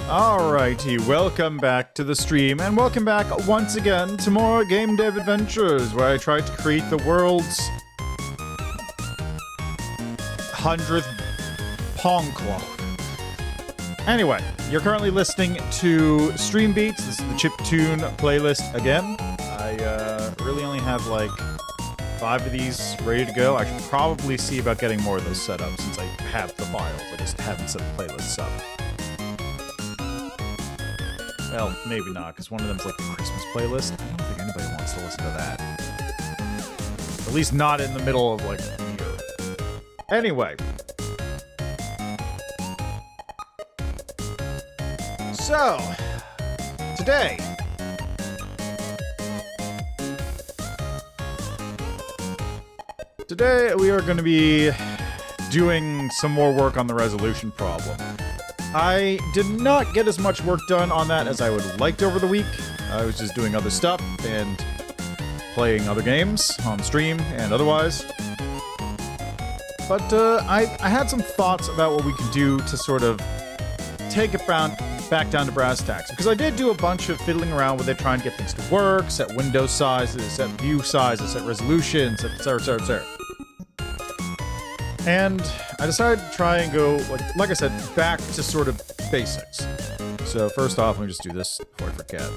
Alrighty, welcome back to the stream, and welcome back once again to more Game Dev Adventures, where I try to create the world's 100th Pong clone. Anyway, you're currently listening to StreamBeats. This is the chiptune playlist again. I really only have like 5 of these ready to go. I should probably see about getting more of those set up since I have the files. I just haven't set the playlists up. Well, maybe not, because one of them's like the Christmas playlist. I don't think anybody wants to listen to that. At least not in the middle of, like, the year. Anyway. So, today. Today we are going to be doing some more work on the resolution problem. I did not get as much work done on that as I would have liked over the week. I was just doing other stuff and playing other games on stream and otherwise. But I had some thoughts about what we could do to sort of take it back down to brass tacks. Because I did do a bunch of fiddling around with it, trying to get things to work, set window sizes, set view sizes, set resolutions, etc., etc., etc. And I decided to try and go, like I said, back to sort of basics. So first off, let me just do this before I forget.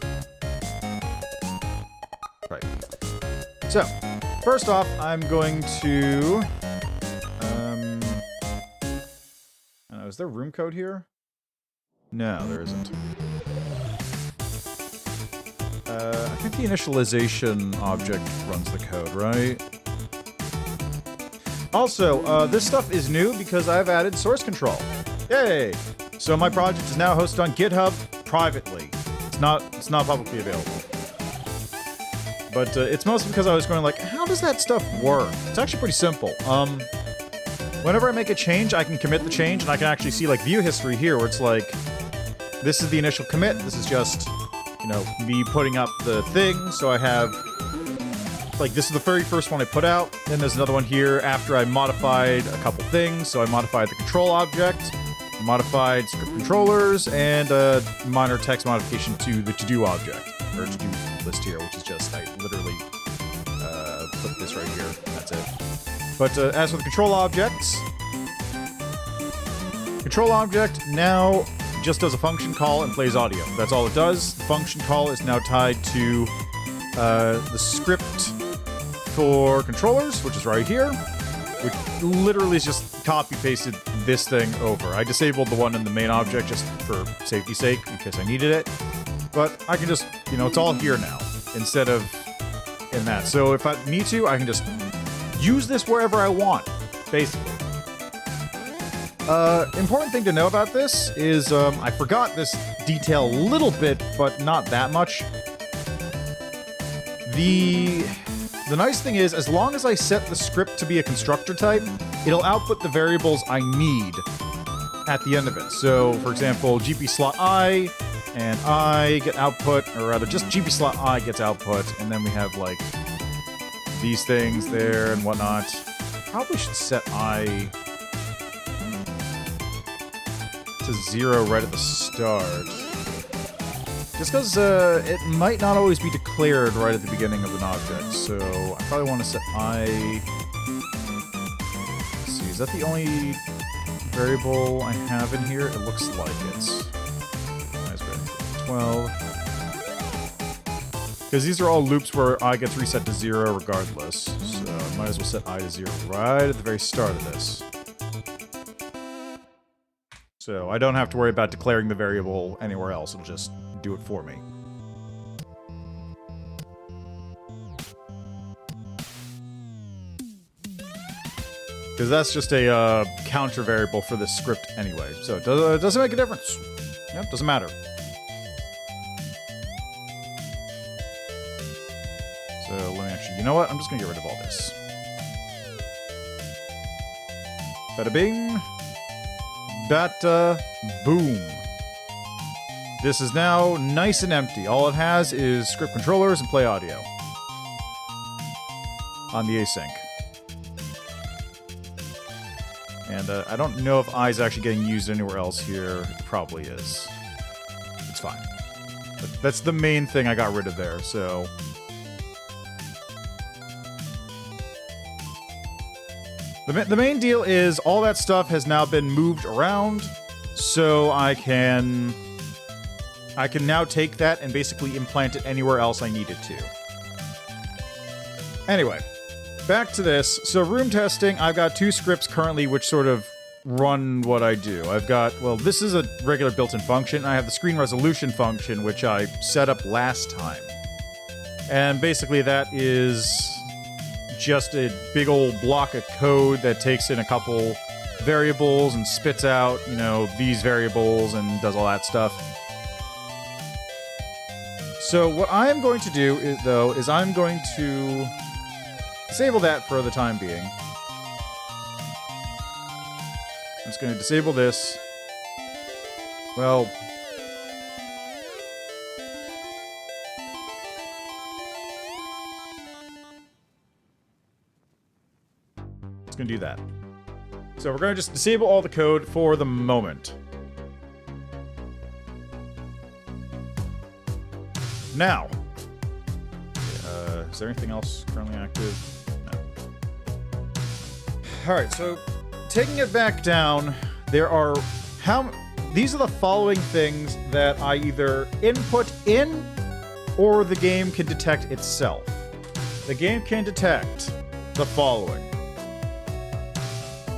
Right. So, first off, I'm going to... is there room code here? No, there isn't. I think the initialization object runs the code, right? Also, this stuff is new because I've added source control. Yay! So my project is now hosted on GitHub privately. It's not publicly available. But it's mostly because I was going like, how does that stuff work? It's actually pretty simple. Whenever I make a change, I can commit the change, and I can actually see like view history here, where it's like, this is the initial commit. This is just, you know, me putting up the thing. So I have. Like, this is the very first one I put out. Then there's another one here after I modified a couple things. So I modified the control object, modified script controllers, and a minor text modification to the to-do object, or to-do list here, which is just, I literally put this right here. That's it. But as for the control objects, control object now just does a function call and plays audio. That's all it does. The function call is now tied to the script for controllers, which is right here, which literally is just copy-pasted this thing over. I disabled the one in the main object just for safety's sake, in case I needed it. But I can just, you know, it's all here now, instead of in that. So if I need to, I can just use this wherever I want, basically. Important thing to know about this is, I forgot this detail a little bit, but not that much. The nice thing is, as long as I set the script to be a constructor type, it'll output the variables I need at the end of it. So, for example, GP slot I and I get output, or rather, just GP slot I gets output, and then we have, like, these things there and whatnot. Probably should set I to 0 right at the start. Just because it might not always be declared right at the beginning of an object, so I probably want to set I... Let's see, is that the only variable I have in here? It looks like it's... 12. Because these are all loops where I gets reset to 0 regardless, so I might as well set I to 0 right at the very start of this. So I don't have to worry about declaring the variable anywhere else, it'll just do it for me. Because that's just a counter variable for this script anyway, so it doesn't make a difference. Yep, doesn't matter. So let me actually, you know what? I'm just gonna get rid of all this. Bada bing. Bada boom. This is now nice and empty. All it has is script controllers and play audio on the async. And I don't know if I is actually getting used anywhere else here. It probably is. it's fine. But that's the main thing I got rid of there, so... The main deal is all that stuff has now been moved around, so I can now take that and basically implant it anywhere else I need it to. Anyway, back to this. So room testing, I've got 2 scripts currently which sort of run what I do. I've got, well, this is a regular built-in function, and I have the screen resolution function which I set up last time. And basically that is just a big old block of code that takes in a couple variables and spits out, you know, these variables and does all that stuff. So what I am going to do, is I'm going to disable that for the time being. I'm just going to disable this. Well... It's going to do that. So we're going to just disable all the code for the moment. Now, is there anything else currently active? No. Alright, so taking it back down, there are these are the following things that I either input in or the game can detect itself. The game can detect the following.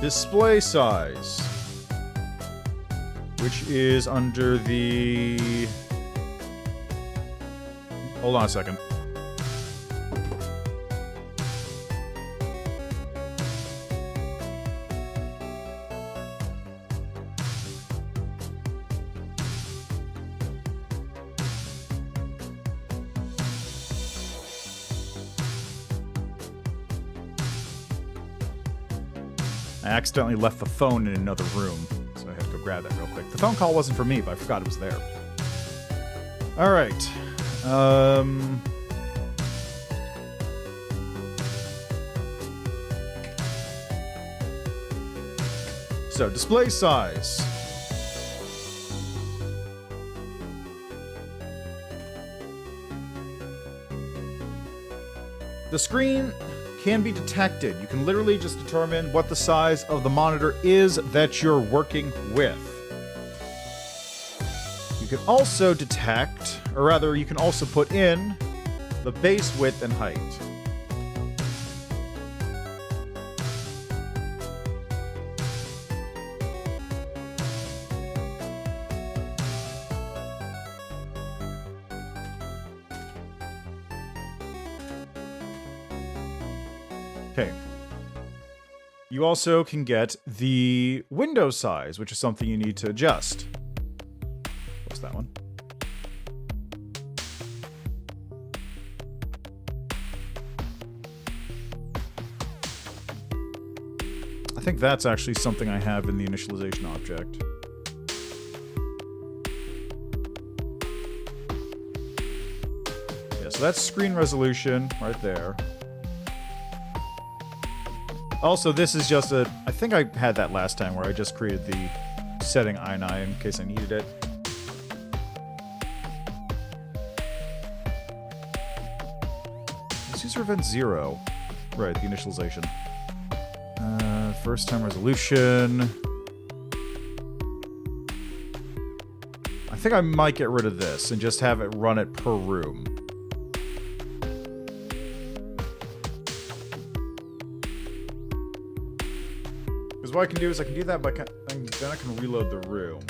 Display size, which is under the... Hold on a second. I accidentally left the phone in another room, so I had to go grab that real quick. The phone call wasn't for me, but I forgot it was there. Alright. So, display size. The screen can be detected. You can literally just determine what the size of the monitor is that you're working with. You can also detect, or rather, you can also put in the base width and height. Okay. You also can get the window size, which is something you need to adjust. What's that one? I think that's actually something I have in the initialization object. Yeah, so that's screen resolution right there. Also, this is just a... I think I had that last time where I just created the setting I9 in case I needed it. Let's use event 0. Right, the initialization. First time resolution. I think I might get rid of this and just have it run it per room. What I can do is I can do that by, then I can reload the room.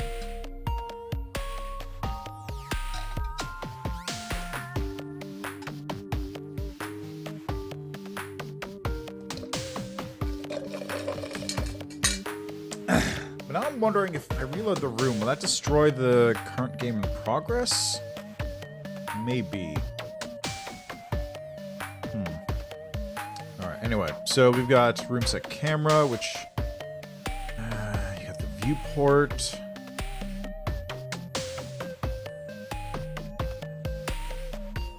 But now I'm wondering if I reload the room, will that destroy the current game in progress? Maybe. Alright, anyway, so we've got room set camera, which... viewport.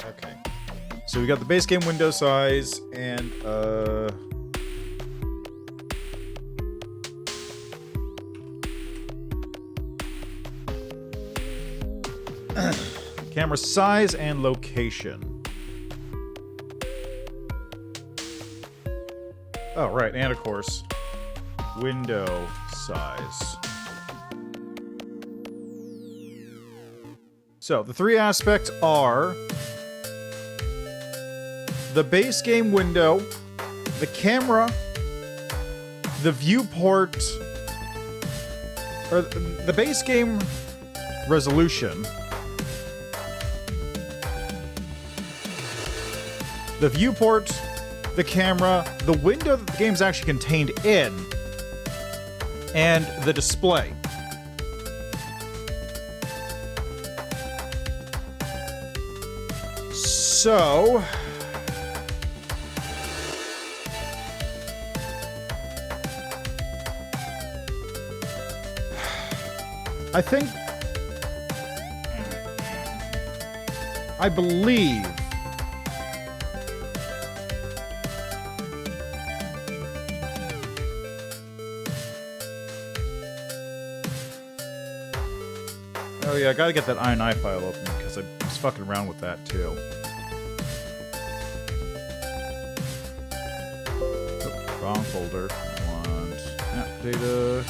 Okay. So we got the base game window size and Camera size and location. Oh, right, and of course, window size. So, the three aspects are the base game window, the camera, the viewport, or the base game resolution, the viewport, the camera, the window that the game's actually contained in, and the display. So, I think, I believe oh yeah, I gotta get that INI file open because I was fucking around with that too. Oh, wrong folder. I want app data.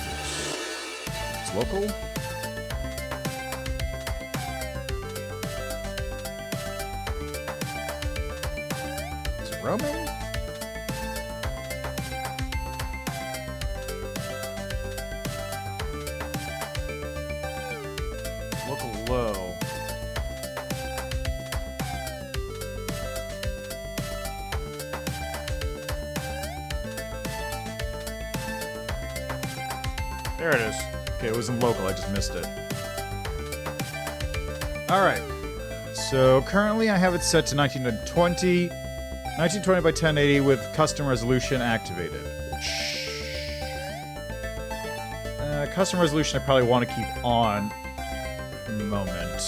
It's local. Is it roaming? Local low. There it is. Okay, it was in local, I just missed it. Alright. So currently I have it set to 1920 by 1080 with custom resolution activated. Custom resolution I probably want to keep on for the moment.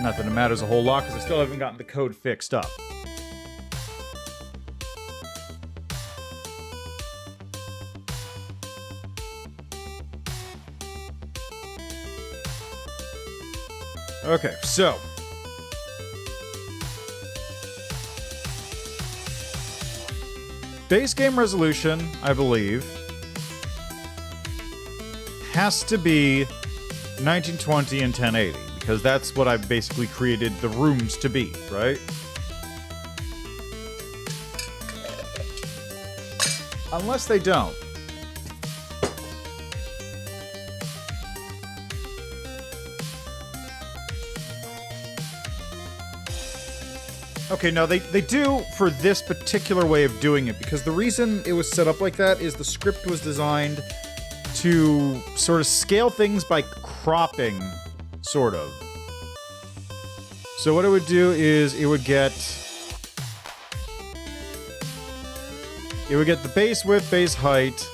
Not that it matters a whole lot because I still haven't gotten the code fixed up. Okay, so base game resolution, I believe, has to be 1920 and 1080 because that's what I've basically created the rooms to be, right? Unless they don't. Okay, no, they do for this particular way of doing it, because the reason it was set up like that is the script was designed to sort of scale things by cropping, sort of. So what it would do is it would get the base width, base height,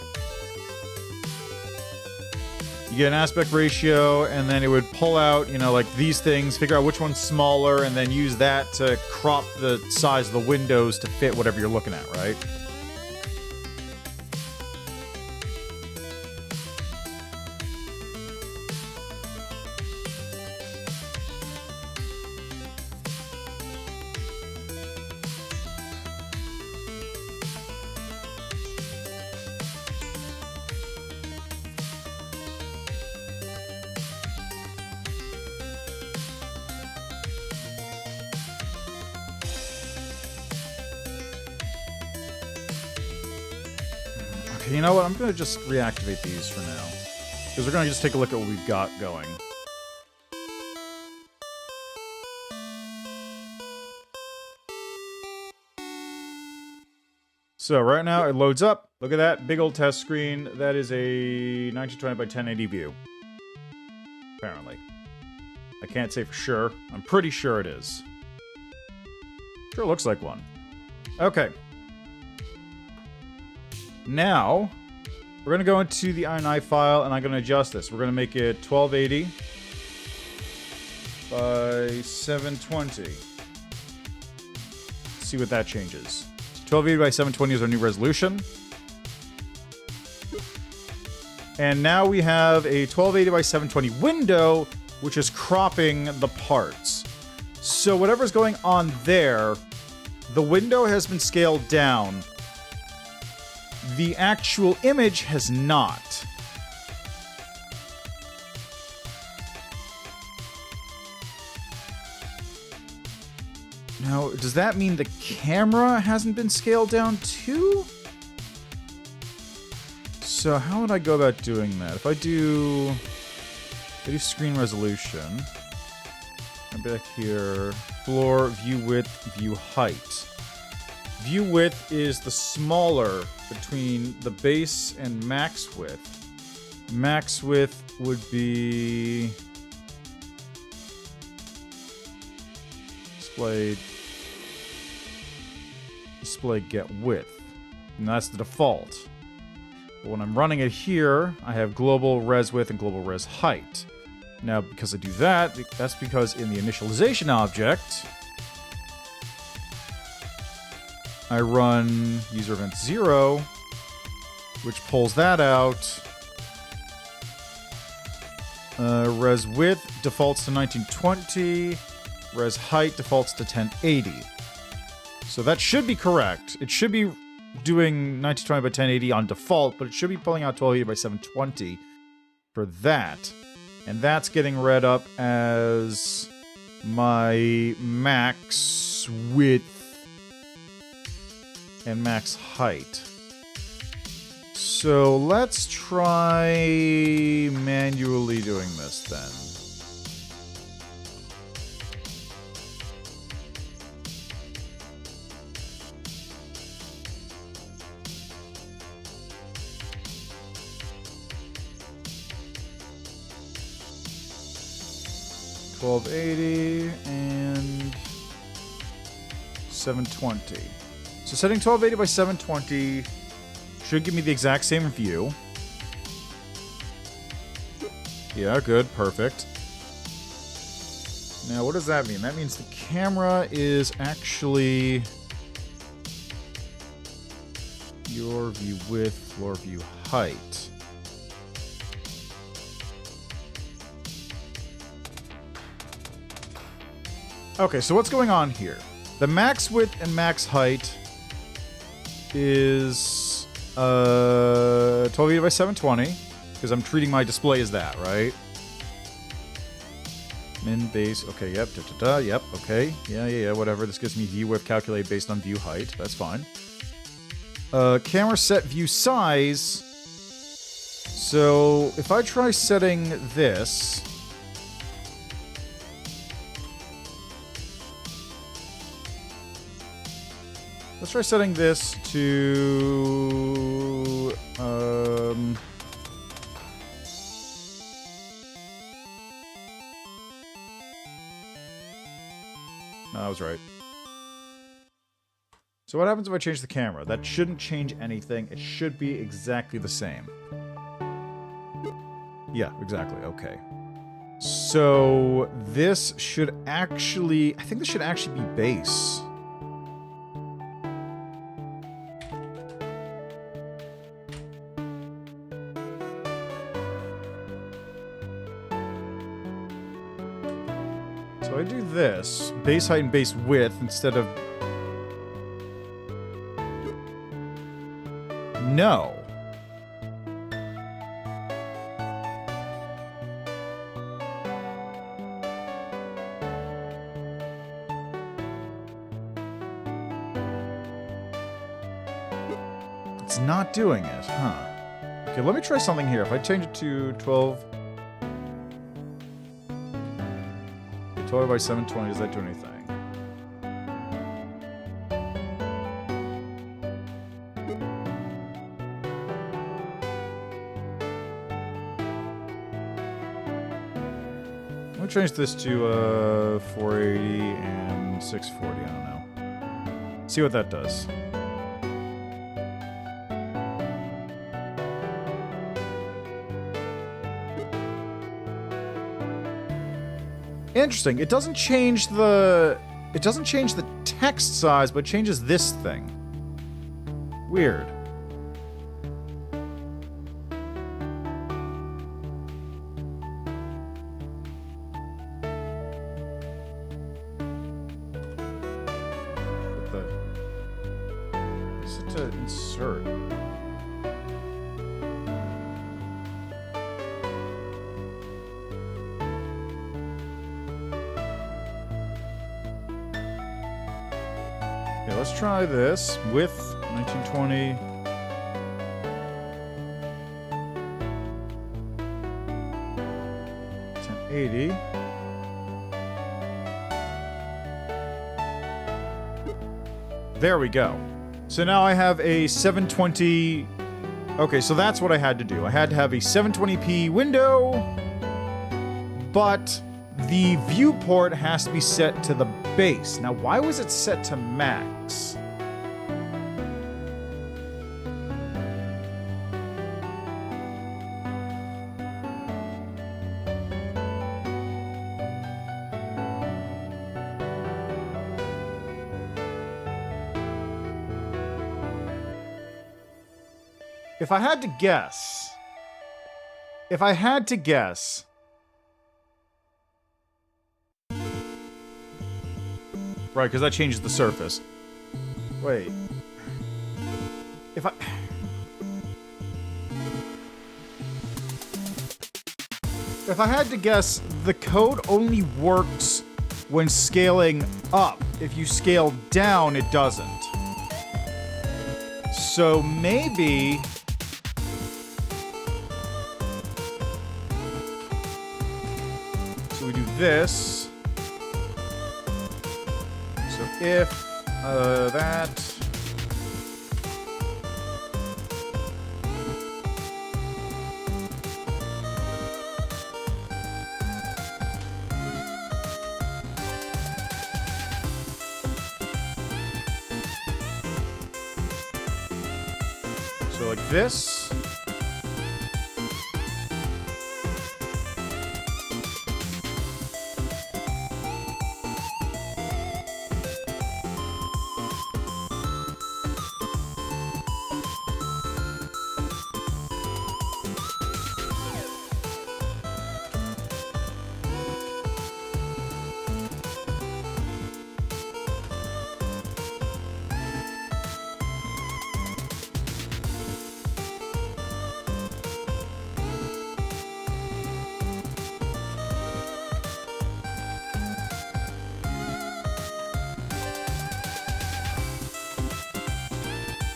you get an aspect ratio, and then it would pull out, you know, like these things, figure out which one's smaller, and then use that to crop the size of the windows to fit whatever you're looking at, right? You know what? I'm going to just reactivate these for now. Because we're going to just take a look at what we've got going. So right now it loads up. Look at that big old test screen. That is a 1920 by 1080 view. Apparently. I can't say for sure. I'm pretty sure it is. Sure looks like one. Okay. Now, we're going to go into the INI file, and I'm going to adjust this. We're going to make it 1280 by 720. See what that changes. 1280 by 720 is our new resolution. And now we have a 1280 by 720 window which is cropping the parts. So whatever's going on there, the window has been scaled down. The actual image has not. Now, does that mean the camera hasn't been scaled down too? So how would I go about doing that? If I do screen resolution, I'm back here, floor, view width, view height. View width is the smaller between the base and max width. Max width would be display get width, and that's the default. But when I'm running it here, I have global res width and global res height. Now, because I do that, that's because in the initialization object, I run user event 0, which pulls that out. Res width defaults to 1920. Res height defaults to 1080. So that should be correct. It should be doing 1920 by 1080 on default, but it should be pulling out 1280 by 720 for that. And that's getting read up as my max width and max height. So let's try manually doing this then. $1280 and 720. So setting 1280 by 720 should give me the exact same view. Yeah, good, perfect. Now, what does that mean? That means the camera is actually your view width, floor view height. Okay, so what's going on here? The max width and max height is 1280 by 720, because I'm treating my display as that, right? Min, base, okay, yep, yep, okay, yeah, whatever. This gives me view width calculated based on view height. That's fine. Camera set view size. So if I try setting this, let's try setting this to, I was right. So what happens if I change the camera? That shouldn't change anything. It should be exactly the same. Yeah, exactly. Okay. So this should actually, I think this should actually be base. So I do this, base height and base width instead of... No. It's not doing it, huh? Okay, let me try something here. If I change it to 12 by 720, does that do anything? Let me change this to 480 and 640, I don't know. See what that does. Interesting. It doesn't change the text size, but it changes this thing. Weird. to insert? Okay, let's try this with 1920. 1080. There we go. So now I have a 720... Okay, so that's what I had to do. I had to have a 720p window, but the viewport has to be set to the base. Now, why was it set to max? If I had to guess... Right, because that changes the surface. Wait. If I had to guess, the code only works when scaling up. If you scale down, it doesn't. So maybe... So we do this. So if that... So like this.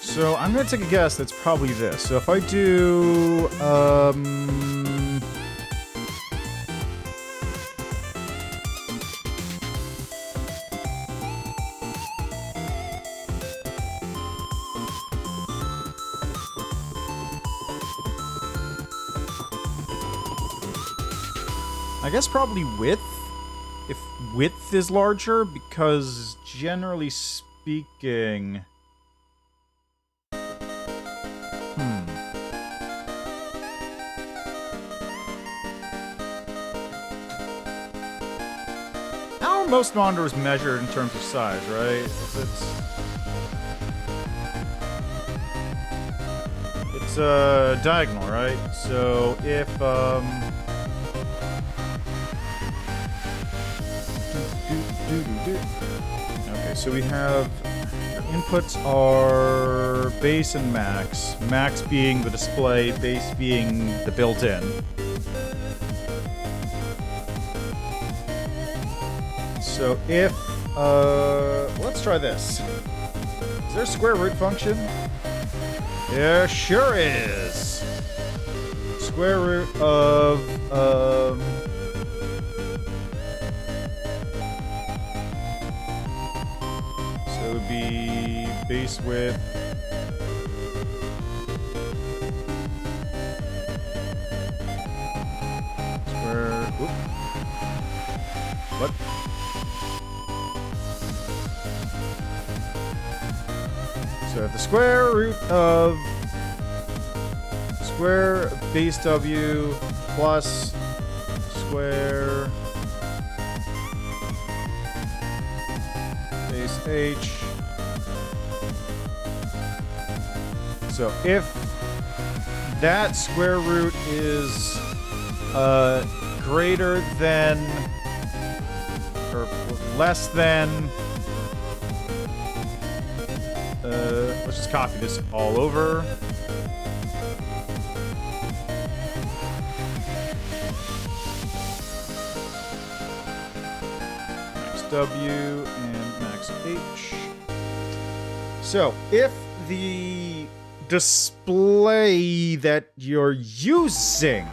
So I'm gonna take a guess that's probably this. So if I do, I guess probably width. If width is larger, because generally speaking... How are most monitors measured in terms of size, right? It's diagonal, right? So if okay, so we have inputs are base and max. Max being the display, base being the built-in. So if, let's try this. Is there a square root function? There sure is. Square root of, so it would be base width. Square, whoop. What? So the square root of square base W plus square base H. So if that square root is greater than or less than let's just copy this all over. Max W and max H. So, if the display that you're using,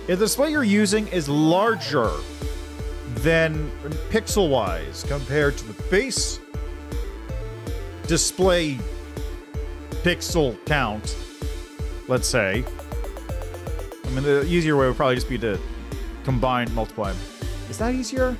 if the display you're using is larger than pixel-wise compared to the base display pixel count, let's say, I mean, the easier way would probably just be to combine, multiply. Is that easier?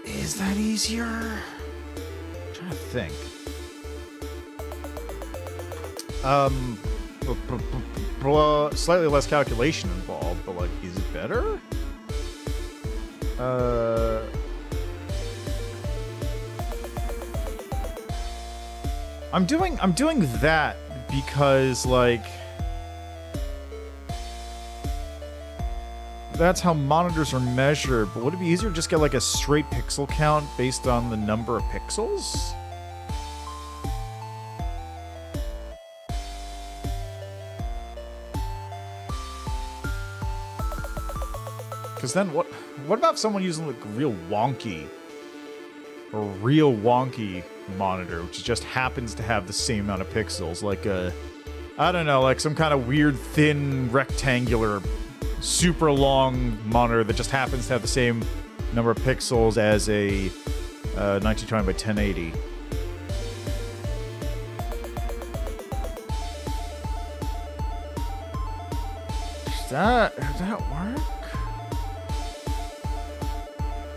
Is that easier? I'm trying to think. Slightly less calculation involved, but like, is it better? I'm doing that because like that's how monitors are measured, but would it be easier to just get like a straight pixel count based on the number of pixels? Because then what about someone using like a real wonky monitor, which just happens to have the same amount of pixels, like a, I don't know, like some kind of weird thin rectangular super long monitor that just happens to have the same number of pixels as a 1920 by 1080. Does that work?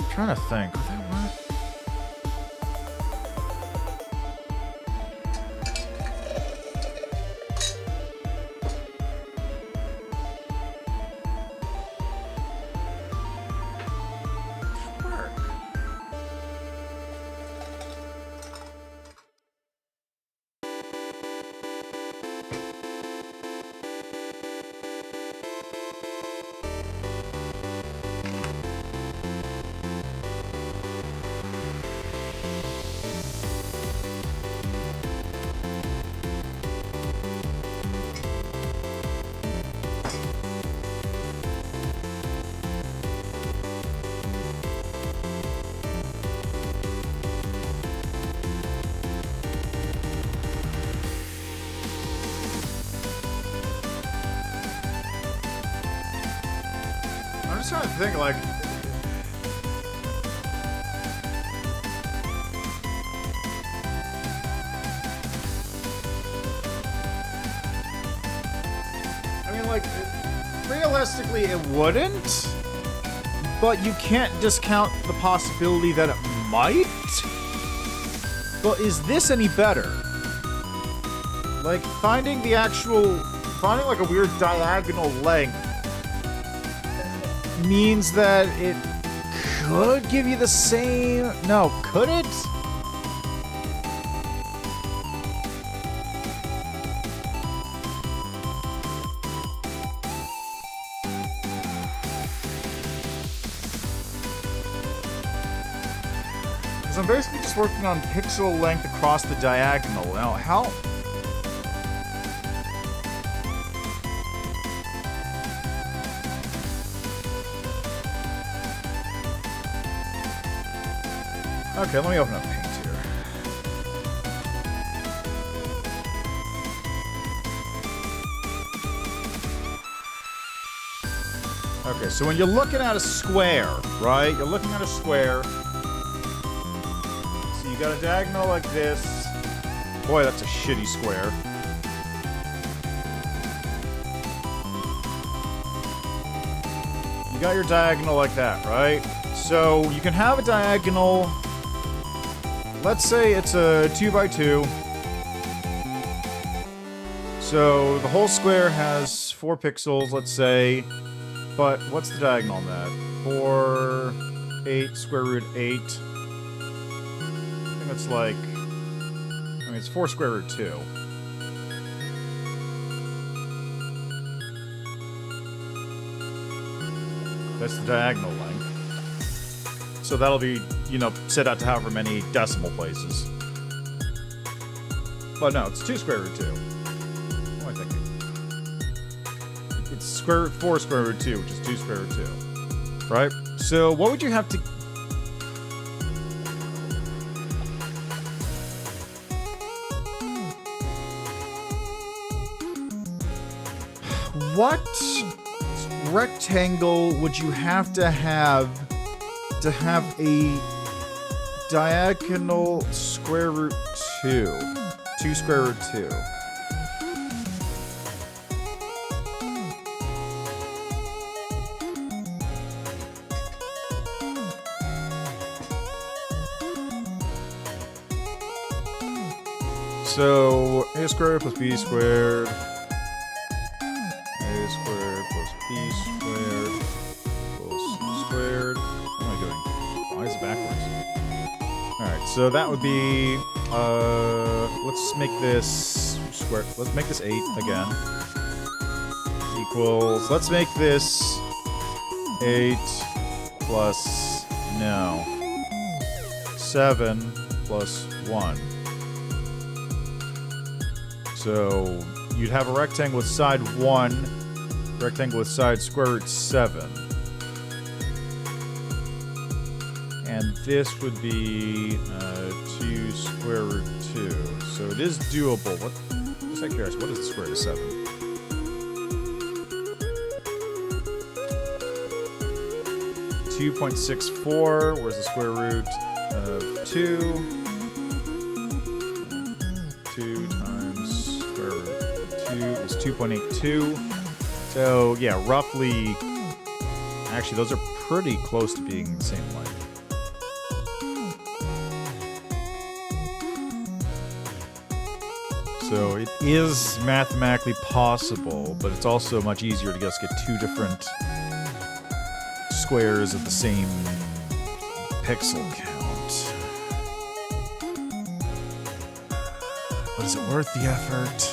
I'm trying to think. Would that work? I'm just trying to think, like... I mean, like, realistically, it wouldn't, but you can't discount the possibility that it might. But is this any better? Like, finding like a weird diagonal length means that it could give you the same... No, could it? Because I'm basically just working on pixel length across the diagonal. Now, how... Okay, let me open up Paint here. Okay, so when you're looking at a square, right? You're looking at a square. So you got a diagonal like this. Boy, that's a shitty square. You got your diagonal like that, right? So you can have a diagonal... Let's say it's a 2x2. So the whole square has 4 pixels, let's say. But what's the diagonal on that? 4, 8, square root 8. I think that's like... Let me mean, it's 4 square root 2. That's the diagonal length. So that'll be, you know, set out to however many decimal places. But no, it's 2 square root 2. What am I thinking? It's square root 4 square root 2, which is 2 square root 2. Right? So what would you have to... What rectangle would you have to have a diagonal square root 2? 2 square root 2. So a squared plus b squared. A squared plus b squared plus c squared. What am I doing? Why is it backwards? Alright, so that would be, let's make this square. Let's make this 8 again. Equals, let's make this 8 plus, no, 7 plus 1. So you'd have a rectangle with side 1, rectangle with side square root 7. And this would be 2 square root 2. So it is doable. What? Just out of curiosity, what is the square root of 7? 2.64. Where's the square root of 2? 2 times square root of 2 is 2.82. So yeah, roughly. Actually, those are pretty close to being the same length. So it is mathematically possible, but it's also much easier to just get 2 different squares of the same pixel count. But is it worth the effort?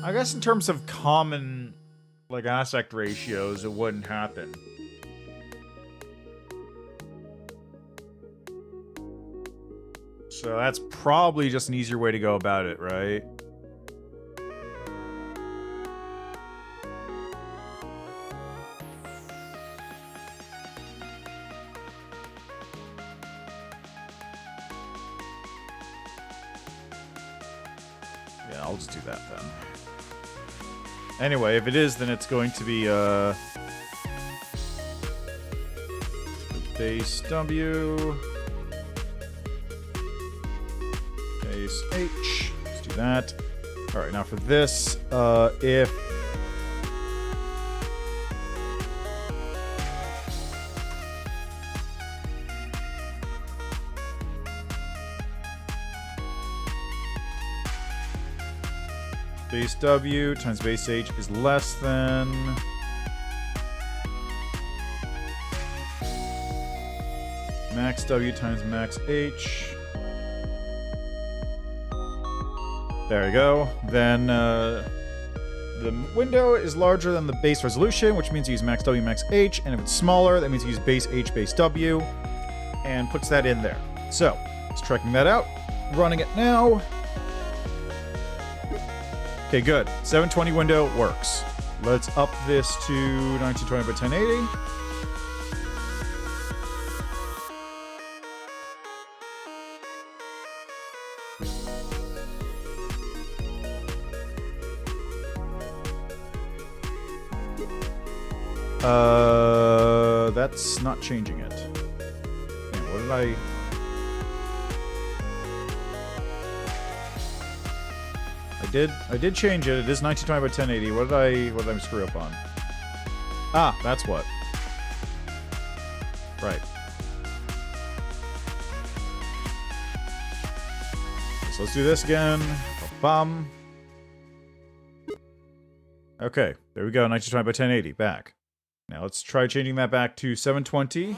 I guess in terms of common, like, aspect ratios, it wouldn't happen. So that's probably just an easier way to go about it, right? Yeah, I'll just do that then. Anyway, if it is, then it's going to be, base W, base H, let's do that. Alright, now for this, if base W times base H is less than max W times max H. There we go. Then the window is larger than the base resolution, which means you use max W, max H, and if it's smaller, that means you use base H, base W, and puts that in there. So, let's checking that out. Running it now. Okay, good. 720 window works. Let's up this to 1920 by 1080. That's not changing it. Man, what did I did change it. It is 1920 by 1080. What did I screw up on? Ah, that's what. Right. So let's do this again. Bum. Okay, there we go. 1920 by 1080. Back. Now let's try changing that back to 720. And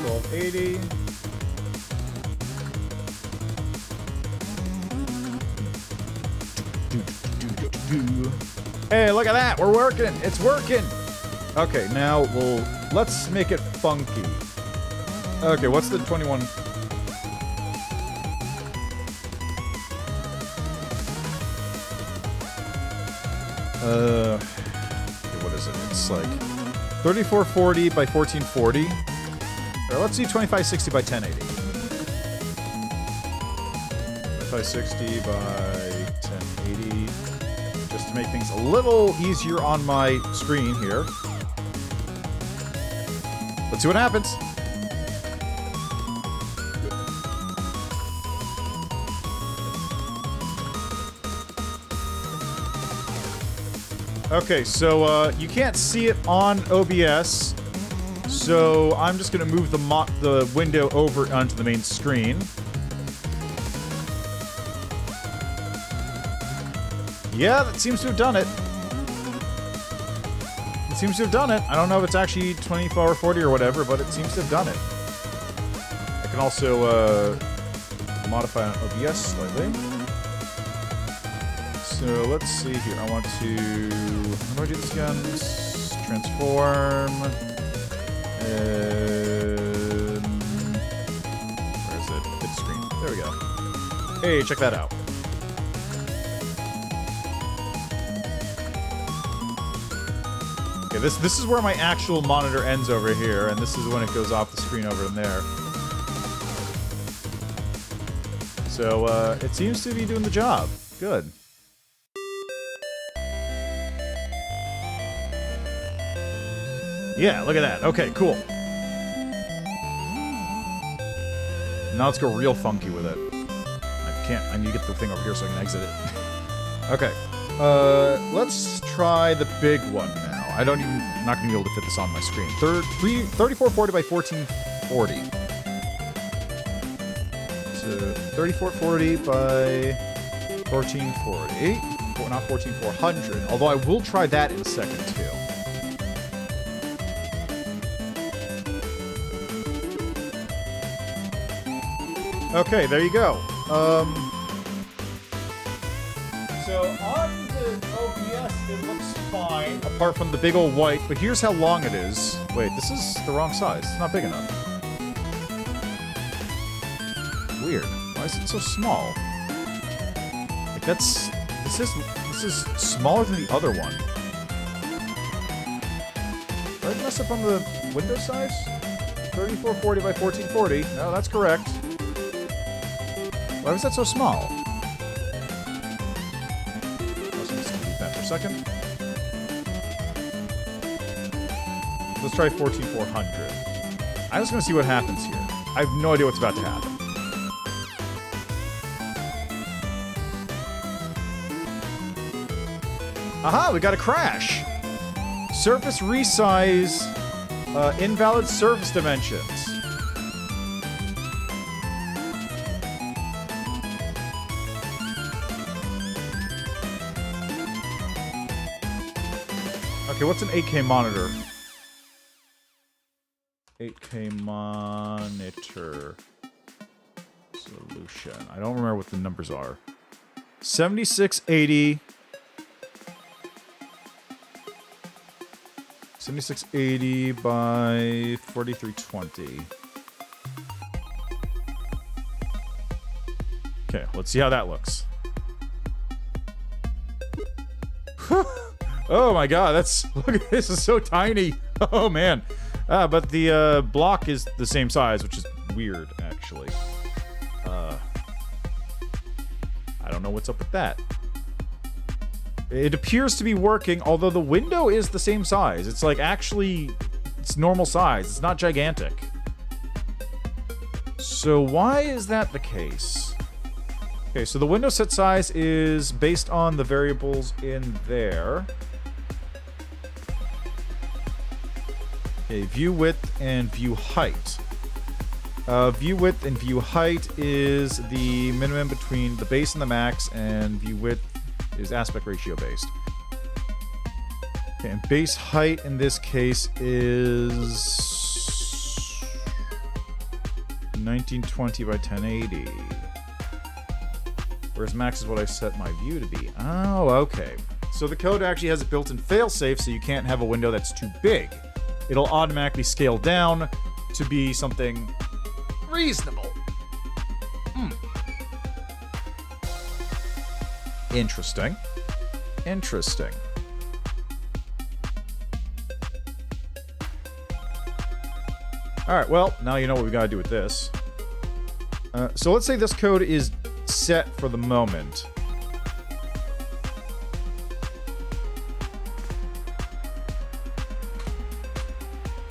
1280. Hey, look at that! We're working! It's working! Okay, now let's make it funky. Okay, what's the 21? What is it? It's like 3440 by 1440. Or let's do 2560 by 1080. 2560 by 1080. Just to make things a little easier on my screen here. Let's see what happens. Okay, so you can't see it on OBS, so I'm just gonna move the window over onto the main screen. Yeah, that seems to have done it. It seems to have done it. I don't know if it's actually 24 or 40 or whatever, but it seems to have done it. I can also modify on OBS slightly. So let's see here. I want to... How do I do this again? Transform. Where is it? Hit screen. There we go. Hey, check that out. Okay, this is where my actual monitor ends over here, and this is when it goes off the screen over in there. So, it seems to be doing the job. Good. Yeah, look at that. Okay, cool. Now let's go real funky with it. I need to get the thing over here so I can exit it. Okay. Let's try the big one now. I'm not gonna be able to fit this on my screen. 3440 by 1440. So 3440 by 1440. Not 14400. Although I will try that in a second too. Okay, there you go. So on the OBS, it looks fine, apart from the big old white, but here's how long it is. Wait, this is the wrong size. It's not big enough. Weird. Why is it so small? Like this is smaller than the other one. Did I mess up on the window size? 3440 by 1440. No, that's correct. Why was that so small? Let's just delete that for a second. Let's try 14400. I'm just gonna see what happens here. I have no idea what's about to happen. Aha, we got a crash! Surface resize, invalid surface dimensions. Okay, what's an 8K monitor? 8K monitor solution. I don't remember what the numbers are. 7680. 7680 by 4320. Okay, let's see how that looks. Oh my god, look at this, is so tiny. Oh man. But the block is the same size, which is weird, actually. I don't know what's up with that. It appears to be working, although the window is the same size. It's like actually, it's normal size. It's not gigantic. So why is that the case? Okay, so the window set size is based on the variables in there. Okay, view width and view height. View width and view height is the minimum between the base and the max, and view width is aspect ratio based. Okay, and base height in this case is 1920 by 1080. Whereas max is what I set my view to be. Oh, okay. So the code actually has a built-in failsafe, so you can't have a window that's too big. It'll automatically scale down to be something reasonable. Interesting. Interesting. Alright, well, now you know what we gotta do with this. So let's say this code is set for the moment.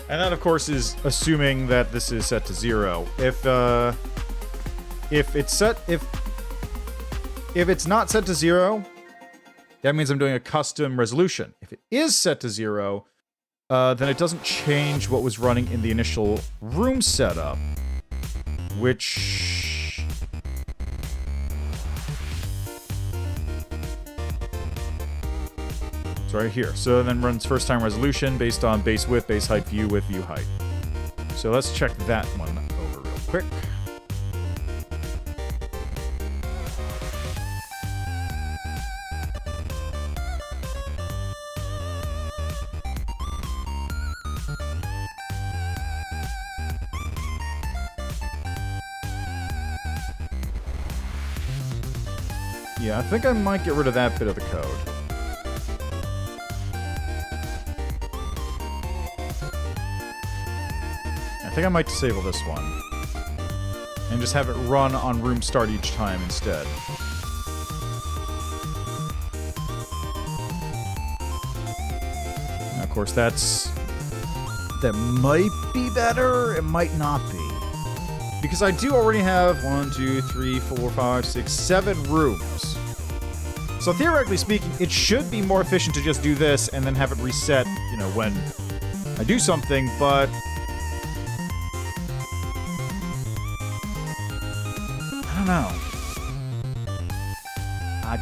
And that, of course, is assuming that this is set to 0. If it's not set to 0, that means I'm doing a custom resolution. If it is set to 0, then it doesn't change what was running in the initial room setup, which... it's right here. So then runs first time resolution based on base width, base height, view width, view height. So let's check that one over real quick. Yeah, I think I might get rid of that bit of the code. I think I might disable this one. And just have it run on room start each time instead. Now, of course, that might be better, it might not be. Because I do already have 1, 2, 3, 4, 5, 6, 7 rooms. So theoretically speaking, it should be more efficient to just do this and then have it reset, you know, when I do something, but... I don't know. I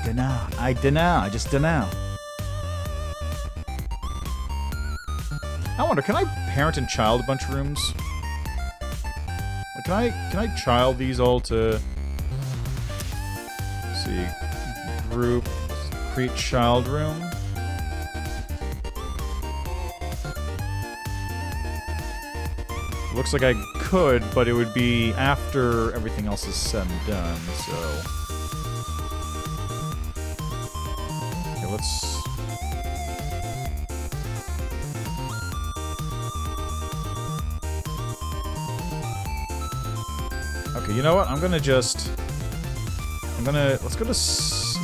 don't know. I wonder, can I parent and child a bunch of rooms? Can I child these all to... Let's see. Group. Create child room. Looks like I could, but it would be after everything else is said and done, so... Okay, let's... Okay, you know what? Let's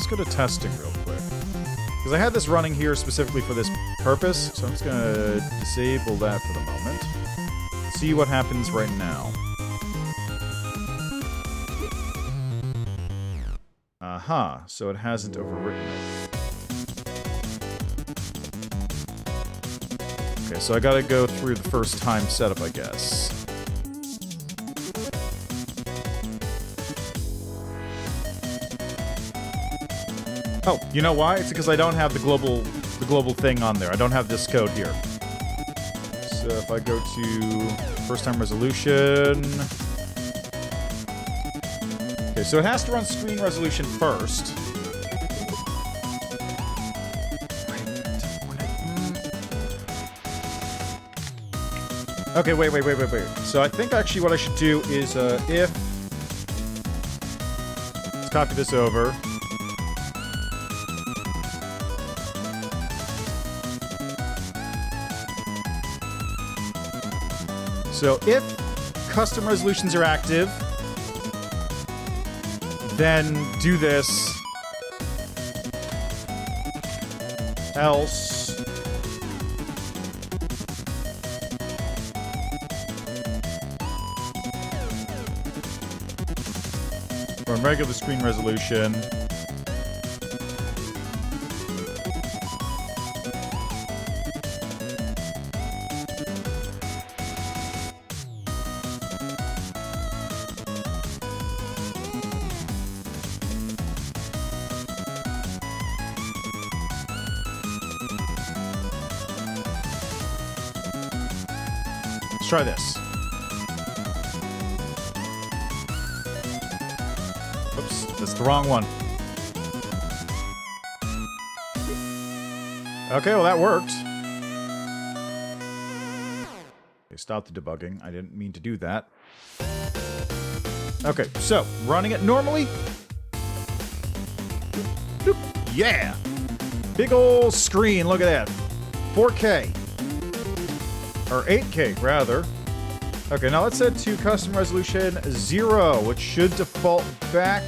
go to testing real quick. Because I had this running here specifically for this purpose, so I'm just gonna disable that for the moment. See what happens right now. Aha, so it hasn't overwritten it. Okay, so I gotta go through the first time setup, I guess. Oh, you know why? It's because I don't have the global thing on there. I don't have this code here. So if I go to first time resolution. Okay, so it has to run screen resolution first. Okay, wait. So I think actually what I should do is if... Let's copy this over. So if custom resolutions are active, then do this. else run regular screen resolution. Let's try this. Oops, that's the wrong one. Okay, well that worked. Okay, stop the debugging. I didn't mean to do that. Okay, so running it normally. Doop. Yeah! Big ol' screen, look at that. 4K. Or 8K, rather. Okay, now let's set to custom resolution 0, which should default back.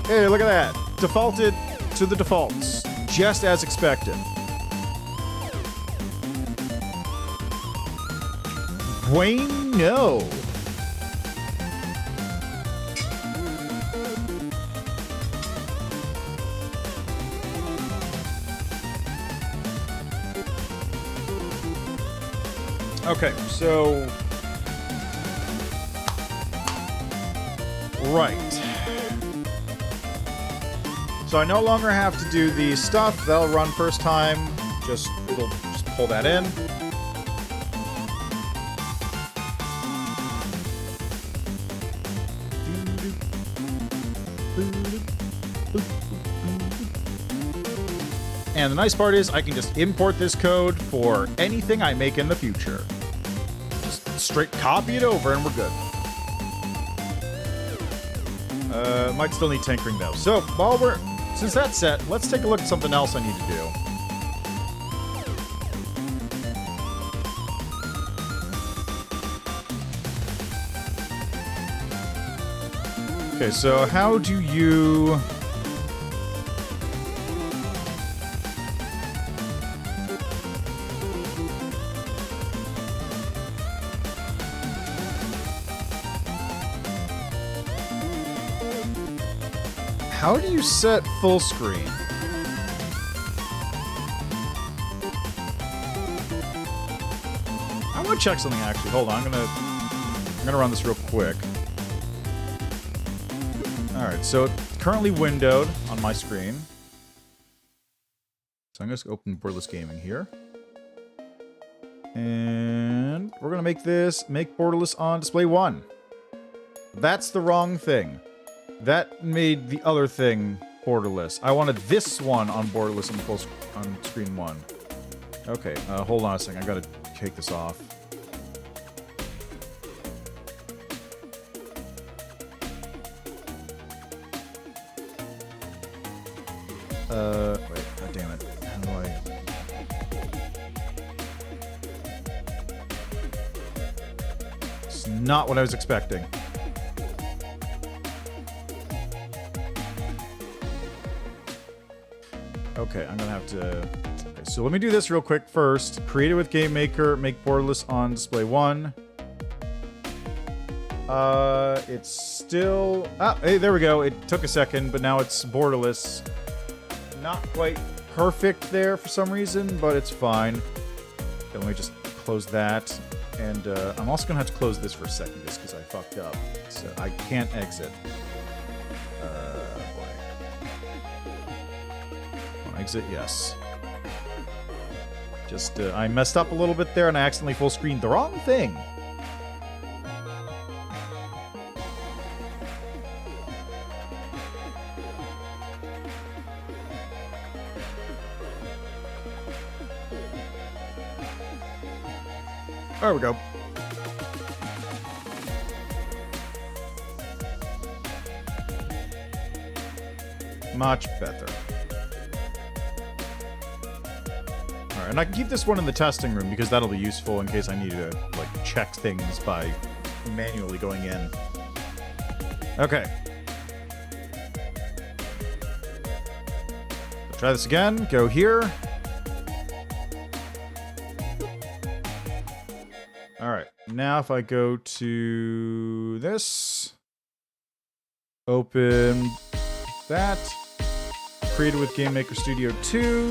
Hey, look at that. Defaulted to the defaults, just as expected. Bueno. Okay, so... Right. So I no longer have to do the stuff. That'll run first time. It'll just pull that in. And the nice part is I can just import this code for anything I make in the future. Just straight copy it over and we're good. Might still need tinkering though. So since that's set, let's take a look at something else I need to do. Okay, so how do you... How do you set full screen? I want to check something actually. Hold on, I'm gonna run this real quick. Alright, so it's currently windowed on my screen. So I'm just gonna open Borderless Gaming here. And we're gonna make Borderless on display 1. That's the wrong thing. That made the other thing borderless. I wanted this one on borderless on screen 1. Okay, hold on a second. I gotta take this off. Wait, god damn it. How do I... It's not what I was expecting. Okay, I'm gonna have to... Okay, so let me do this real quick first. Create it with GameMaker, make borderless on display 1. It's still... Ah, hey, there we go. It took a second, but now it's borderless. Not quite perfect there for some reason, but it's fine. Okay, let me just close that. And I'm also gonna have to close this for a second just because I fucked up. So I can't exit. Exit, yes. Just, I messed up a little bit there and I accidentally full screened the wrong thing. There we go. Much better. And I can keep this one in the testing room because that'll be useful in case I need to, like, check things by manually going in. Okay. Try this again. Go here. All right. Now if I go to this, open that, created with GameMaker Studio 2,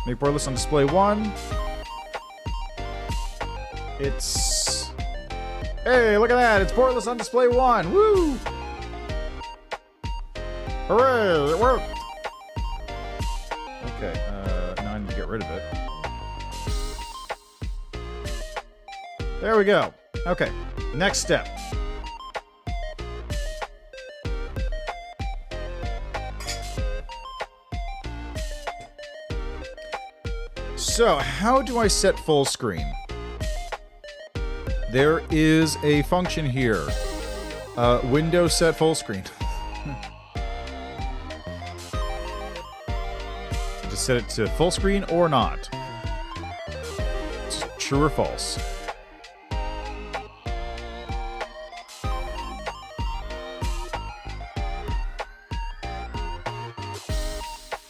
make Borderless on display 1. It's... Hey, look at that! It's Borderless on display 1! Woo! Hooray! It worked! Okay, now I need to get rid of it. There we go. Okay, next step. So, how do I set full screen? There is a function here. Window set full screen. Just set it to full screen or not. It's true or false.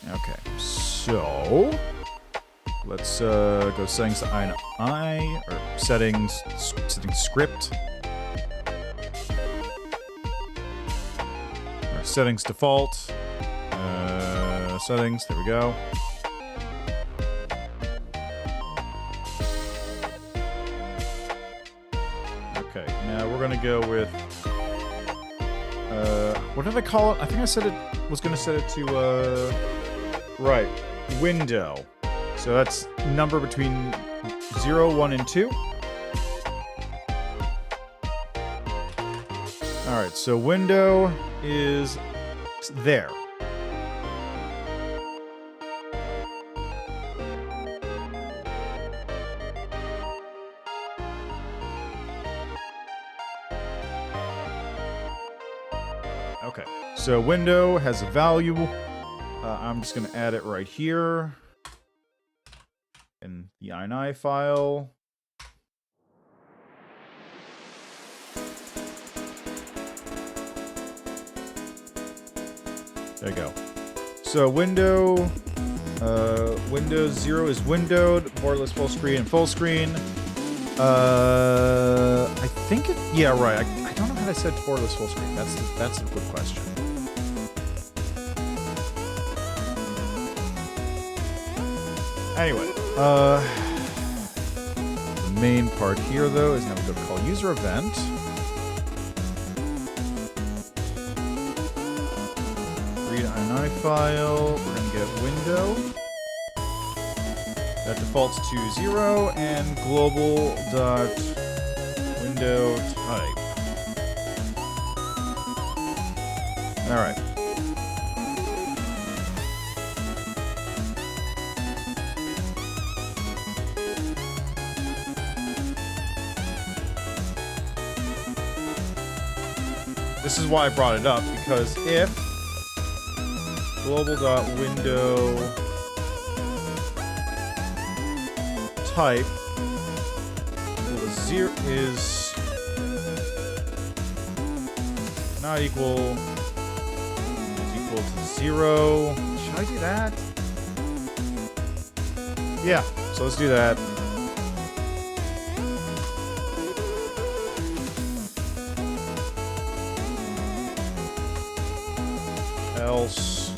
Okay, so let's go settings to I, or settings script. Or settings default. Settings, there we go. Okay, now we're gonna go with, what did I call it? I think I said it, was gonna set it to, right, window. So that's number between 0, 1, and 2. Alright, so window is there. Okay, so window has a value. I'm just going to add it right here in the ini file. There you go. So window 0 is windowed, Borderless full screen and full screen. I think it, yeah, right. I don't know how I said Borderless full screen. That's a good question. Anyway, the main part here though is now we go to call user event. Read ini file. We're gonna get window. That defaults to 0 and global dot window type. All right. This is why I brought it up, because if global.window type is not equal to 0. Should I do that? Yeah, so let's do that. Else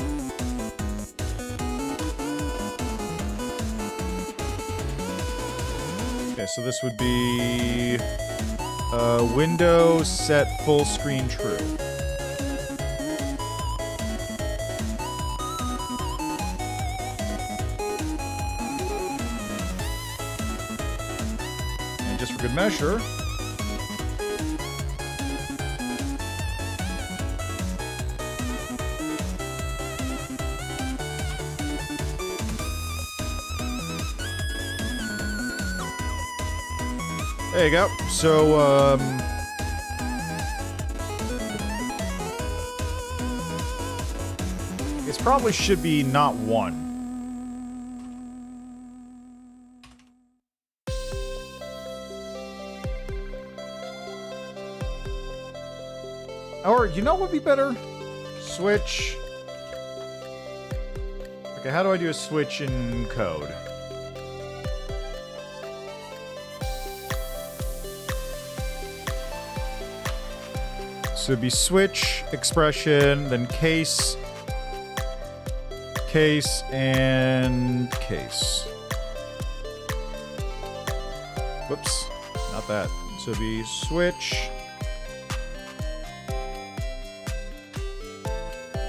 okay, so this would be window set full screen true. And just for good measure, there you go. So, it probably should be not 1. Or, you know what would be better? Switch Okay, how do I do a switch in code? So it'd be switch, expression, then case, and case. Whoops, not that. So it'd be switch,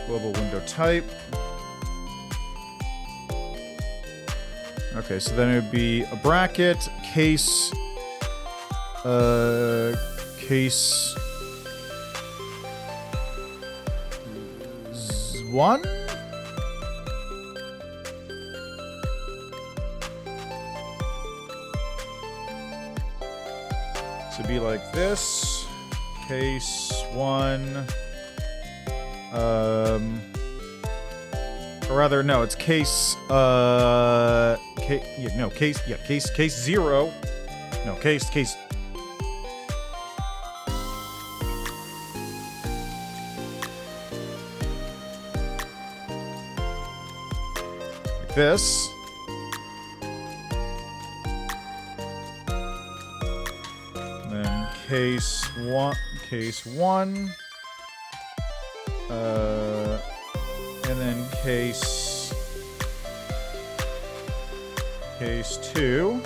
global window type. Okay, so then it would be a bracket, case, case 1? So it'd be like this, case 1, or rather, no, it's case, case 0, no, case, like this. Then case 1, and then case 2.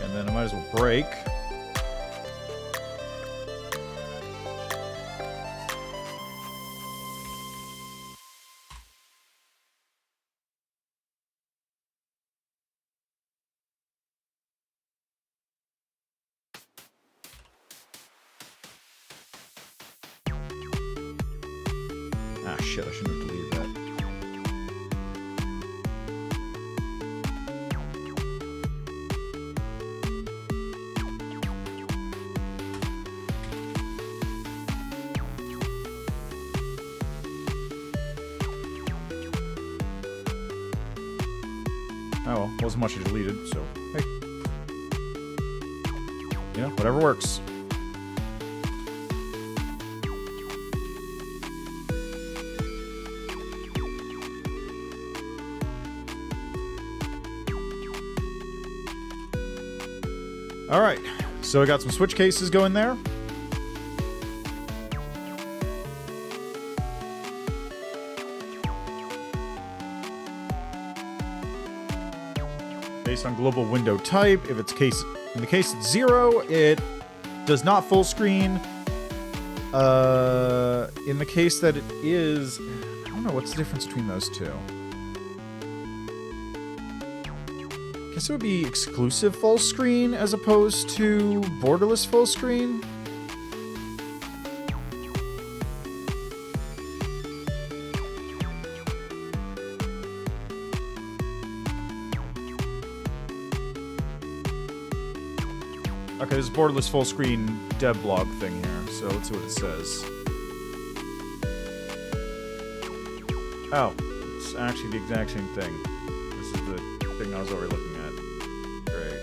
And then I might as well break. Ah, shit, I shouldn't have deleted that. Oh, well, wasn't much I deleted, so, hey. You know, whatever works. All right, so I got some switch cases going there. Based on global window type, if it's case, in the case it's 0, it does not full screen. In the case that it is, I don't know what's the difference between those two. I guess it would be exclusive full screen as opposed to borderless full screen. Okay, this is borderless full screen dev blog thing here, so let's see what it says. Oh, it's actually the exact same thing. This is the thing I was already looking at. Great.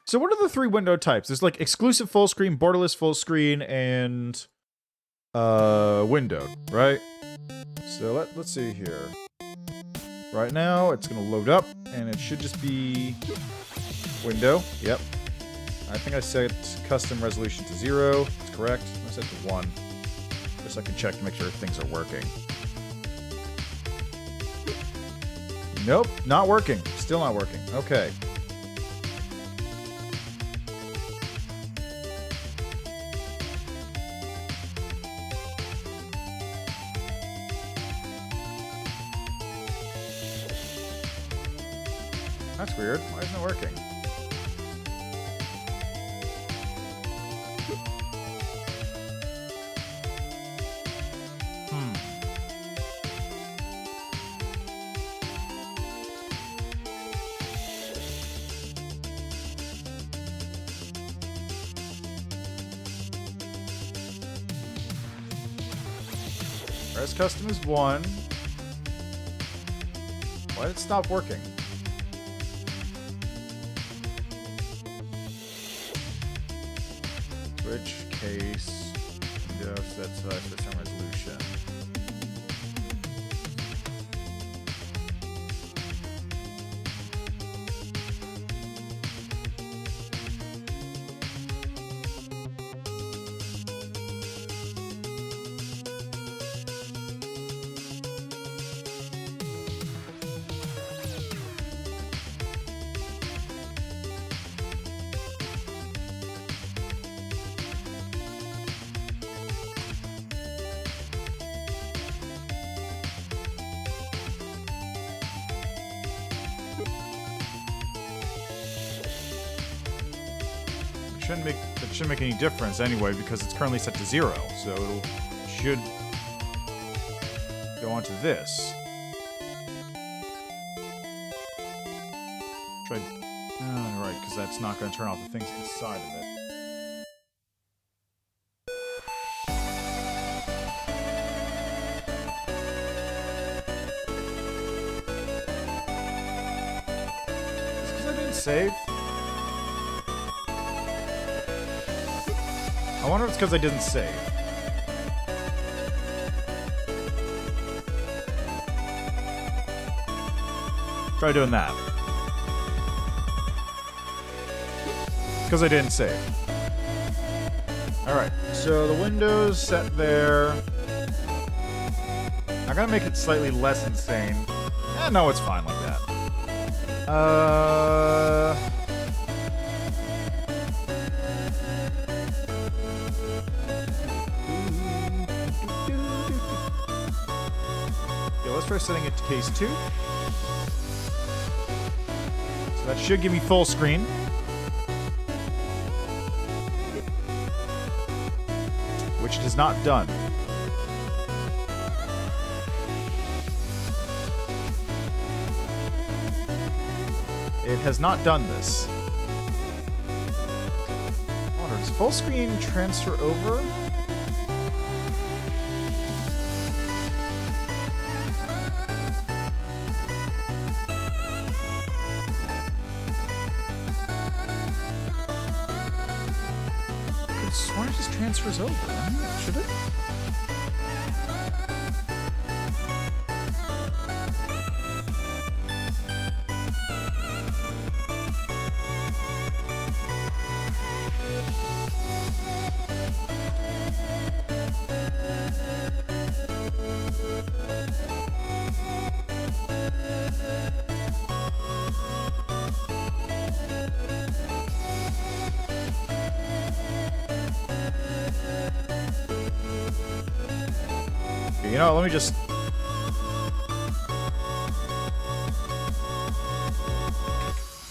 So what are the three window types? There's like exclusive full screen, borderless full screen, and windowed, right? So let's see here. Right now, it's gonna load up, and it should just be window. Yep. I think I set custom resolution to 0. It's correct. I set to 1. Just so I can check to make sure things are working. Nope, not working. Still not working. Okay. That's weird. Why isn't it working? Res custom is 1. Why did it stop working? Switch case window set size for some resolution. It shouldn't make any difference anyway because it's currently set to 0, so it should go onto this. Try. Oh, right, because that's not going to turn off the things inside of it. Is it because I didn't save? I wonder if it's because I didn't save. Try doing that. Because I didn't save. Alright, so the window's set there. I gotta make it slightly less insane. No, it's fine like that. Let's try setting it to case 2. So that should give me full screen. Which it has not done. It has not done this. I wonder, does full screen transfer over? Transfers over, should it? You know, let me just...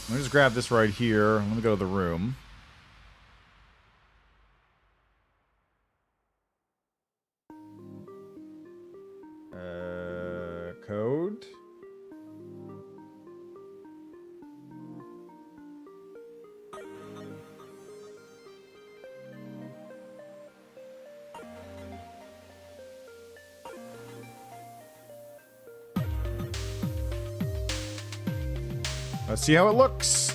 Let me just grab this right here. Let me go to the room. Code. Let's see how it looks.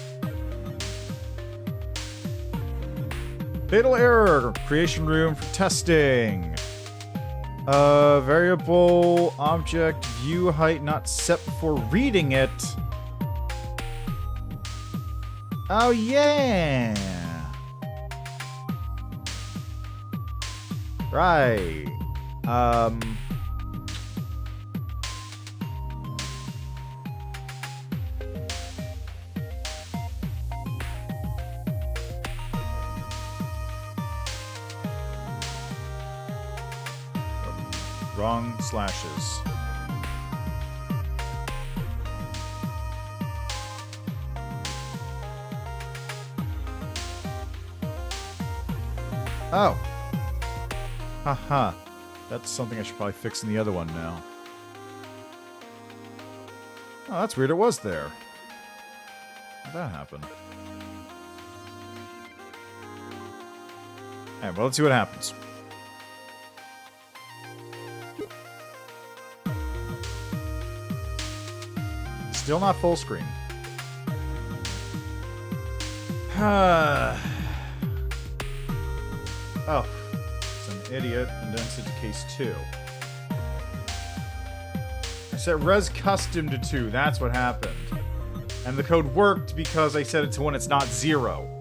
Fatal error. Creation room for testing. Variable object view height not set for reading it. Oh yeah. Right. Wrong slashes. Oh. Haha. That's something I should probably fix in the other one now. Oh, that's weird. It was there. How'd that happen? Alright, well, let's see what happens. Still not full screen. Oh. It's an idiot, and then it's into case 2. I set res custom to 2, that's what happened. And the code worked because I set it to when it's not 0.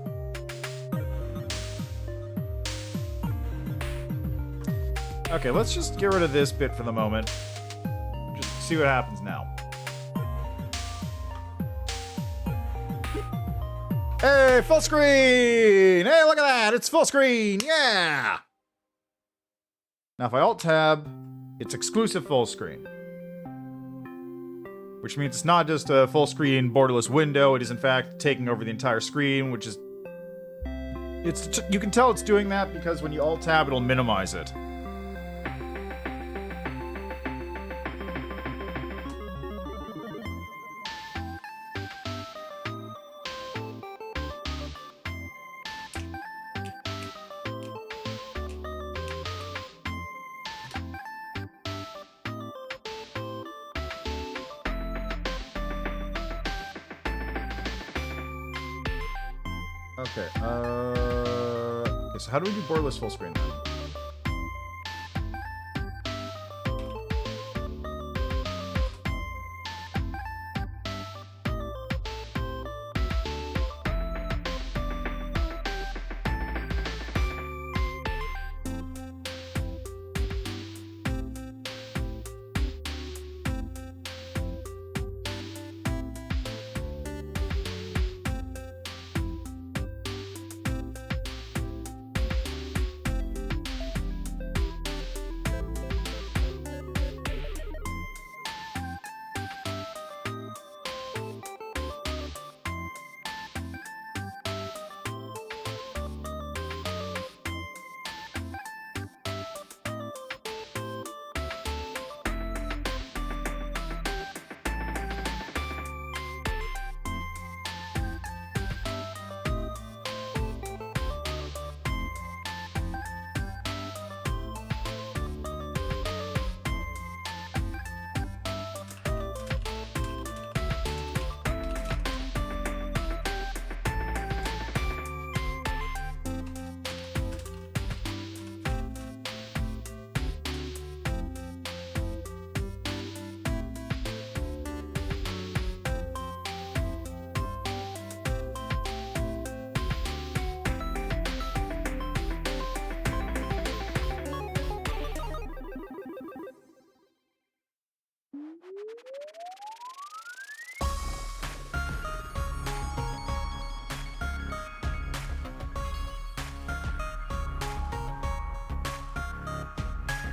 Okay, let's just get rid of this bit for the moment. Just see what happens now. Hey, full screen! Hey, look at that! It's full screen! Yeah! Now if I Alt-Tab, it's exclusive full screen. Which means it's not just a full screen borderless window, it is in fact taking over the entire screen, which is... you can tell it's doing that because when you Alt-Tab, it'll minimize it. Okay, so how do we do borderless full screen then?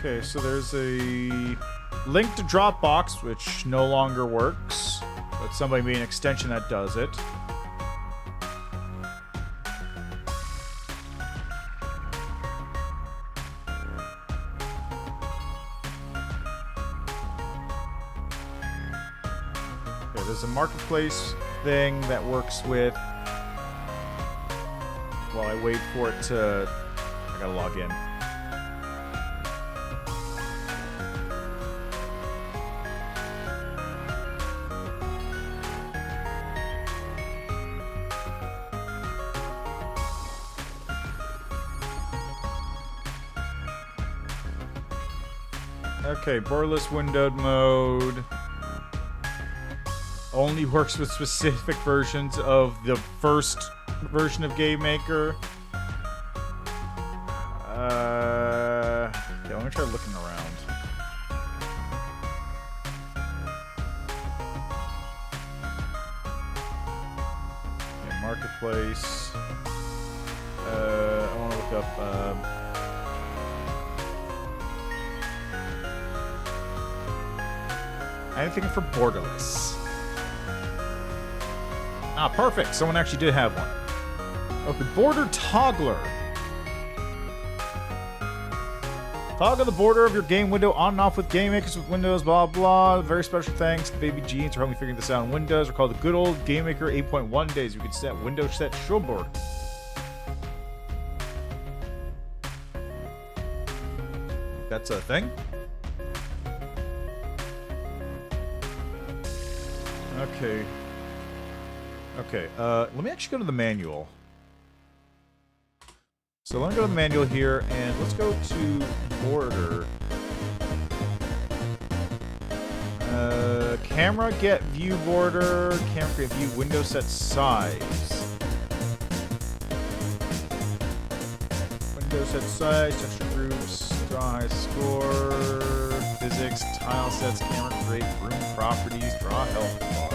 Okay, so there's a link to Dropbox, which no longer works, but somebody made an extension that does it. Okay, there's a marketplace thing that works with... While I wait for it to... I gotta log in. Okay, borderless windowed mode only works with specific versions of the first version of GameMaker. Okay, I'm gonna try looking around. Okay, marketplace. I want to look up. Anything for Borderless. Ah, perfect. Someone actually did have one. Okay, Border Toggler. Toggle the border of your game window on and off with GameMakers with Windows, blah, blah. Very special thanks to Baby Jeans for helping me figuring this out in Windows. Recall the good old GameMaker 8.1 days. You could set Windows set showboard. That's a thing. Okay. Okay, let me actually go to the manual. So let me go to the manual here, and let's go to border. Camera get view border, camera get view window set size. Window set size, texture groups, draw high score, physics, tile sets, camera create, room properties, draw health bar.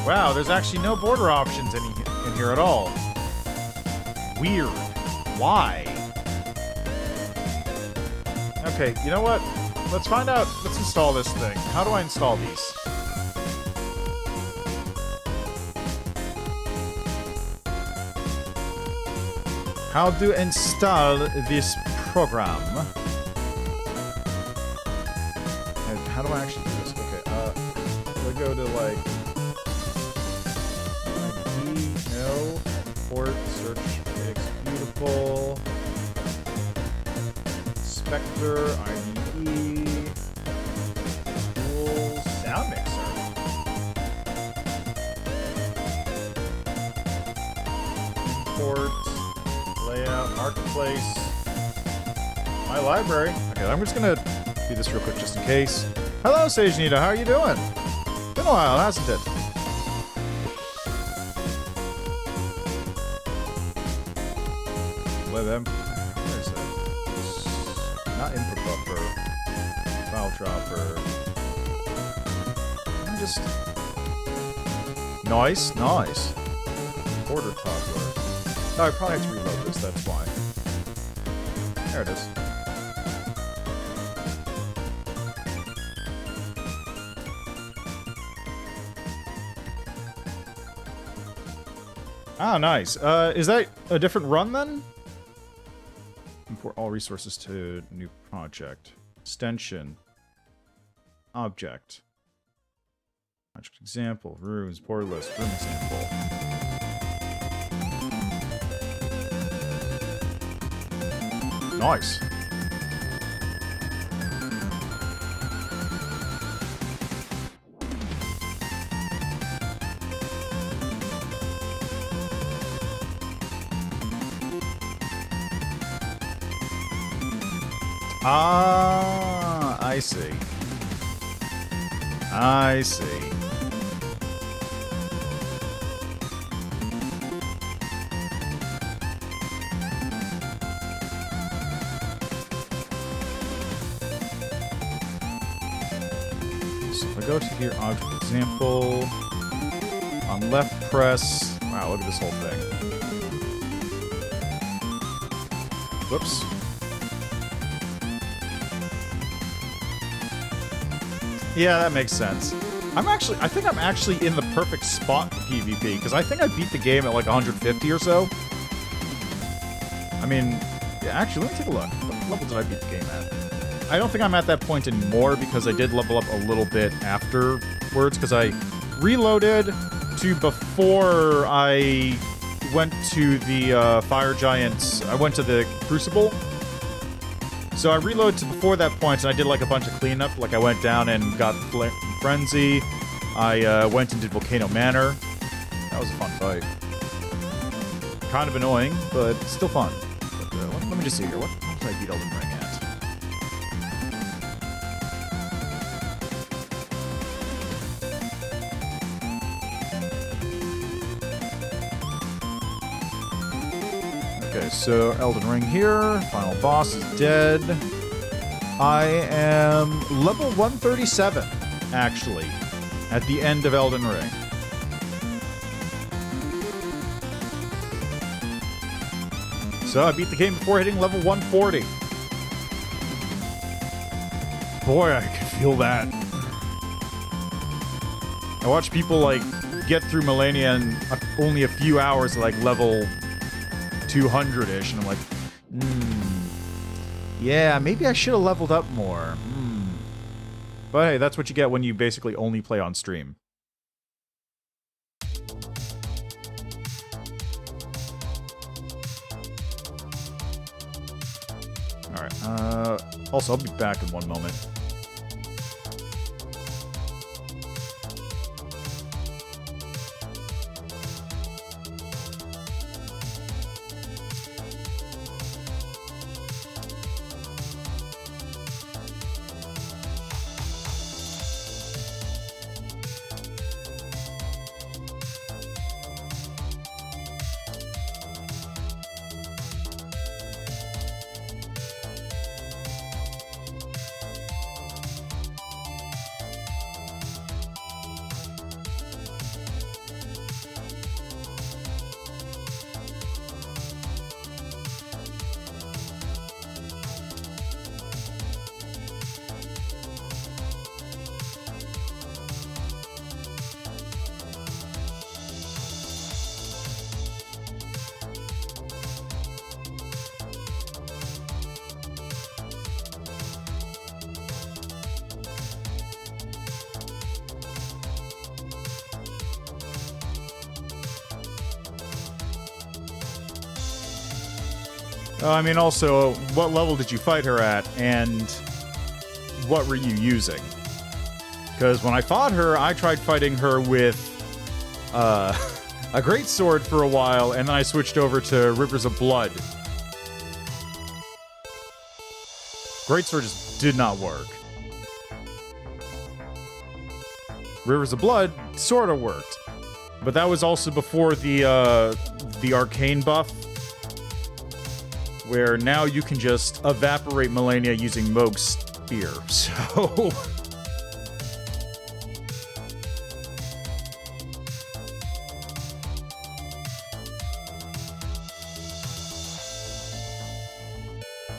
Wow, there's actually no border options in here at all. Weird. Why? Okay, you know what? Let's find out. Let's install this thing. How do I install these? How to install this program? And how do I actually do this? Okay, we'll go to like no port search executable Spectre IDE Tools Sound Mixer. Import layout marketplace my library. Okay, I'm just gonna do this real quick just in case. Hello, Sage Nita, how are you doing? Been a while, hasn't it? Where is it? Not input buffer. File dropper. I'm just... Nice, nice. Border toggler. Oh, I probably have to reload this, that's why. There it is. Ah, nice. Is that a different run then? Import all resources to new project. Extension. Object. Project example. Rooms. Borderless. Room example. Nice. Ah, I see. I see. So if I go to here, object example, on left press, wow, look at this whole thing. Whoops. Yeah, that makes sense. I think I'm actually in the perfect spot for PvP, because I think I beat the game at like 150 or so. I mean, yeah, actually, let me take a look. What level did I beat the game at? I don't think I'm at that point anymore, because I did level up a little bit afterwards, because I reloaded to before I went to the Fire Giants. I went to the Crucible. So I reloaded to before that point, and I did like a bunch of cleanup. Like I went down and got Frenzy. I went and did Volcano Manor. That was a fun fight. Kind of annoying, but still fun. But, let me just see here. What did I beat Elden Ring at? Okay, so Elden Ring here. Final boss is dead. I am level 137, actually, at the end of Elden Ring. So I beat the game before hitting level 140. Boy, I can feel that. I watch people, like, get through Millennia in only a few hours, like, level 200-ish, and I'm like, yeah, maybe I should have leveled up more. But hey, that's what you get when you basically only play on stream. Alright, also, I'll be back in one moment. I mean, also, what level did you fight her at, and what were you using? Because when I fought her, I tried fighting her with a greatsword for a while, and then I switched over to Rivers of Blood. Greatsword just did not work. Rivers of Blood sort of worked, but that was also before the arcane buff, where now you can just evaporate Millennia using Moog's spear, so...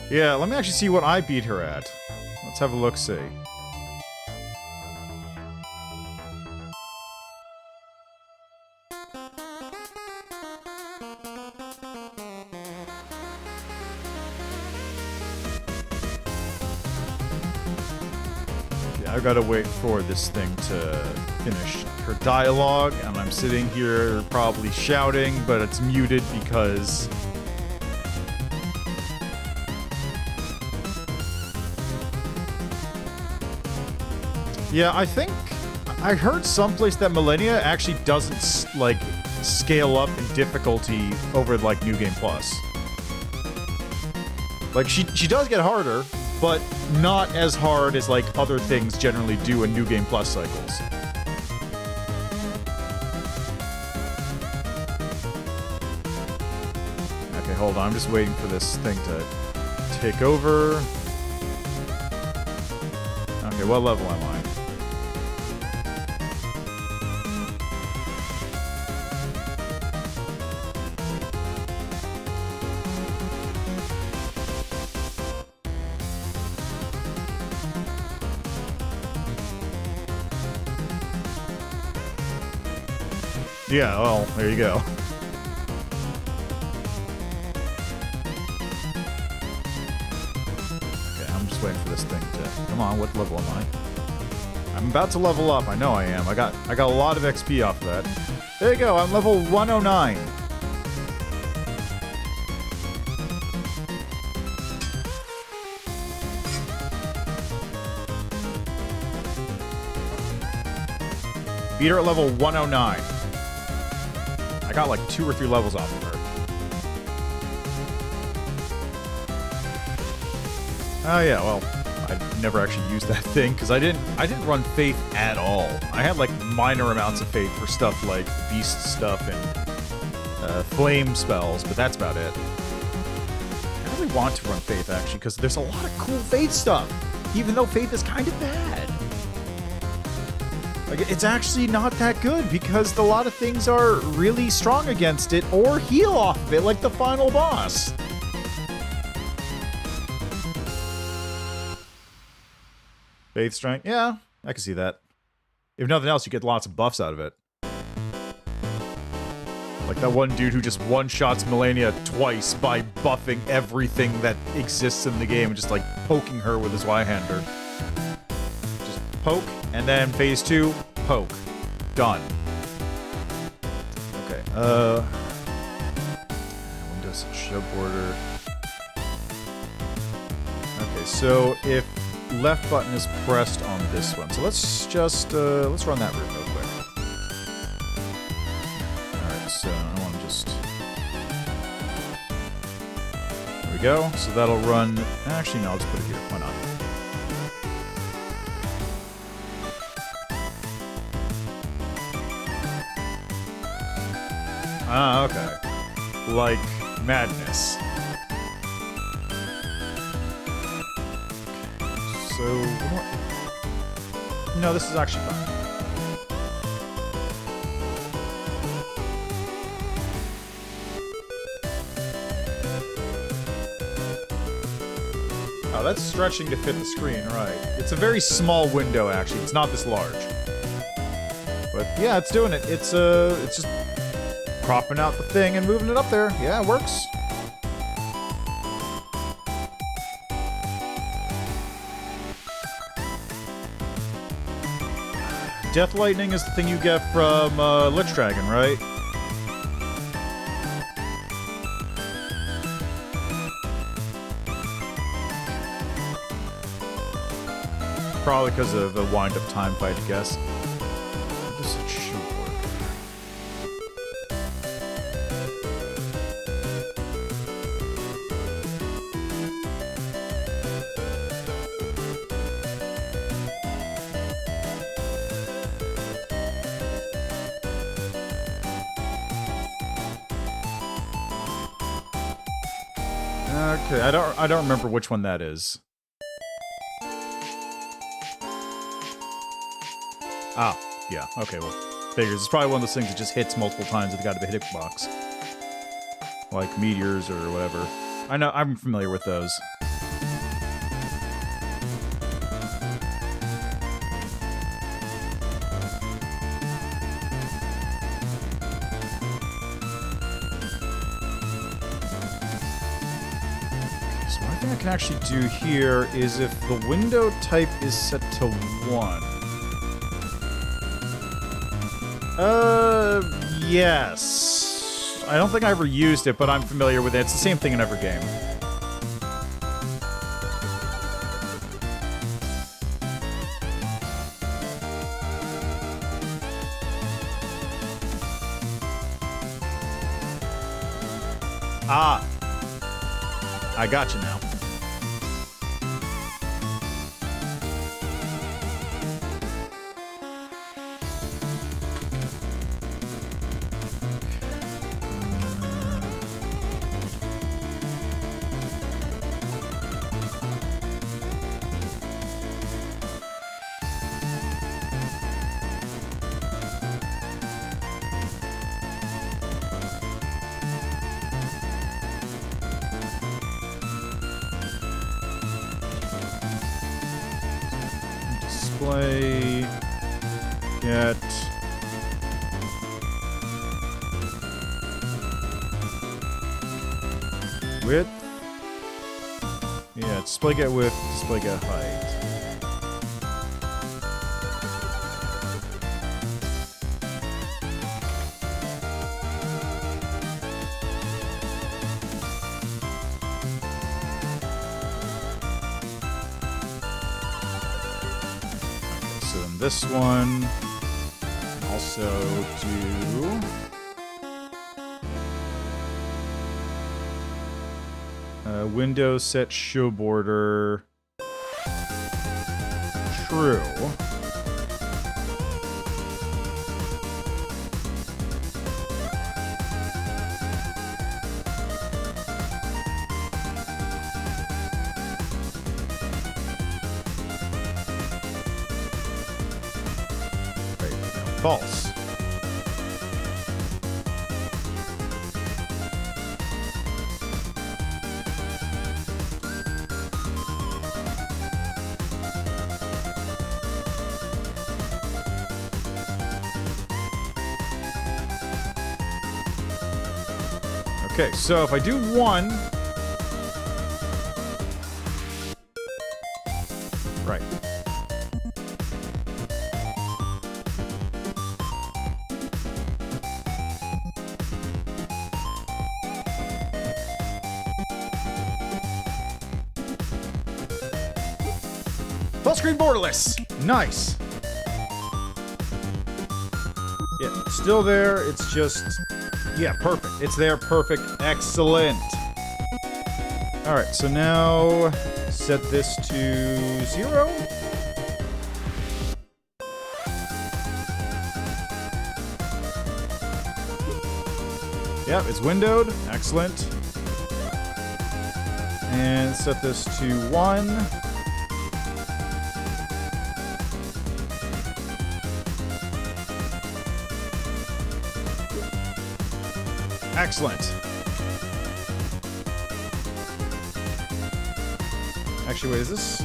Yeah, let me actually see what I beat her at. Let's have a look-see. I gotta wait for this thing to finish her dialogue, and I'm sitting here probably shouting, but it's muted because... Yeah, I think... I heard someplace that Millennia actually doesn't, like, scale up in difficulty over, like, New Game Plus. Like, she does get harder, but not as hard as, like, other things generally do in New Game Plus cycles. Okay, hold on. I'm just waiting for this thing to take over. Okay, what level am I? Yeah, well, there you go. Okay, I'm just waiting for this thing to... Come on, what level am I? I'm about to level up, I know I am. I got a lot of XP off of that. There you go, I'm level 109. Beat her at level 109. I got like 2 or 3 levels off of her. Oh yeah, well, I never actually used that thing because I didn't run Faith at all. I had like minor amounts of Faith for stuff like Beast stuff and Flame spells, but that's about it. I really want to run Faith actually because there's a lot of cool Faith stuff, even though Faith is kind of bad. Like, it's actually not that good because a lot of things are really strong against it or heal off of it, like the final boss. Faith strength? Yeah, I can see that. If nothing else, you get lots of buffs out of it. Like that one dude who just one-shots Melania twice by buffing everything that exists in the game and just like poking her with his Y-hander. Just poke, and then phase 2, poke. Done. Okay, Windows show border. Okay, so if left button is pressed on this one, so let's just, let's run that route real quick. Alright, so I want to just... There we go, so that'll run... Actually, no, I'll just put it here, why not? Ah, okay. Like madness. So, no, this is actually fine. Oh, that's stretching to fit the screen, right. It's a very small window, actually. It's not this large. But yeah, it's doing it. It's just cropping out the thing and moving it up there. Yeah, it works. Death Lightning is the thing you get from Lich Dragon, right? Probably because of a wind-up time fight, I guess. This should work. Okay, I don't remember which one that is. Ah, yeah, okay, well, figures. It's probably one of those things that just hits multiple times with the guy to the hitbox. Like meteors or whatever. I know, I'm familiar with those. So one thing I can actually do here is if the window type is set to 1. Yes. I don't think I ever used it, but I'm familiar with it. It's the same thing in every game. Ah. I got you now. Display, get, width, yeah, display get width, display get height. This one, also do window set show border true. False. Okay, so if I do 1... Right. Full screen borderless! Nice! Yeah, still there, it's just... Yeah, perfect. It's there, perfect, excellent. Alright, so now... set this to 0? Yep, it's windowed, excellent. And set this to 1. Excellent. Actually, wait, is this...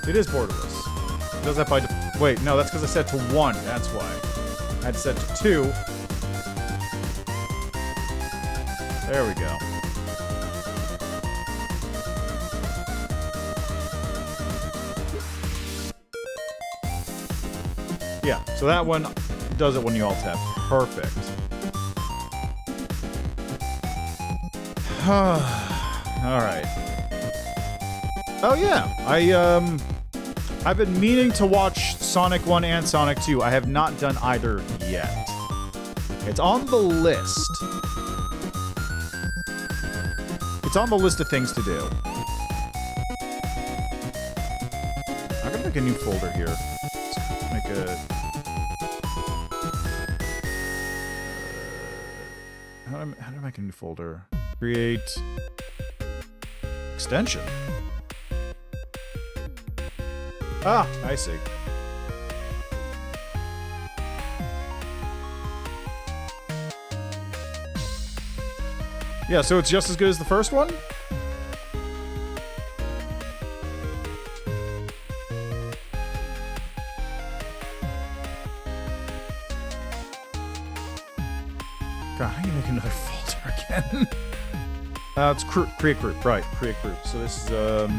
It is borderless. It does that by... Wait, no, that's because I set to 1. That's why. I had to set to 2. There we go. Yeah, so that one does it when you alt tab. Perfect. Alright. Oh yeah, I've been meaning to watch Sonic 1 and Sonic 2. I have not done either yet. It's on the list. It's on the list of things to do. I'm gonna make a new folder here. Let's make a... How do I make a new folder? Create... extension. Ah, I see. Yeah, so it's just as good as the first one? God, how do you make another folder again? It's create group, right, create group. So this is,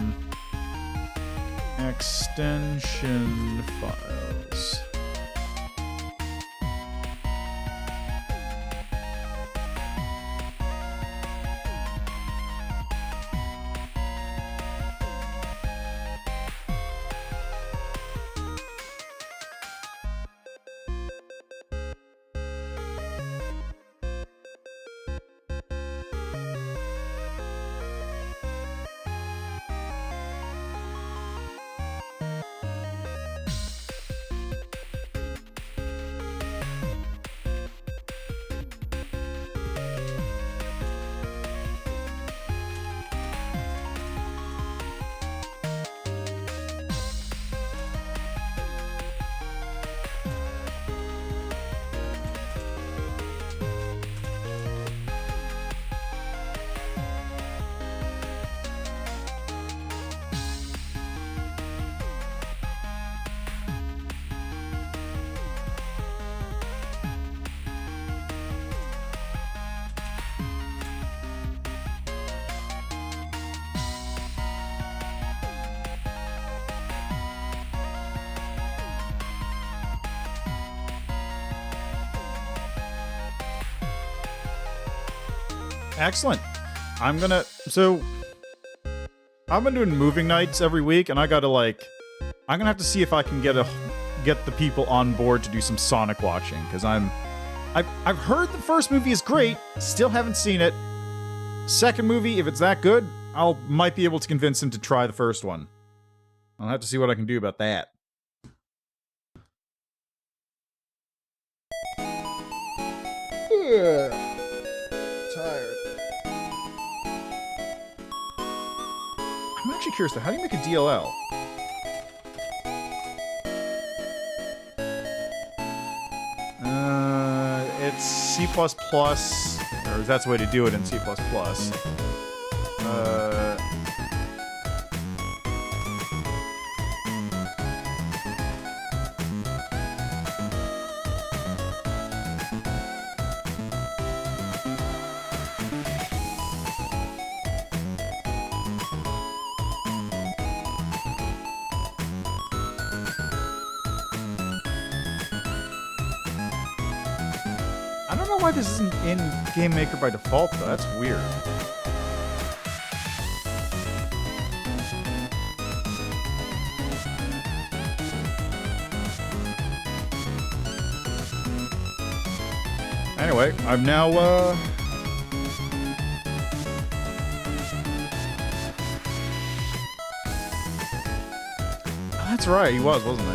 extension files. Excellent. I've been doing moving nights every week, and I gotta, like... I'm gonna have to see if I can get the people on board to do some Sonic watching, because I've heard the first movie is great, still haven't seen it. Second movie, if it's that good, might be able to convince him to try the first one. I'll have to see what I can do about that. Tired. I'm actually curious though, how do you make a DLL? It's C++, or that's the way to do it in C++. I don't know why this isn't in GameMaker by default, though. That's weird. Anyway, I've now, That's right, he was, wasn't he?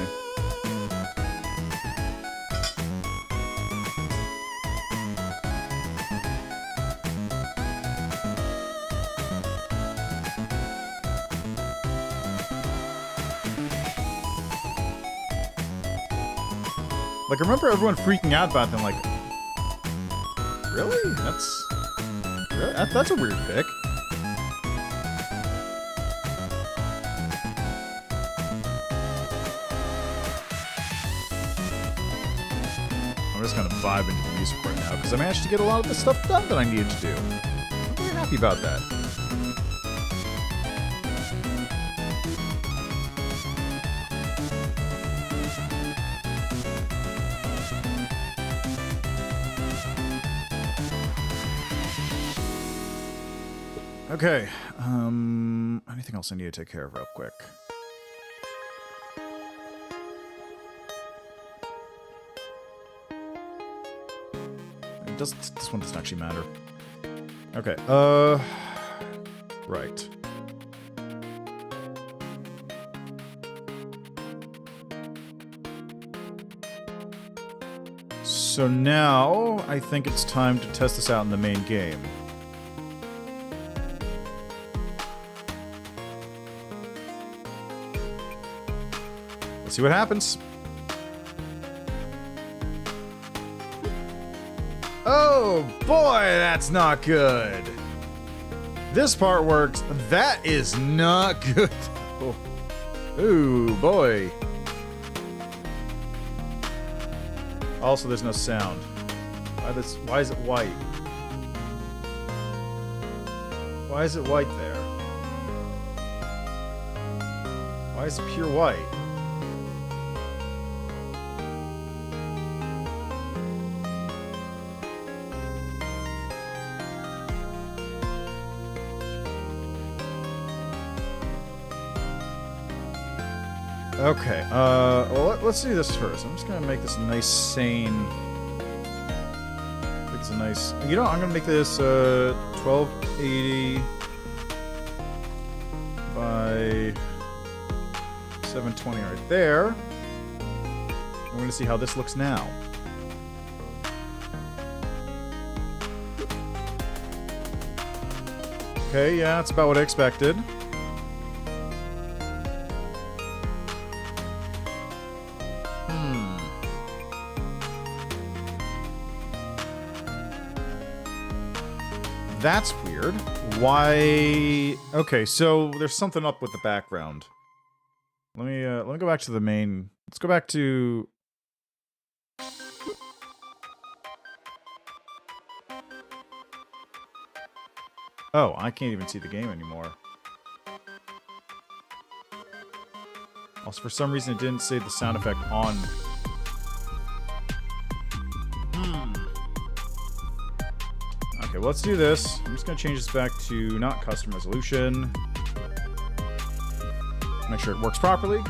Like, I remember everyone freaking out about them, like, really? That's a weird pick. I'm just kind of vibing to the music right now, because I managed to get a lot of the stuff done that I needed to do. I'm very happy about that. Okay, anything else I need to take care of real quick? This one doesn't actually matter. Okay, right. So now, I think it's time to test this out in the main game. See what happens. Oh boy, that's not good. This part works. That is not good. Oh. Ooh, boy. Also, there's no sound. Why is it white? Why is it white there? Why is it pure white? Okay, well, let's do this first. I'm just gonna make this a nice, sane... It's a nice... You know, I'm gonna make this, 1280 by 720 right there. I'm gonna see how this looks now. Okay, yeah, that's about what I expected. That's weird. Why? Okay, so there's something up with the background. Let me go back to the main. Let's go back to... Oh, I can't even see the game anymore. Also, for some reason, it didn't say the sound effect on. Okay, well, let's do this. I'm just going to change this back to not custom resolution. Make sure it works properly.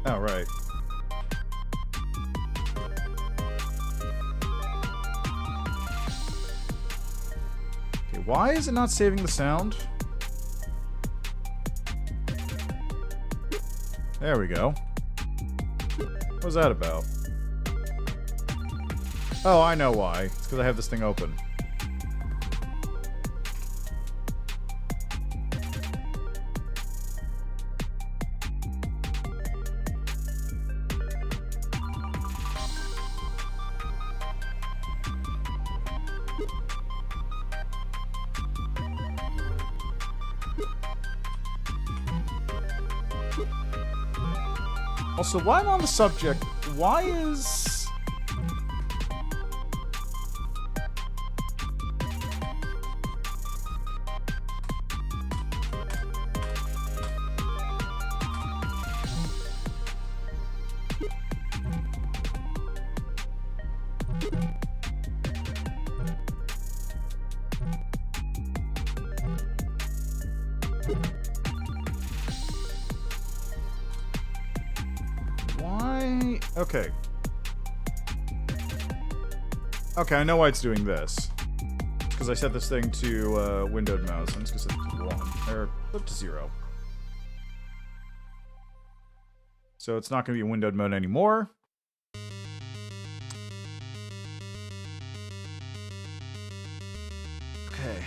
Oh, right. Okay, why is it not saving the sound? There we go. What was that about? Oh, I know why. It's because I have this thing open. Also, while I'm on the subject, why is... Why? Okay. Okay, I know why it's doing this. Because I set this thing to windowed mouse. I'm just gonna set it to 1. Or flip to 0. So it's not gonna be a windowed mode anymore. Okay.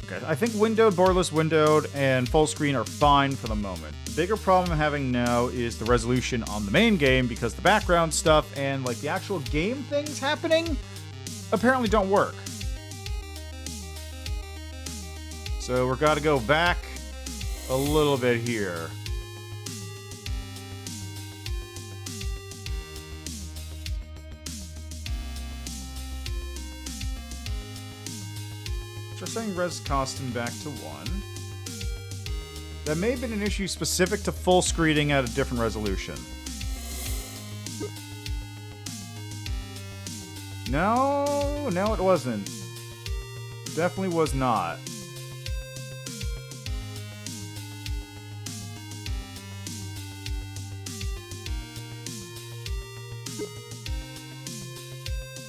Okay, I think windowed, borderless windowed, and full screen are fine for the moment. The bigger problem I'm having now is the resolution on the main game, because the background stuff and like the actual game things happening apparently don't work. So we're gotta go back a little bit here. Just setting res costume back to 1. That may have been an issue specific to full screening at a different resolution. No, it wasn't. Definitely was not.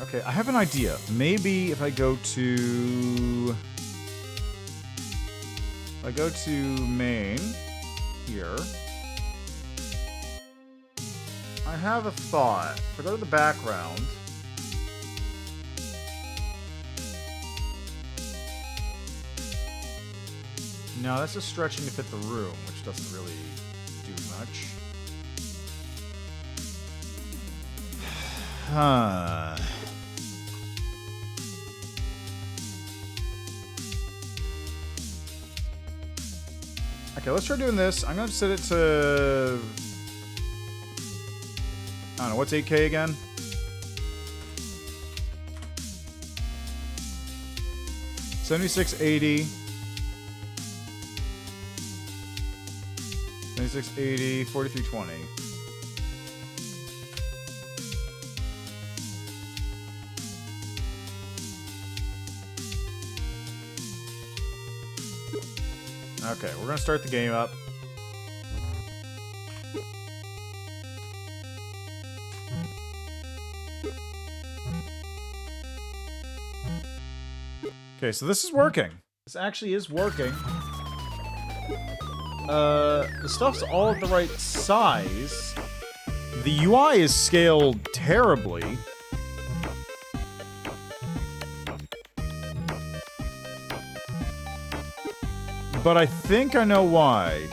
Okay, I have an idea. Maybe if I go to... main, here. I have a thought. If I go to the background... No, that's just stretching to fit the room, which doesn't really do much. Huh... Okay, let's try doing this. I'm going to set it to... I don't know, what's 8K again? $76.80. 76.80, 43.20. Okay, we're gonna start the game up. Okay, so this is working. This actually is working. The stuff's all at the right size. The UI is scaled terribly. But I think I know why.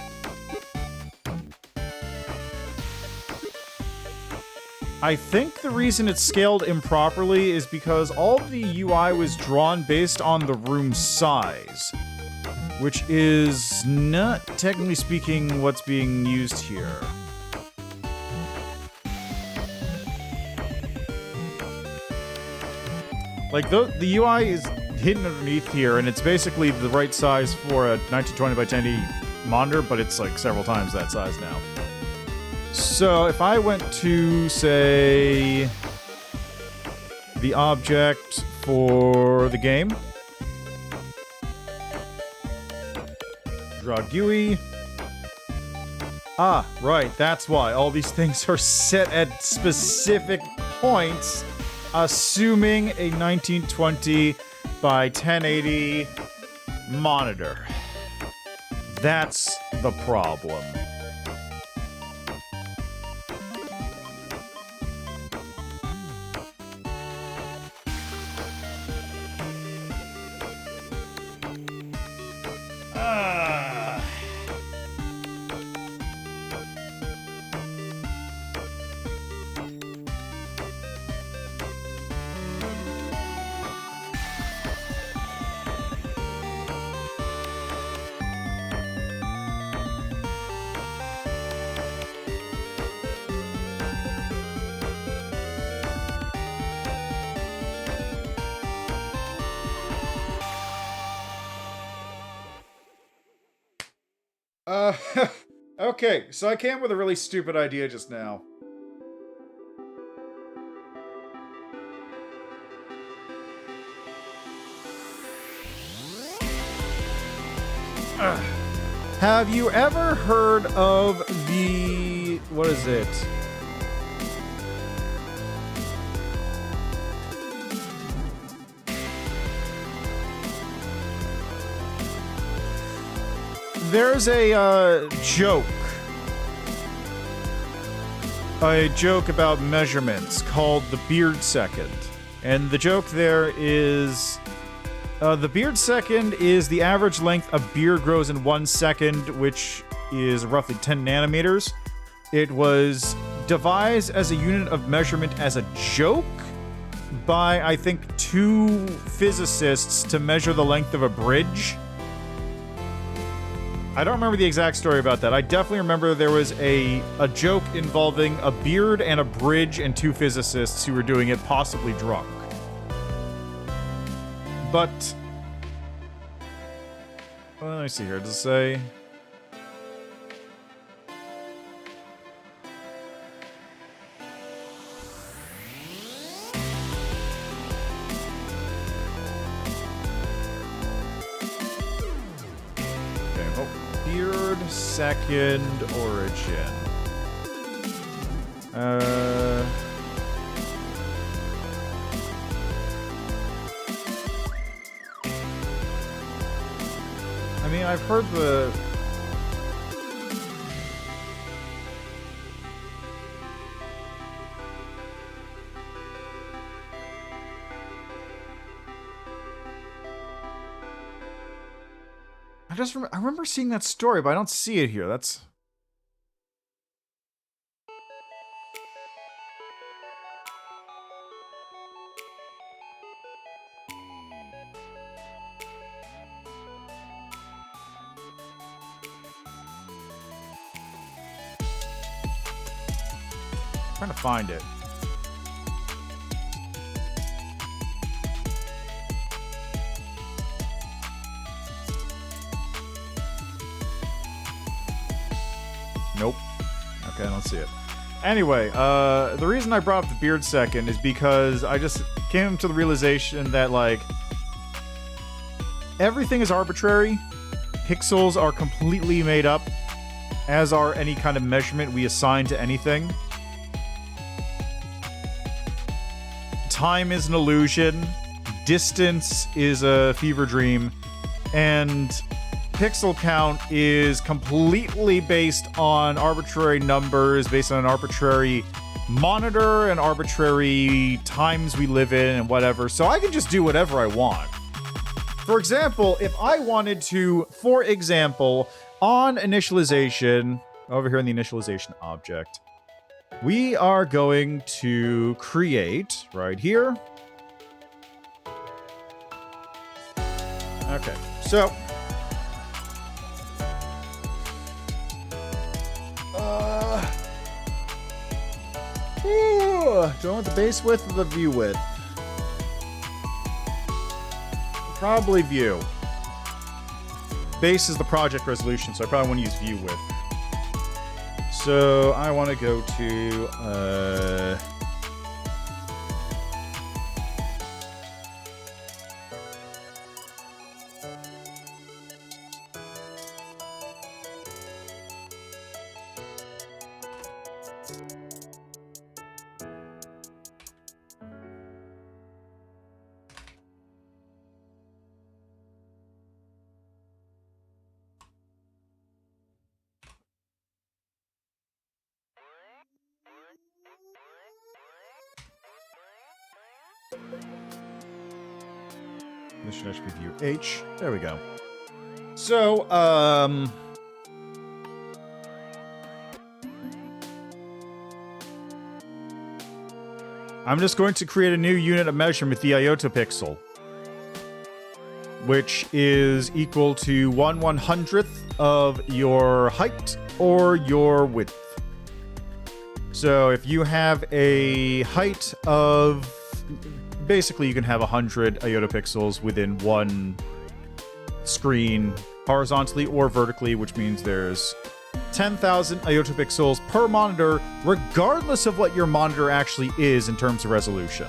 I think the reason it's scaled improperly is because all of the UI was drawn based on the room size, which is not, technically speaking, what's being used here. Like, the UI is hidden underneath here, and it's basically the right size for a 1920 by 1080 monitor, but it's like several times that size now. So if I went to, say, the object for the game, draw GUI. Ah, right, that's why all these things are set at specific points, assuming a 1920 by 1080 monitor. That's the problem. Okay, so I came up with a really stupid idea just now. Have you ever heard of the... what is it? There's a joke. A joke about measurements called the beard second. And the joke there is... the beard second is the average length a beard grows in 1 second, which is roughly 10 nanometers. It was devised as a unit of measurement as a joke by, I think, 2 physicists to measure the length of a bridge. I don't remember the exact story about that. I definitely remember there was a joke involving a beard and a bridge and 2 physicists who were doing it, possibly drunk. But... well, let me see here. Does it say... beard second origin. I mean, I've heard the... I remember seeing that story, but I don't see it here. That's... I'm trying to find it. Nope. Okay, I don't see it. Anyway, the reason I brought up the beard second is because I just came to the realization that, like, everything is arbitrary. Pixels are completely made up, as are any kind of measurement we assign to anything. Time is an illusion. Distance is a fever dream. And... pixel count is completely based on arbitrary numbers, based on an arbitrary monitor and arbitrary times we live in and whatever, so I can just do whatever I want. For example, if I wanted to, for example, on initialization, over here in the initialization object, we are going to create, right here. Okay, so... do I want the base width or the view width? Probably view. Base is the project resolution, so I probably want to use view width. So I want to go to this should actually be view H. There we go. So, I'm just going to create a new unit of measurement, the AyotoPixel, which is equal to 1/100th of your height or your width. So if you have a height of... basically, you can have 100 AyotoPixels within one screen, horizontally or vertically, which means there's 10,000 AyotoPixels per monitor, regardless of what your monitor actually is in terms of resolution.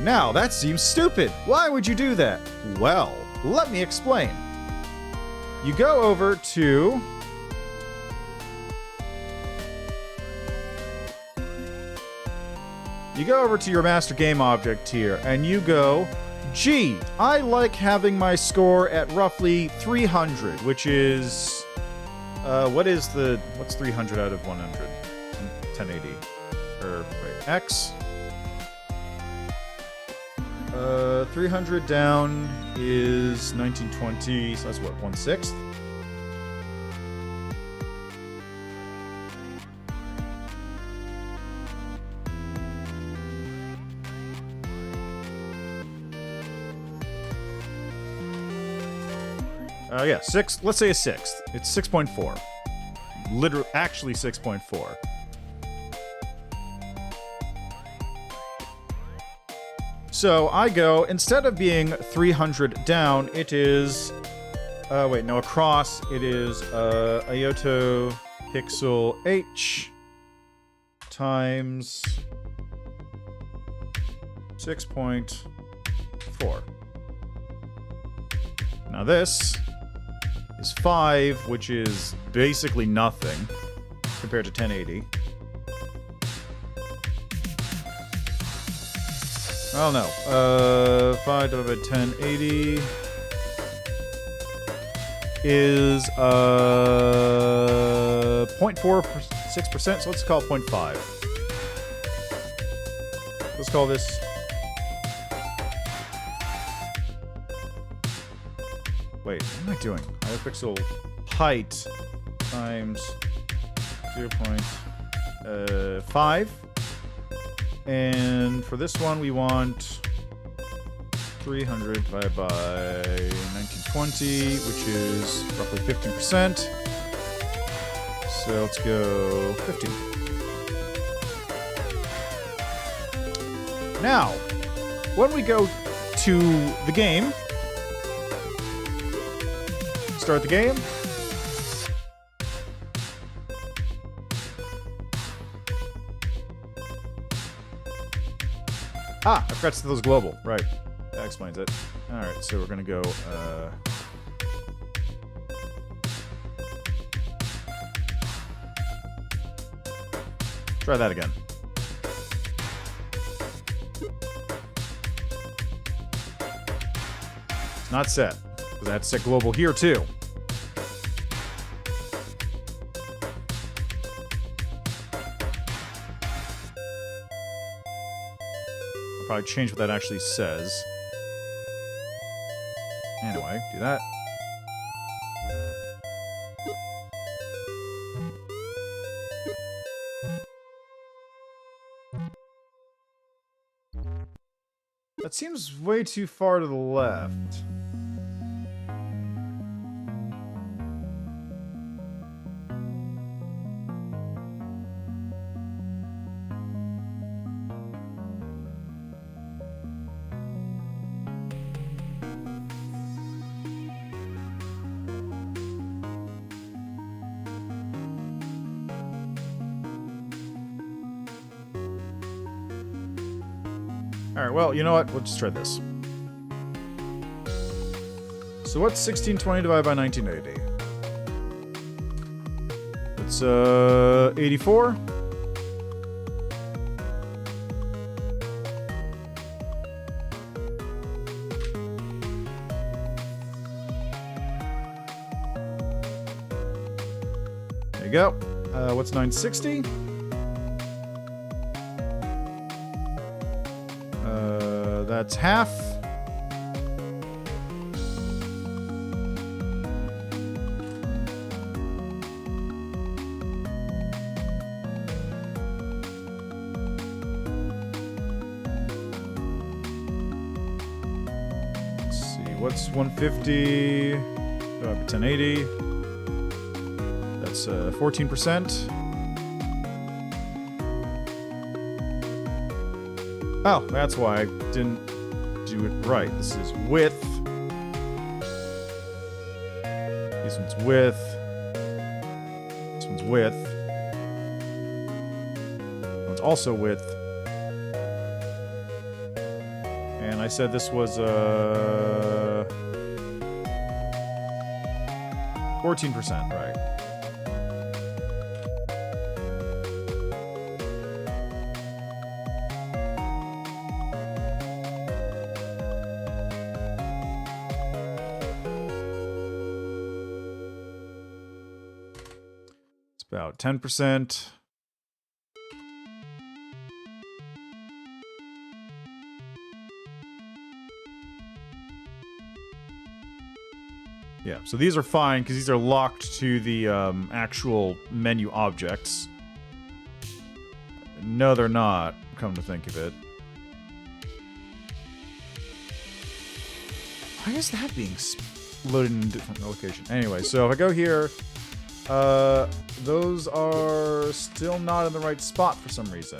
Now, that seems stupid. Why would you do that? Well, let me explain. You go over to... You go over to your master game object here, and you go, gee, I like having my score at roughly 300, which is... what's 300 out of 100? 1080. Wait, X? 300 down is 1920, so that's what, 1/6? Yeah, let's say a sixth. It's 6.4. Actually 6.4. So I go, instead of being 300 down, it is, across, it is, Ayoto pixel H times 6.4. Now this is 5, which is basically nothing compared to 1080. Oh no, 5 divided by 1080 is 0.46%, so let's call it 0.5. Let's call this... Wait, what am I doing? Pixel height times 0.5. And for this one, we want 300 divided by 1920, which is roughly 15%. So let's go 15. Now, when we go to the game, start the game. Ah, I forgot to set those global. Right. That explains it. Alright, so we're gonna go, try that again. It's not set, because I had to set global here, too. Probably change what that actually says. Anyway, do that. That seems way too far to the left. Alright, well, you know what? We'll just try this. So what's 1620 divided by 1980? It's, 84. There you go. What's 960? That's half. Let's see, what's 150 divided by 1080? That's 14%. Oh, that's why I didn't do it right. This is width. This one's width. This one's width. This one's also width. And I said this was 14%, right. It's about 10%. Yeah, so these are fine because these are locked to the actual menu objects. No, they're not, come to think of it. Why is that being loaded in a different location? Anyway, so if I go here, those are still not in the right spot for some reason.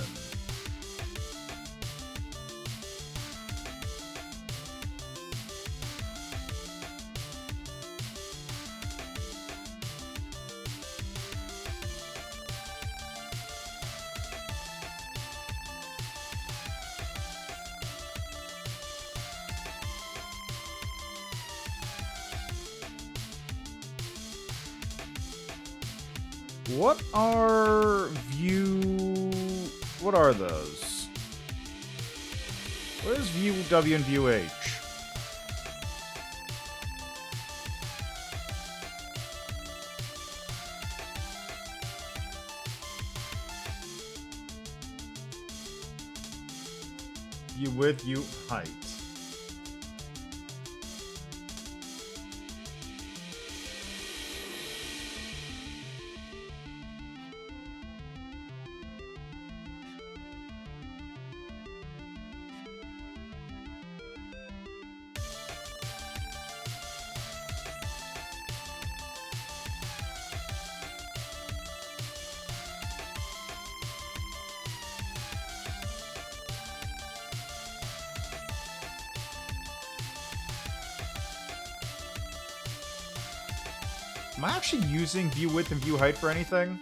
What are what are those? What is view W and view H? View width, view height. Am I actually using view width and view height for anything?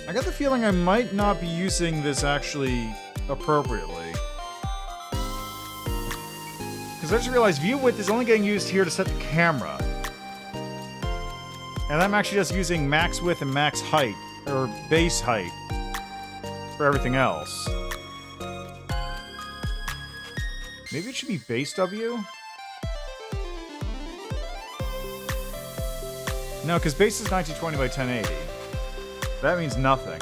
I got the feeling I might not be using this actually appropriately. Because I just realized view width is only getting used here to set the camera. And I'm actually just using max width and max height, or base height, for everything else. Maybe it should be base W? No, because base is 1920 by 1080. That means nothing.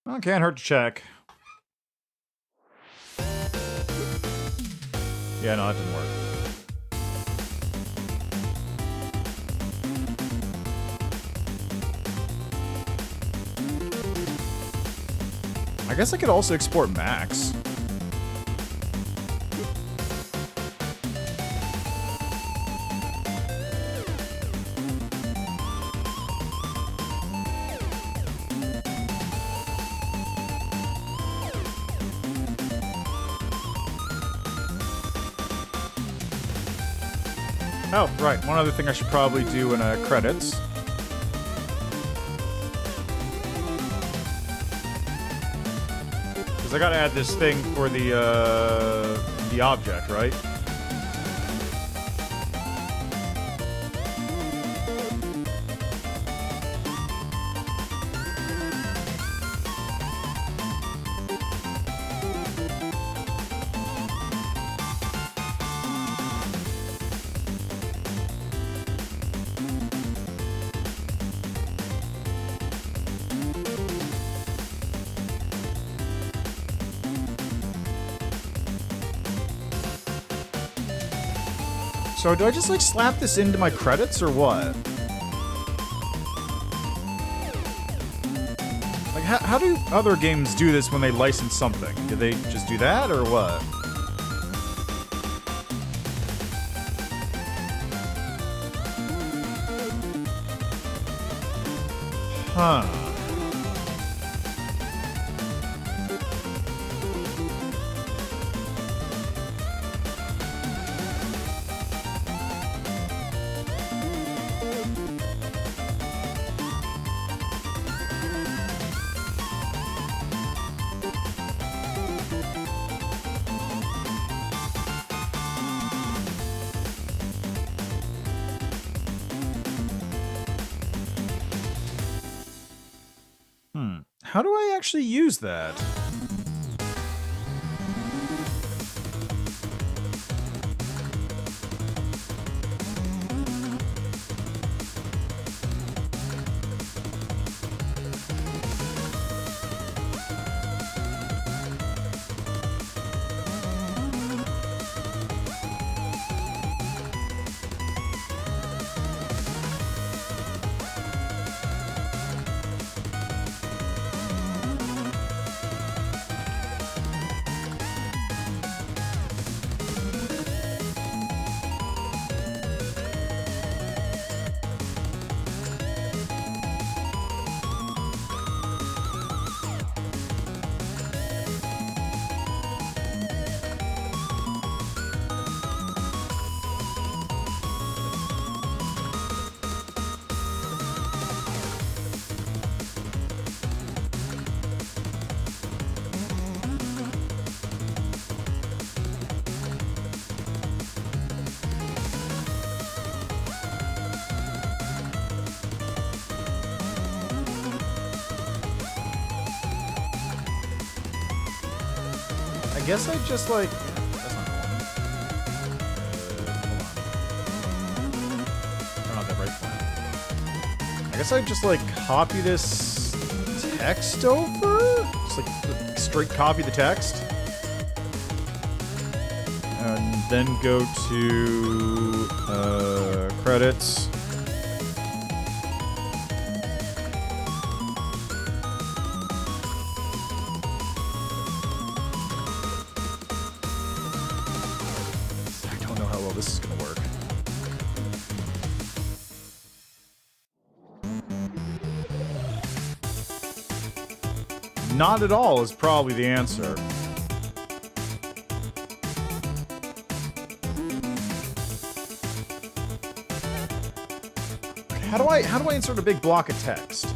Well, can't hurt to check. Yeah, no, that didn't work. I guess I could also export max. Oh, right. One other thing I should probably do in credits. Because I gotta add this thing for the object, right? So do I just, like, slap this into my credits, or what? Like, how do other games do this when they license something? Do they just do that, or what? Huh. How do I actually use that? I guess I just, like... That's not the one. Hold on. Turn on that right one. I guess I just, like, copy this text over? Just, like, straight copy the text. And then go to... credits. This is gonna work. Not at all is probably the answer. How do I insert a big block of text?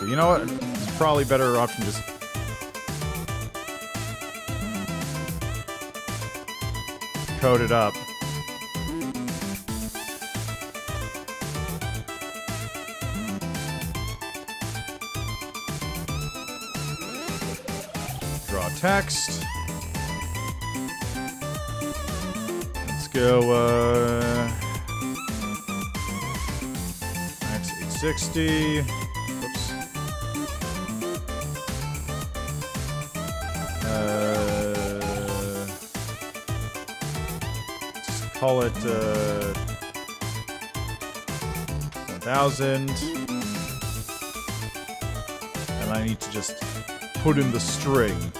You know what? It's probably a better option just... code it up. Draw text. Let's go, max 860. Call it 1000, and I need to just put in the string.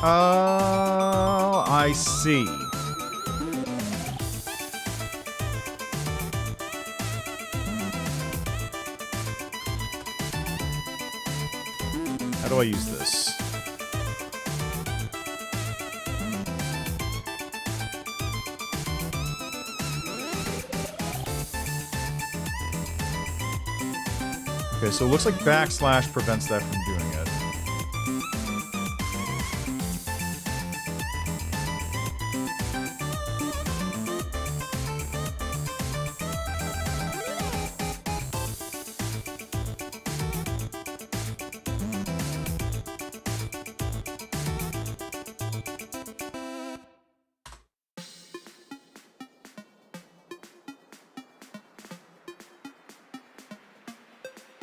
Oh, I see. How do I use this? Okay, so it looks like backslash prevents that from doing it.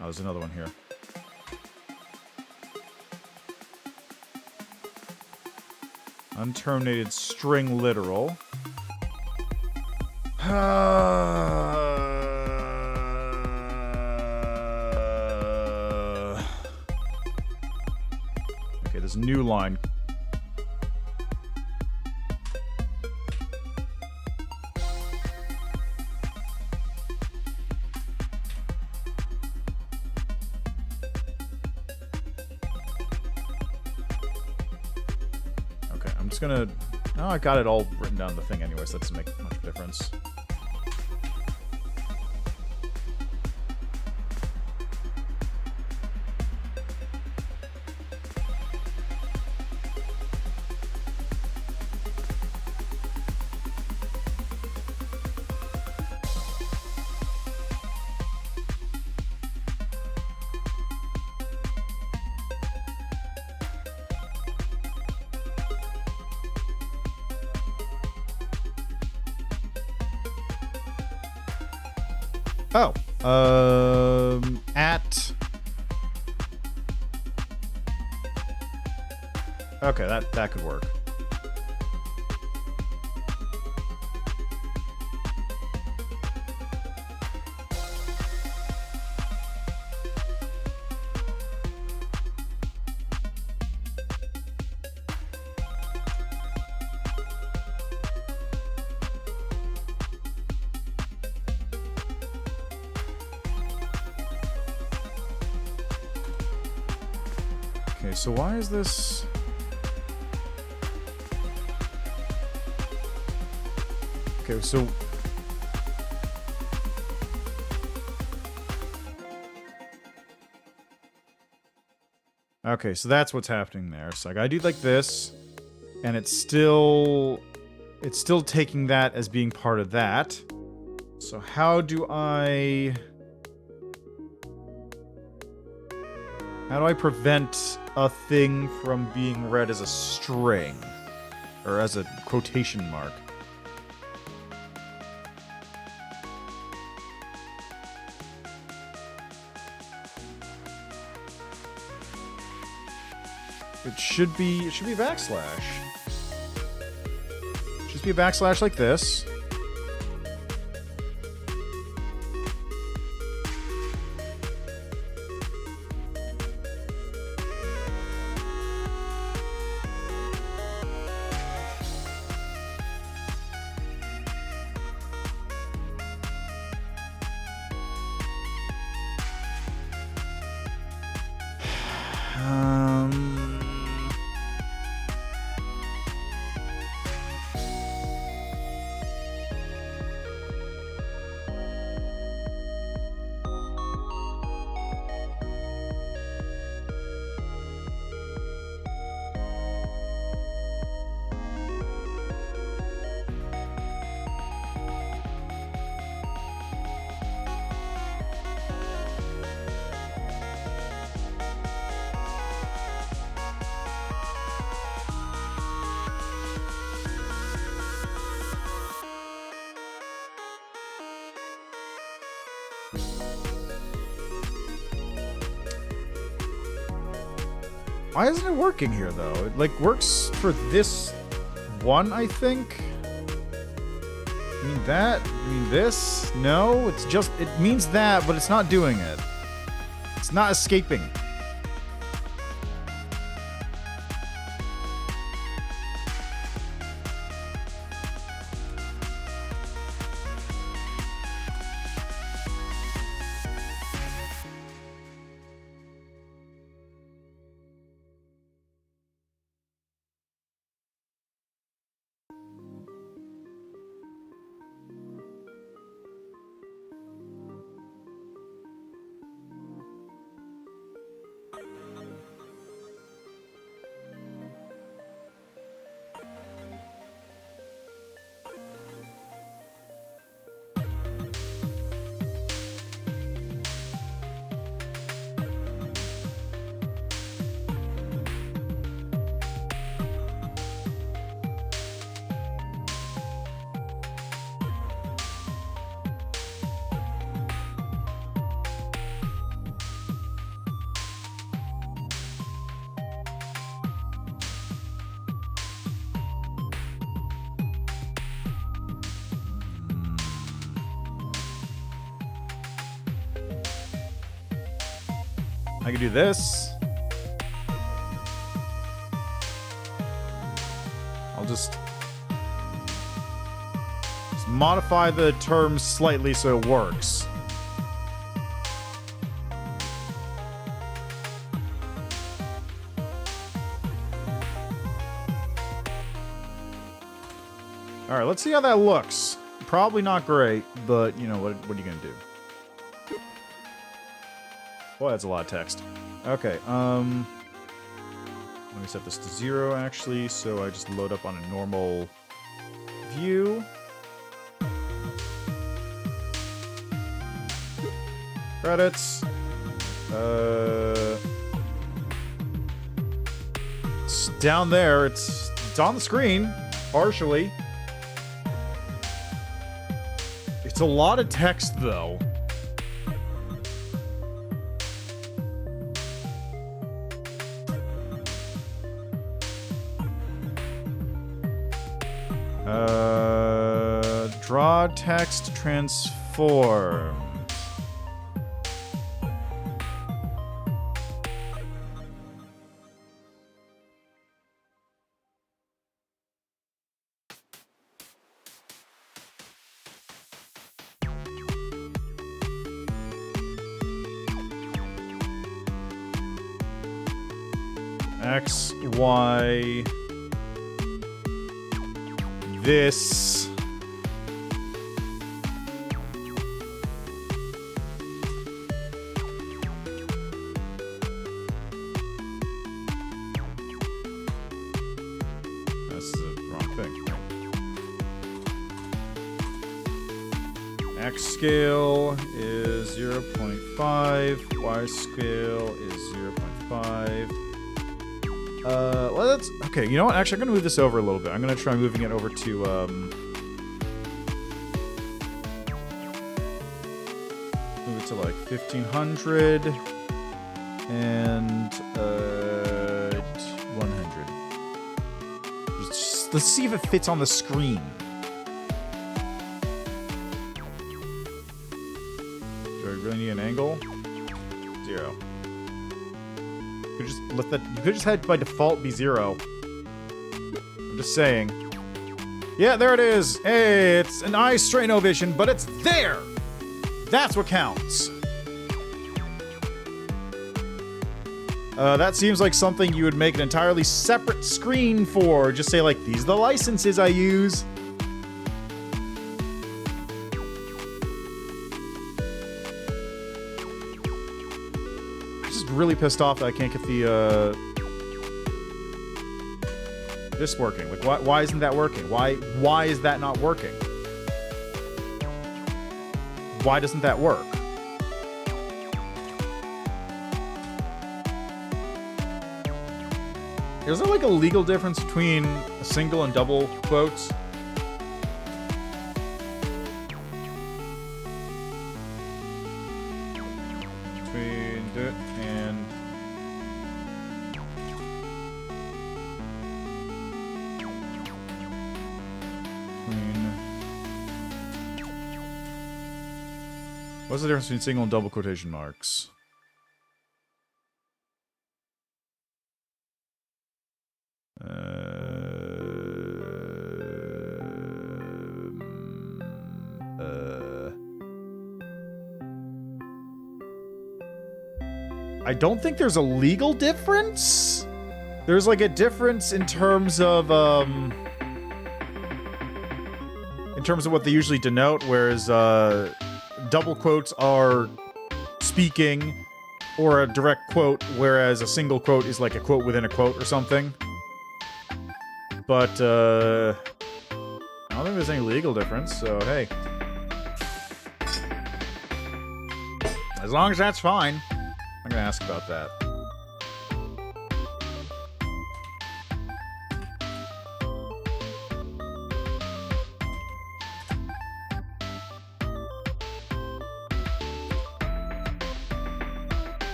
Oh, there's another one here. Unterminated string literal. Okay, there's a new line. Gonna... Oh, I got it all written down in the thing anyway, so that doesn't make much of a difference. Oh, at... Okay, that could work. Okay, so why is this... Okay, so... Okay, so that's what's happening there. So I gotta do like this, and it's still taking that as being part of that. So how do I prevent a thing from being read as a string? Or as a quotation mark? It should be backslash. It should be a backslash like this. Why isn't it working here, though? It, like, works for this one, I think? I mean that? I mean this? No, it's just... It means that, but it's not doing it. It's not escaping. I can do this. I'll just modify the terms slightly so it works. All right, let's see how that looks. Probably not great, but you know, what are you gonna do? Boy, that's a lot of text. Okay, let me set this to 0 actually, so I just load up on a normal view. Credits. It's down there. It's on the screen, partially. It's a lot of text, though. Draw text transform. X, Y, this. That's the wrong thing. X scale is 0.5, Y scale is 0.5. Well, that's okay. You know what? Actually, I'm gonna move this over a little bit. I'm gonna try moving it over to move it to like 1500 and 100. Let's see if it fits on the screen. Do I really need an angle? 0. You could just let that. You could just have by default be 0. I'm just saying. Yeah, there it is. Hey, it's an eye straino vision, but it's there. That's what counts. That seems like something you would make an entirely separate screen for. Just say like, these are the licenses I use. Really pissed off that I can't get the this working. Like, why isn't that working? Why is that not working? Why doesn't that work? Is there like a legal difference between a single and double quotes? What's the difference between single and double quotation marks? I don't think there's a legal difference. There's like a difference in terms of what they usually denote, whereas double quotes are speaking or a direct quote, whereas a single quote is like a quote within a quote or something. But I don't think there's any legal difference, so hey. As long as that's fine. I'm gonna ask about that.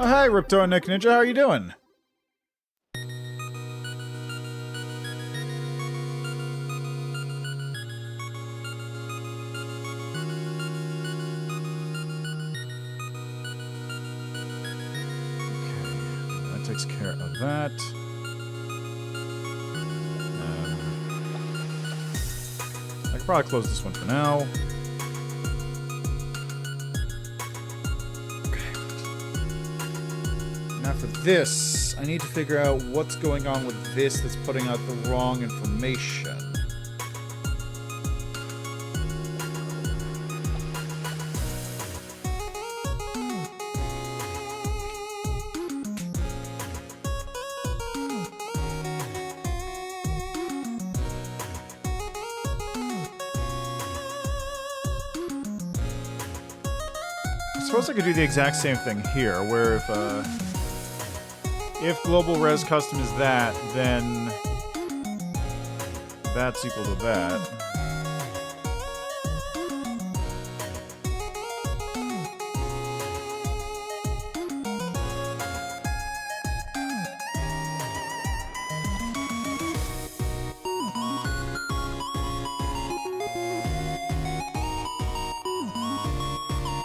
Oh, hi, Ripto and Nick Ninja. How are you doing? Okay, that takes care of that. I can probably close this one for now. For this, I need to figure out what's going on with this that's putting out the wrong information. I suppose I could do the exact same thing here, where if global res custom is that, then that's equal to that.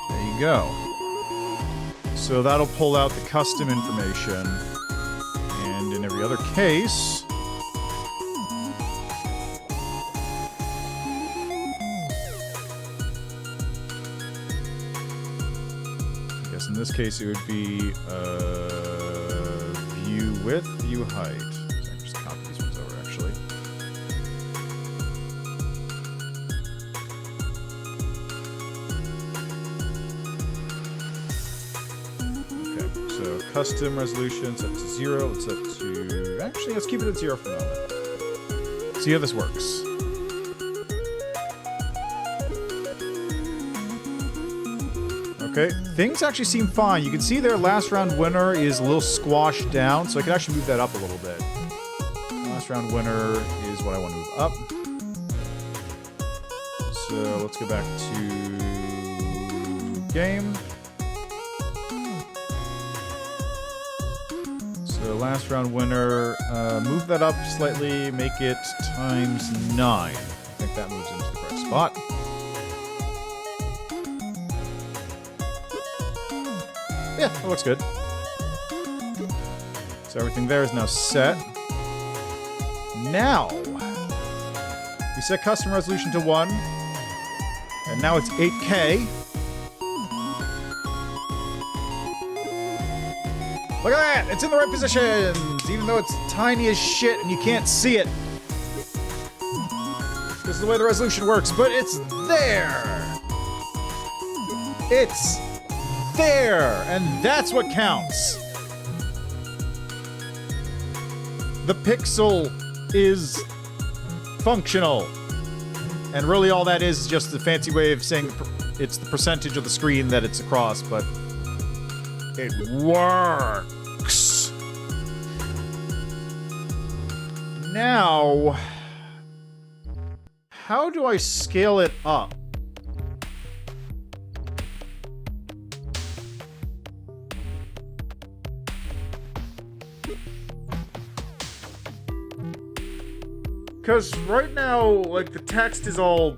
There you go. So that'll pull out the custom information. In every other case, I guess in this case it would be view width, view height. So I can just copy these ones over actually. Okay, so custom resolution set to 0. Let's set to actually, let's keep it at 0 for the moment. See how this works. Okay, things actually seem fine. You can see their last round winner is a little squashed down, so I can actually move that up a little bit. Last round winner is what I want to move up. So let's go back to game. So last round winner, move that up slightly, make it ×9. I think that moves into the correct spot. Yeah, that looks good. So everything there is now set. Now, we set custom resolution to 1, and now it's 8K. Look at that! It's in the right positions! Even though it's tiny as shit and you can't see it. This is the way the resolution works, but it's there! It's there! And that's what counts. The pixel is functional. And really all that is just the fancy way of saying it's the percentage of the screen that it's across, but it works. Now, how do I scale it up? Because right now, like, the text is all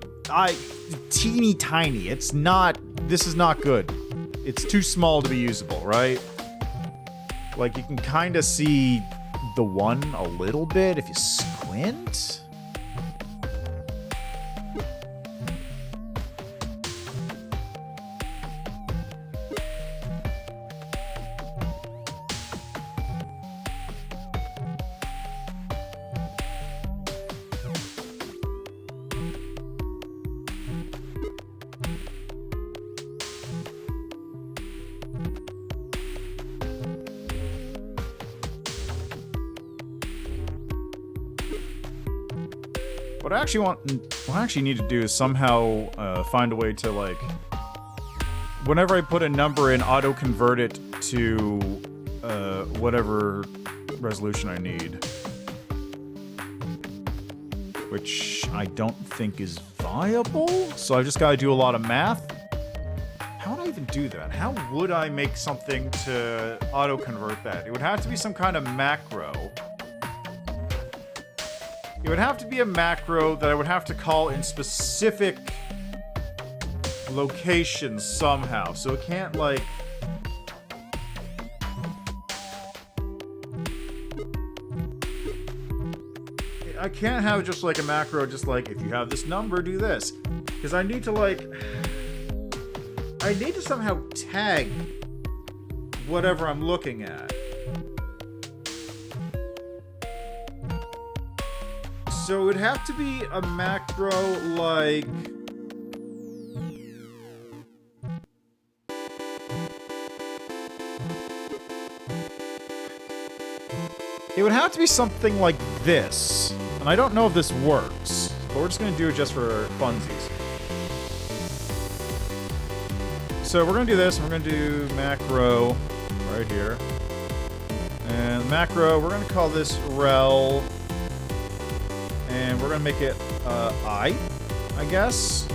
teeny tiny. It's not, this is not good. It's too small to be usable, right? Like, you can kind of see the one a little bit if you squint. What I actually need to do is somehow find a way to, like, whenever I put a number in, auto-convert it to whatever resolution I need. Which I don't think is viable, so I've just got to do a lot of math. How would I I even do that? How would I make something to auto-convert that? It would have to be some kind of macro. It would have to be a macro that I would have to call in specific locations somehow. So it can't, like... I can't have just, like, a macro just like, if you have this number, do this. Because I need to, like... I need to somehow tag whatever I'm looking at. So it would have to be a macro like... It would have to be something like this. And I don't know if this works, but we're just going to do it just for funsies. So we're going to do this, and we're going to do macro right here. And macro, we're going to call this rel. And we're going to make it I guess.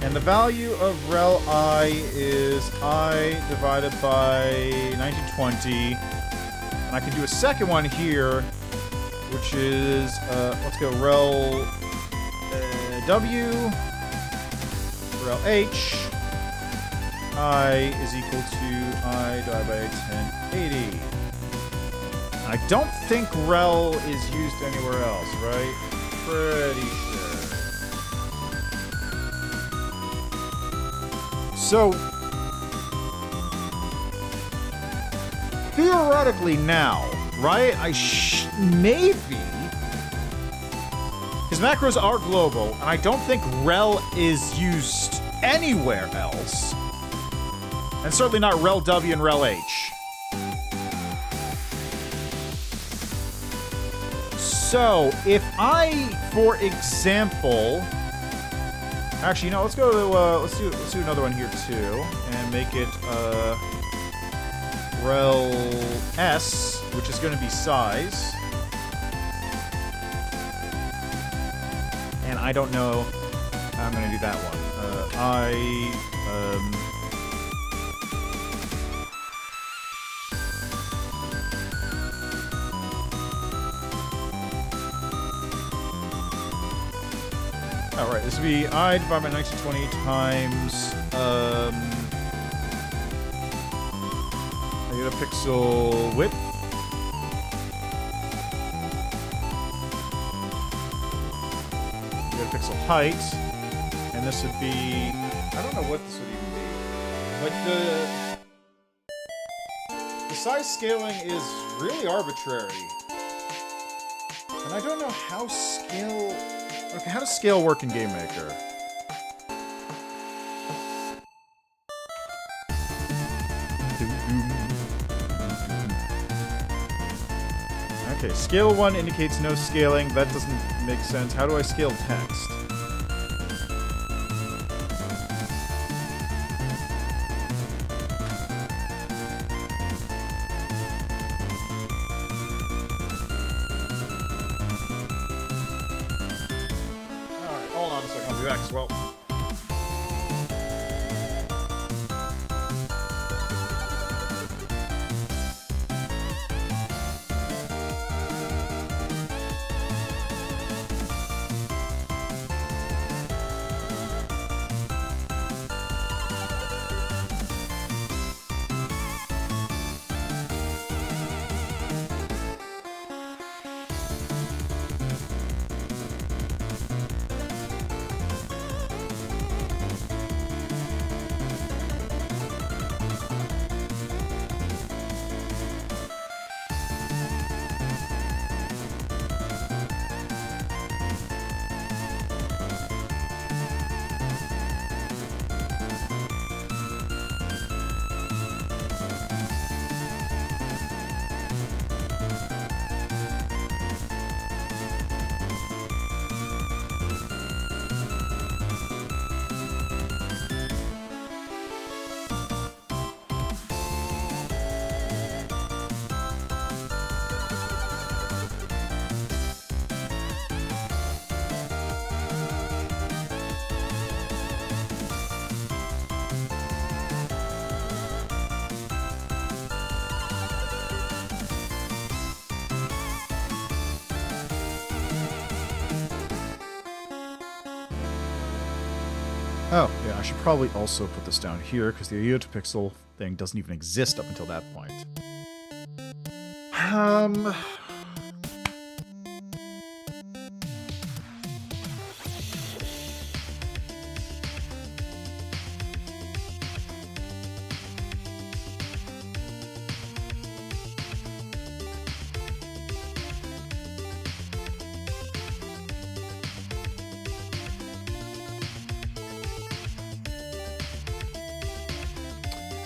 And the value of rel I is I divided by 1920. And I can do a second one here, which is, let's go rel W, rel H, I is equal to I divided by 1080. I don't think rel is used anywhere else, right? Pretty sure. So, theoretically now, right? Maybe, because macros are global, and I don't think rel is used anywhere else, and certainly not rel W and rel H. So, if I, for example, actually, no, let's go to, let's do another one here too, and make it, rel S, which is going to be size. And I don't know how I'm going to do that one. Alright, this would be I divided by 1920 times, I get a pixel width. I get a pixel height. And this would be, I don't know what this would even be. But the size scaling is really arbitrary. And I don't know how scale... Okay, how does scale work in GameMaker? Okay, scale 1 indicates no scaling. That doesn't make sense. How do I scale text? Alright, hold on a second. I'll be back as well. Oh, yeah, I should probably also put this down here, because the AyotoPixel thing doesn't even exist up until that point.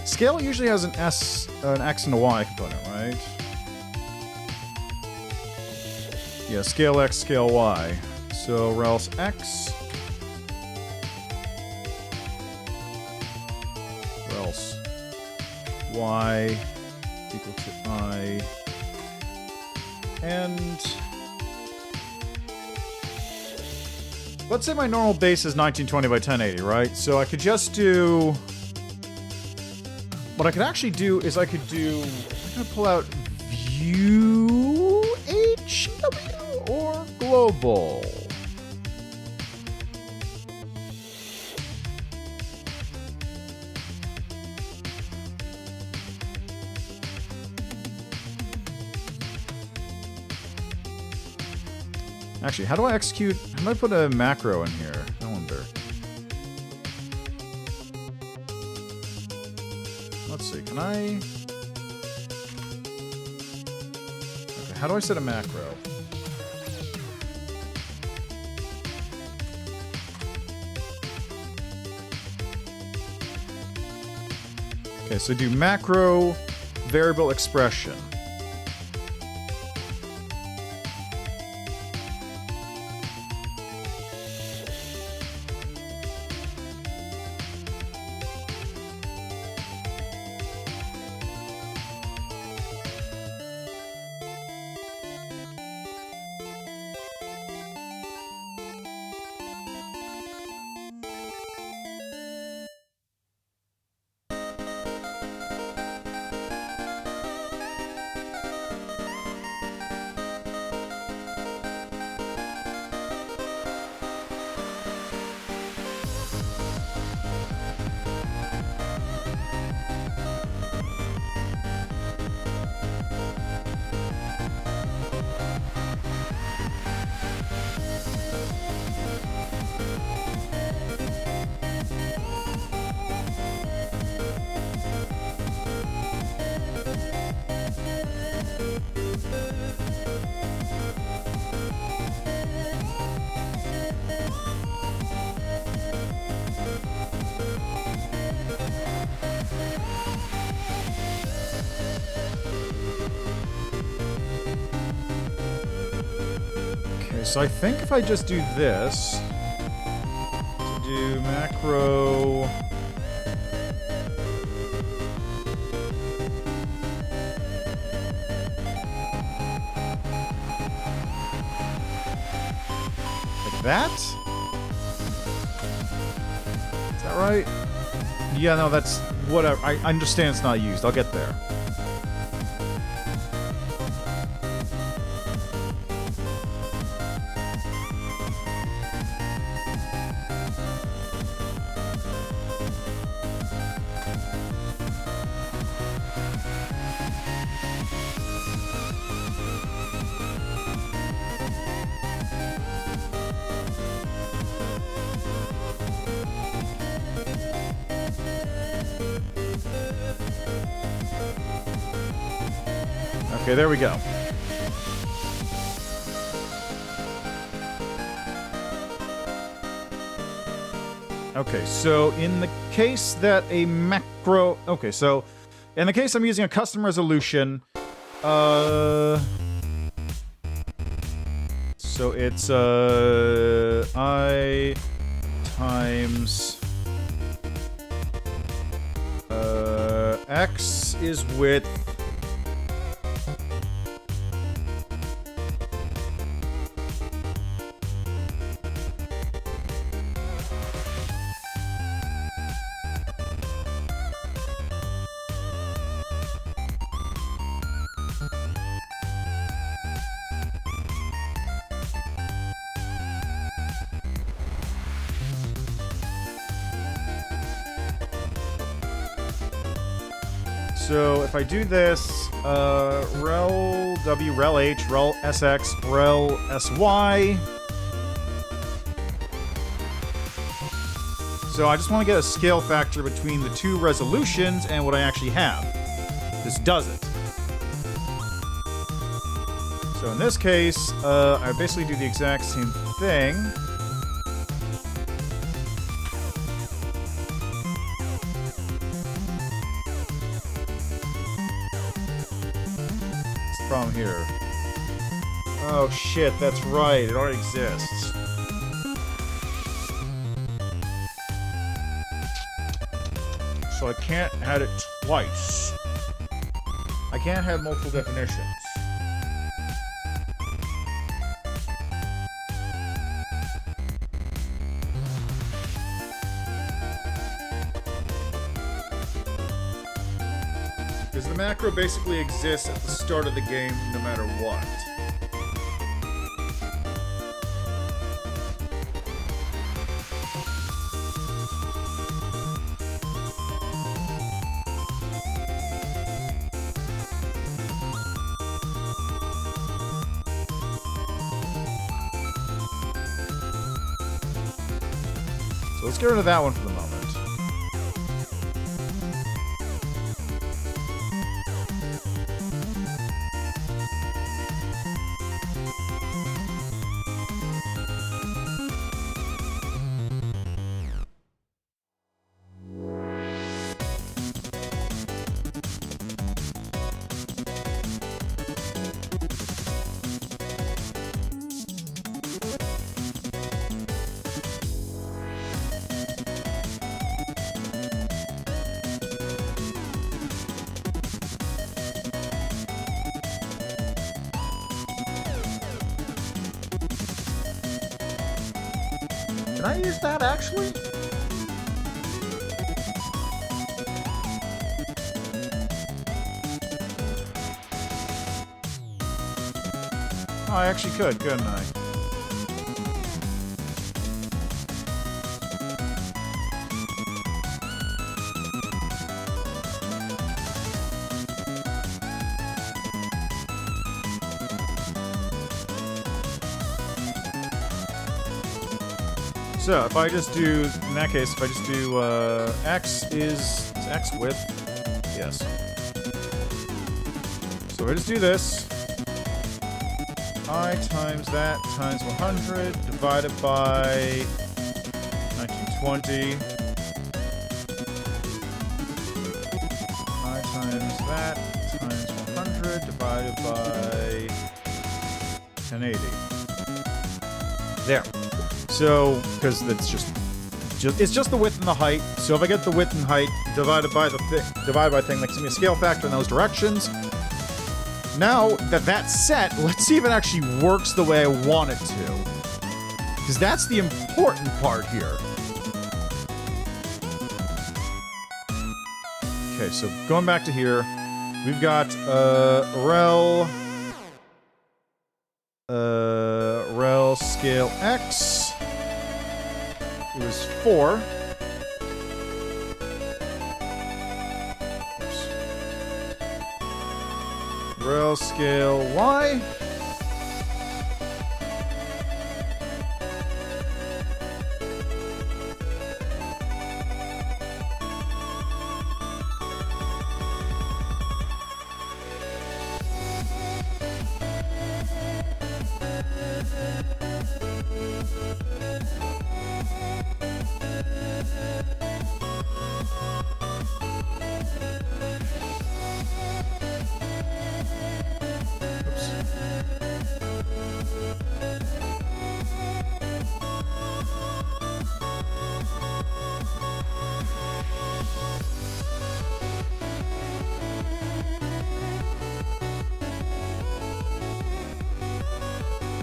Scale usually has an X and a Y component, right? Yeah, scale X, scale Y. So, or else X. Or else Y equal to I. And let's say my normal base is 1920 by 1080, right? So I could just do... What I could actually do is I'm gonna pull out View HW or Global. Actually, how do I execute? How do I put a macro in here? I wonder. Let's see, can I... Okay, how do I set a macro? Okay, so do macro variable expression. So I think if I just do this, to do macro, like that? Is that right? Yeah, no, that's whatever. I understand it's not used. I'll get there. Okay, there we go. Okay, so in the case that a macro... Okay, so in the case I'm using a custom resolution, so it's I times X is width So if I do this, rel W, rel H, rel SX, rel SY. So I just want to get a scale factor between the two resolutions and what I actually have. This does it. So in this case, I basically do the exact same thing. What's the problem here? Oh shit, that's right, it already exists. So I can't add it twice. I can't have multiple definitions. Because the macro basically exists at the start of the game no matter what. So let's get rid of that one for the moment. Can I use that, actually? Oh, I actually could, couldn't I? So, if I just do, in that case, if I just do, X is X width? Yes. So I just do this. I times that times 100 divided by 1920. I times that times 100 divided by 1080. There. So, because it's just the width and the height. So if I get the width and height divided by the thing that gives me a scale factor in those directions. Now that that's set, let's see if it actually works the way I want it to. Because that's the important part here. Okay, so going back to here, we've got rel scale X. It was 4. Oops. Rel scale Y.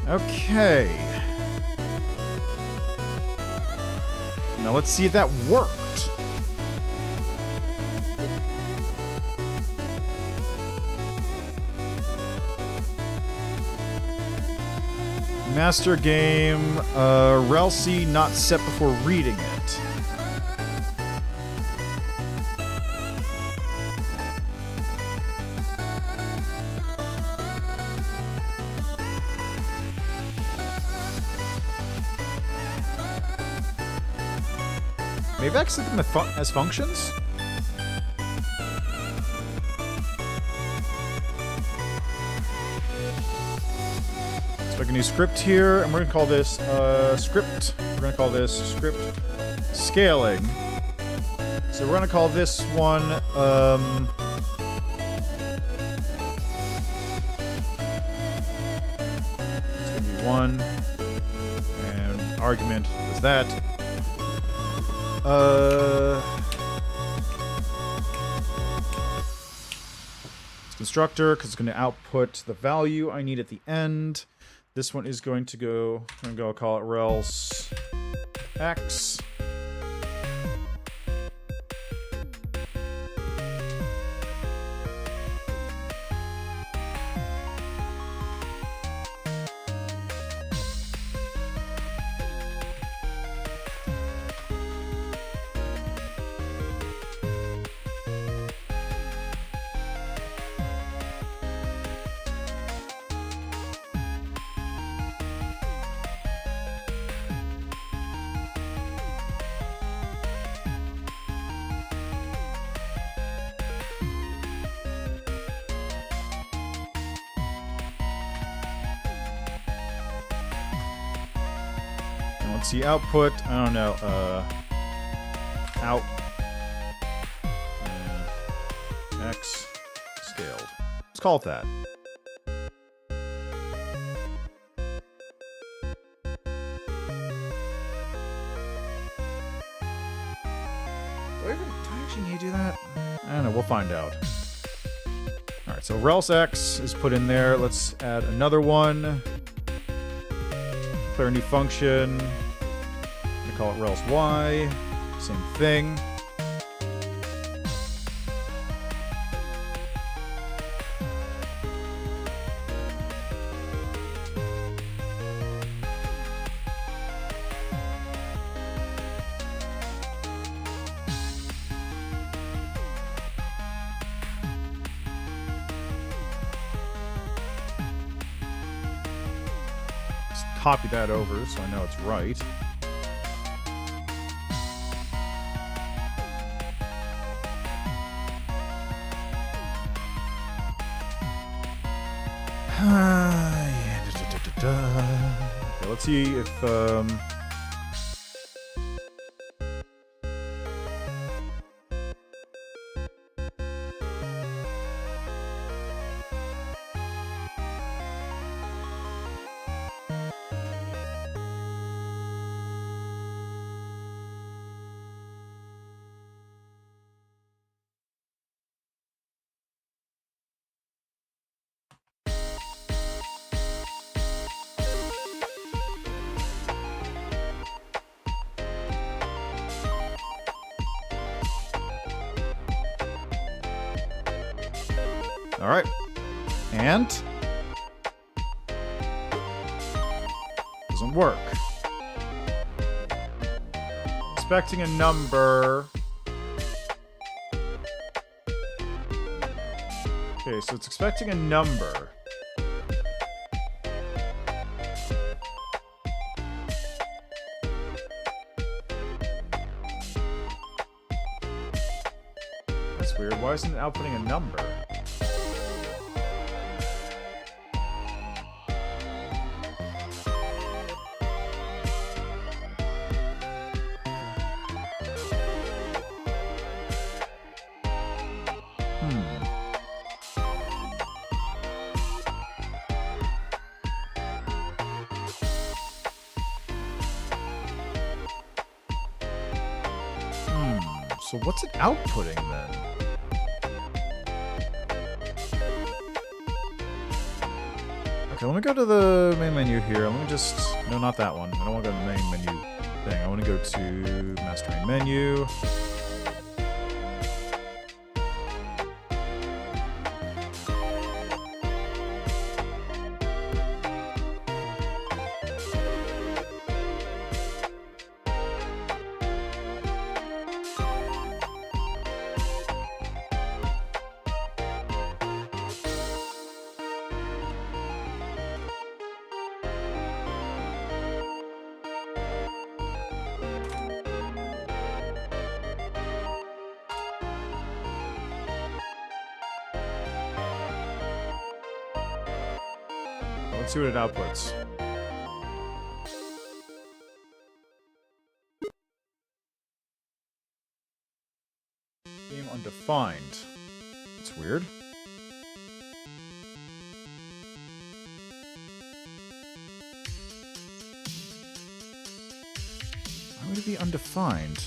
Okay. Now let's see if that worked. Master game, rel C not set before reading it. Maybe I can set them as functions? So I can use script here, and we're gonna call this script. We're gonna call this script scaling. So we're gonna call this one it's gonna be 1, and argument is that. It's constructor because it's going to output the value I need at the end. This one is going to go. I'm going to call it rels x. Let's see, output, I don't know, out, X, scaled. Let's call it that. Do I actually need to do that? I don't know, we'll find out. Alright, so rels X is put in there. Let's add another one. Declare a new function. Call it rels y, same thing. Just copy that over so I know it's right. Okay, let's see if all right, and doesn't work. Expecting a number. Okay, so it's expecting a number. That's weird. Why isn't it outputting a number? So what's it outputting then? Okay, let me go to the main menu here. Let me just... No, not that one. I don't want to go to the main menu thing. I want to go to master main menu. let's see what it outputs. Game undefined. That's weird. Why would it be undefined?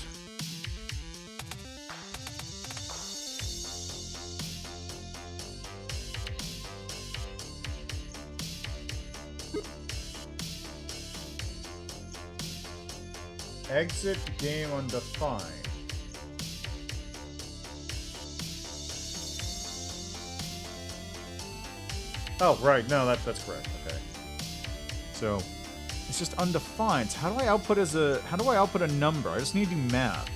Exit game undefined. Oh, right. No, that's correct. Okay. So, it's just undefined. So how do I output a number? I just need to do math.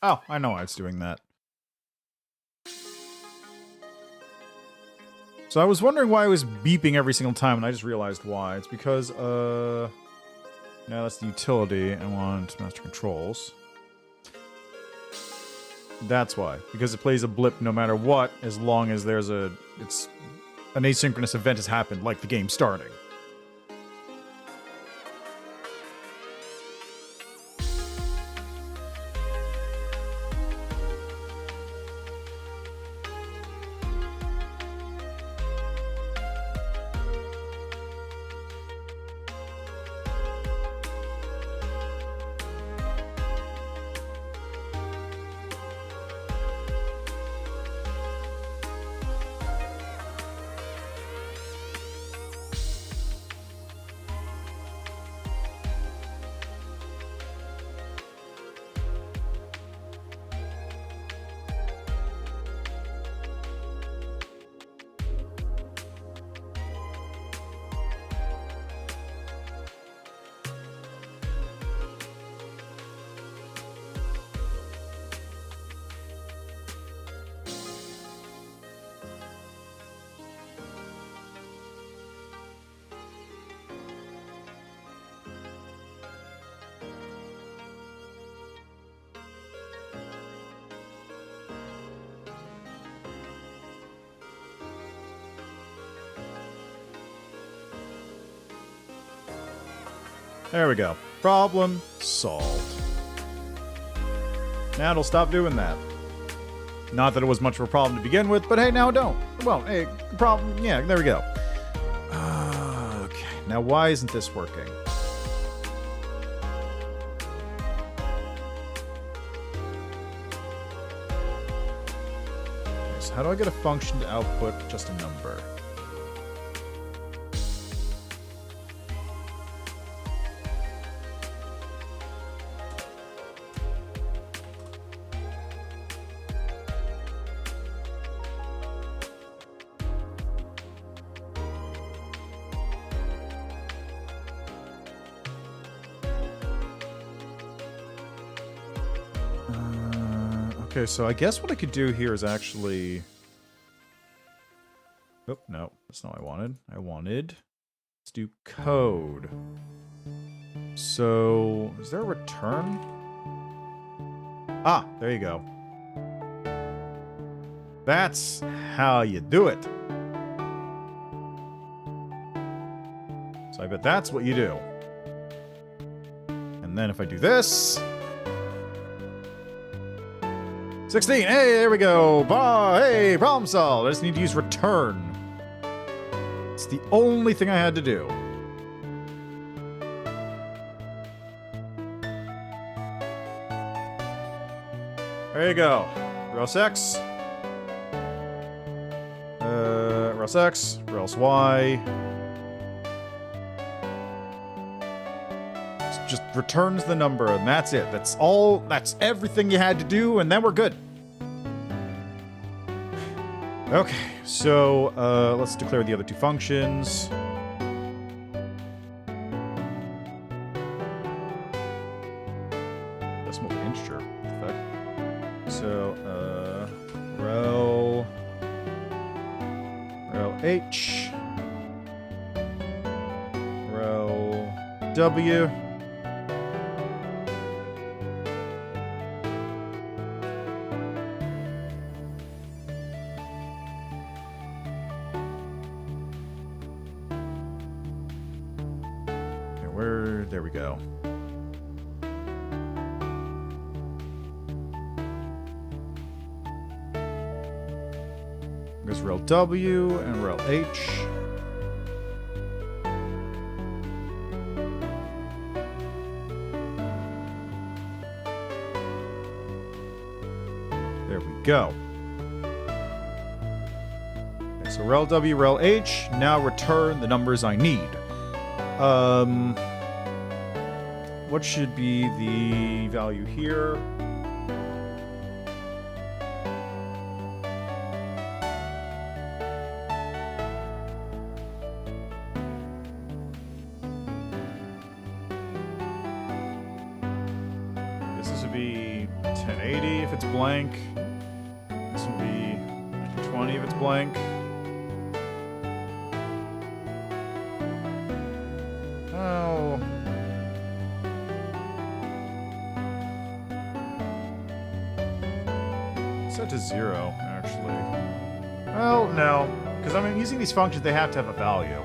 Oh, I know why it's doing that. So I was wondering why it was beeping every single time, and I just realized why. It's because, now that's the utility. I want master controls. That's why. Because it plays a blip no matter what, as long as there's an asynchronous event has happened, like the game starting. There we go. Problem solved. Now it'll stop doing that. Not that it was much of a problem to begin with, but hey, now it don't. Well, hey, problem, yeah, there we go. Okay, now why isn't this working? Okay, so how do I get a function to output just a number? Okay, so I guess what I could do here is actually... Oh, no, that's not what I wanted. Let's do code. So, is there a return? Ah, there you go. That's how you do it. So I bet that's what you do. And then if I do this... 16! Hey, there we go! Hey, problem solved! I just need to use return. It's the only thing I had to do. There you go. Ross X. Ross X. Ross Y. Just returns the number, and that's it. That's all. That's everything you had to do, and then we're good. Okay, so let's declare the other two functions. Decimal integer. What the fuck? So rel H, rel W. There we go. There's rel W and rel H. There we go. Okay, so rel W, rel H. Now return the numbers I need. What should be the value here? be 1080 if it's blank. This will be 20 if it's blank. Oh. Set to 0, actually. Well, no. Because, I mean, using these functions, they have to have a value.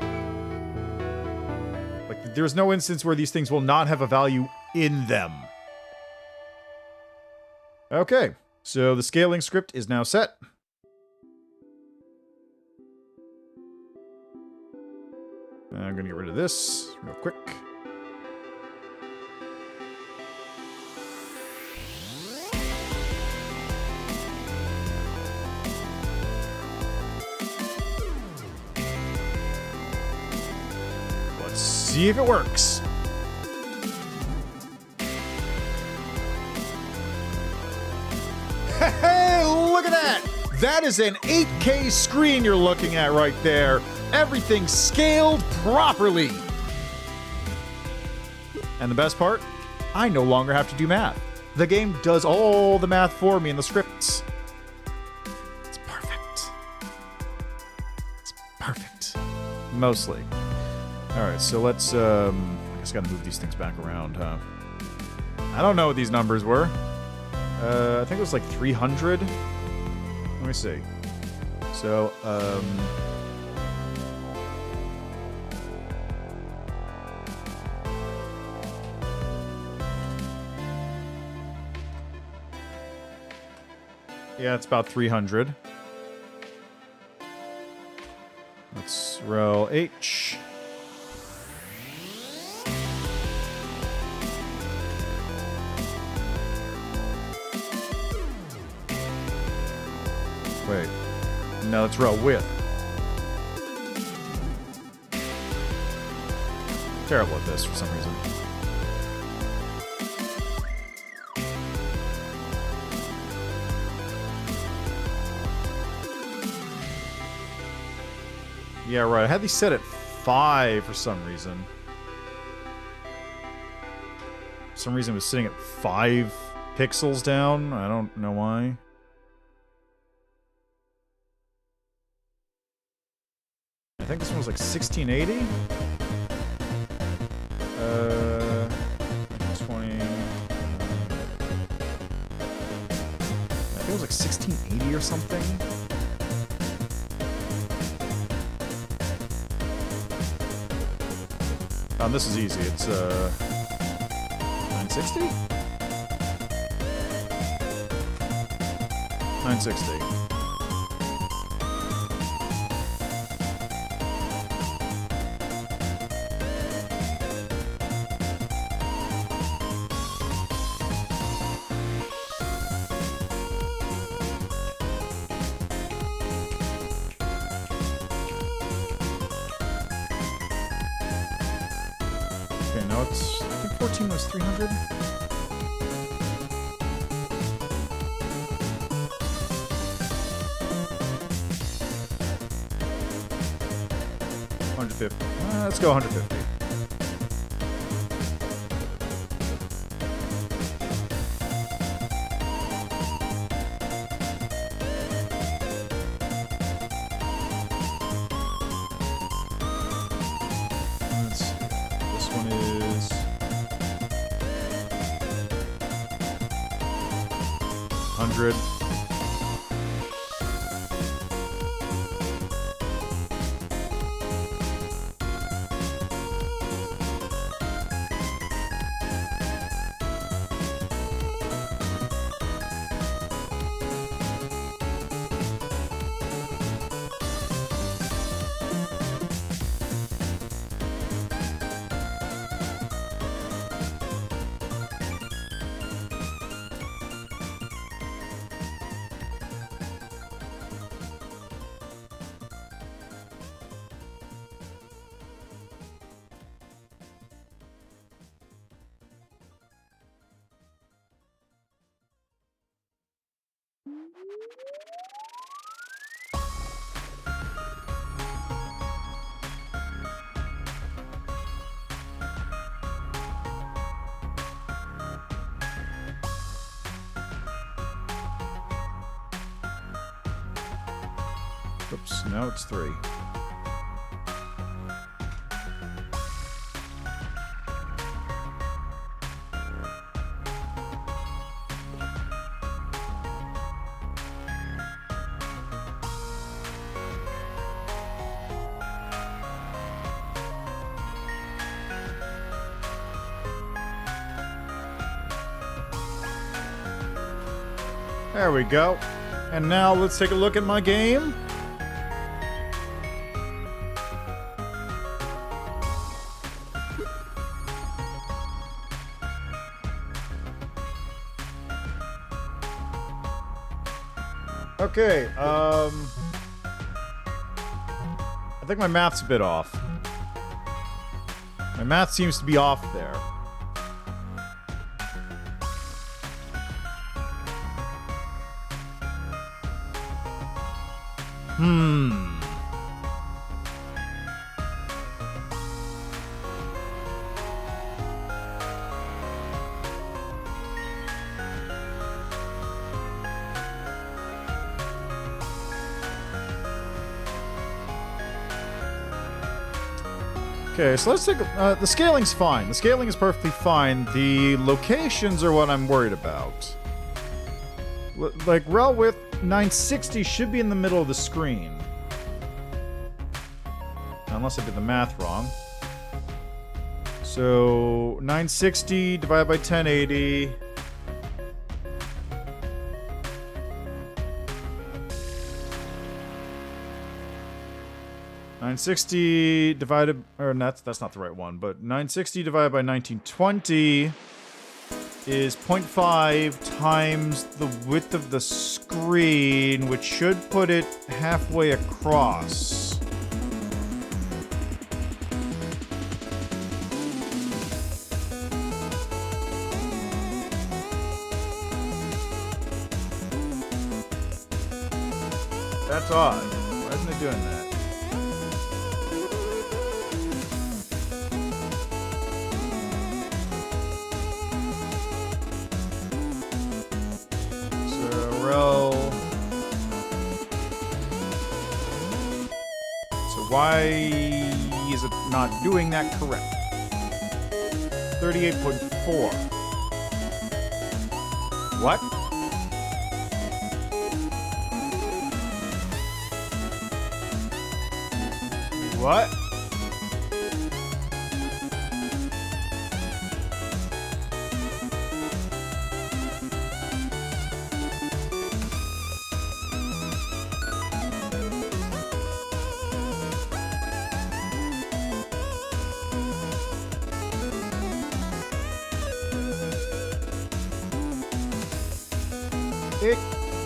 Like, there's no instance where these things will not have a value in them. Okay. So the scaling script is now set. I'm going to get rid of this real quick. Let's see if it works. Hey, look at that! That is an 8K screen you're looking at right there. Everything scaled properly. And the best part, I no longer have to do math. The game does all the math for me in the scripts. It's perfect. It's perfect. Mostly. Alright, so let's, I guess I gotta move these things back around, huh? I don't know what these numbers were. I think it was like 300. Let me see. So, yeah, it's about 300. Let's roll H. Wait. No, let's roll width. Terrible at this for some reason. Yeah, right. I had these set at 5 for some reason. For some reason it was sitting at 5 pixels down. I don't know why. I think this one was like 1680. 20. I think it was like 1680 or something. This is easy. It's 960? 960. Okay, now it's, I think 14 was 300. Let's go 150. Let's see. This one is 100. Oops, no, it's 3. There we go. And now let's take a look at my game. Okay, I think my math's a bit off. My math seems to be off there. Okay, so let's take the scaling's fine. The scaling is perfectly fine. The locations are what I'm worried about. Like, rel width 960 should be in the middle of the screen. Unless I did the math wrong. So, 960 divided by 1080. $960 divided, or that's not the right one, but 960 divided by 1920 is 0.5 times the width of the screen, which should put it halfway across. That's odd. Why isn't it doing that? Why is it not doing that correct? 38.4. What? What?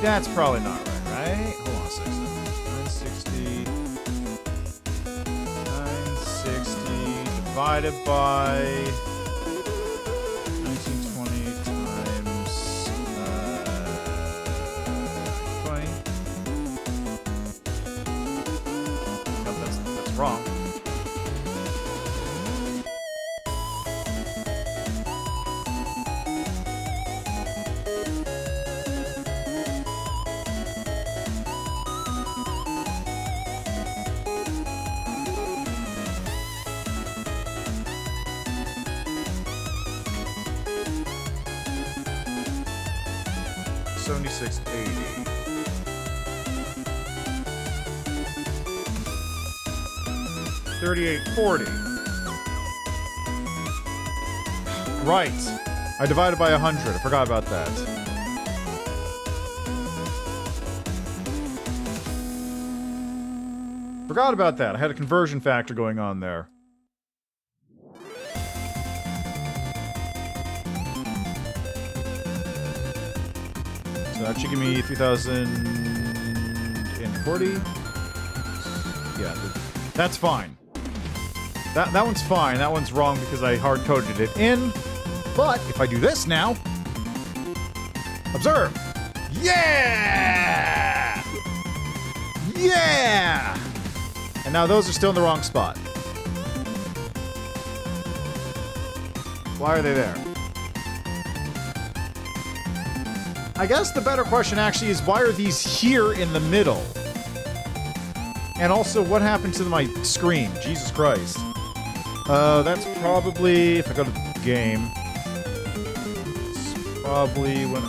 That's probably not right? Hold on a second. 960 divided by 1920 times 20. No, that's wrong. $76.80. $38.40. Right. I divided by 100. I forgot about that. Forgot about that. I had a conversion factor going on there. So that should give me 3,040. Yeah, that's fine. That one's fine. That one's wrong because I hard-coded it in. But if I do this now, observe. Yeah! Yeah! And now those are still in the wrong spot. Why are they there? I guess the better question actually is, why are these here in the middle? And also, what happened to my screen? Jesus Christ. That's probably, if I go to the game, it's probably when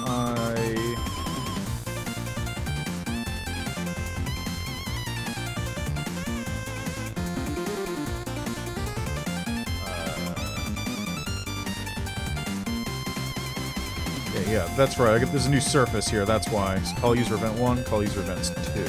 yeah, that's right. There's a new surface here, that's why. So call user event 1, call user events 2.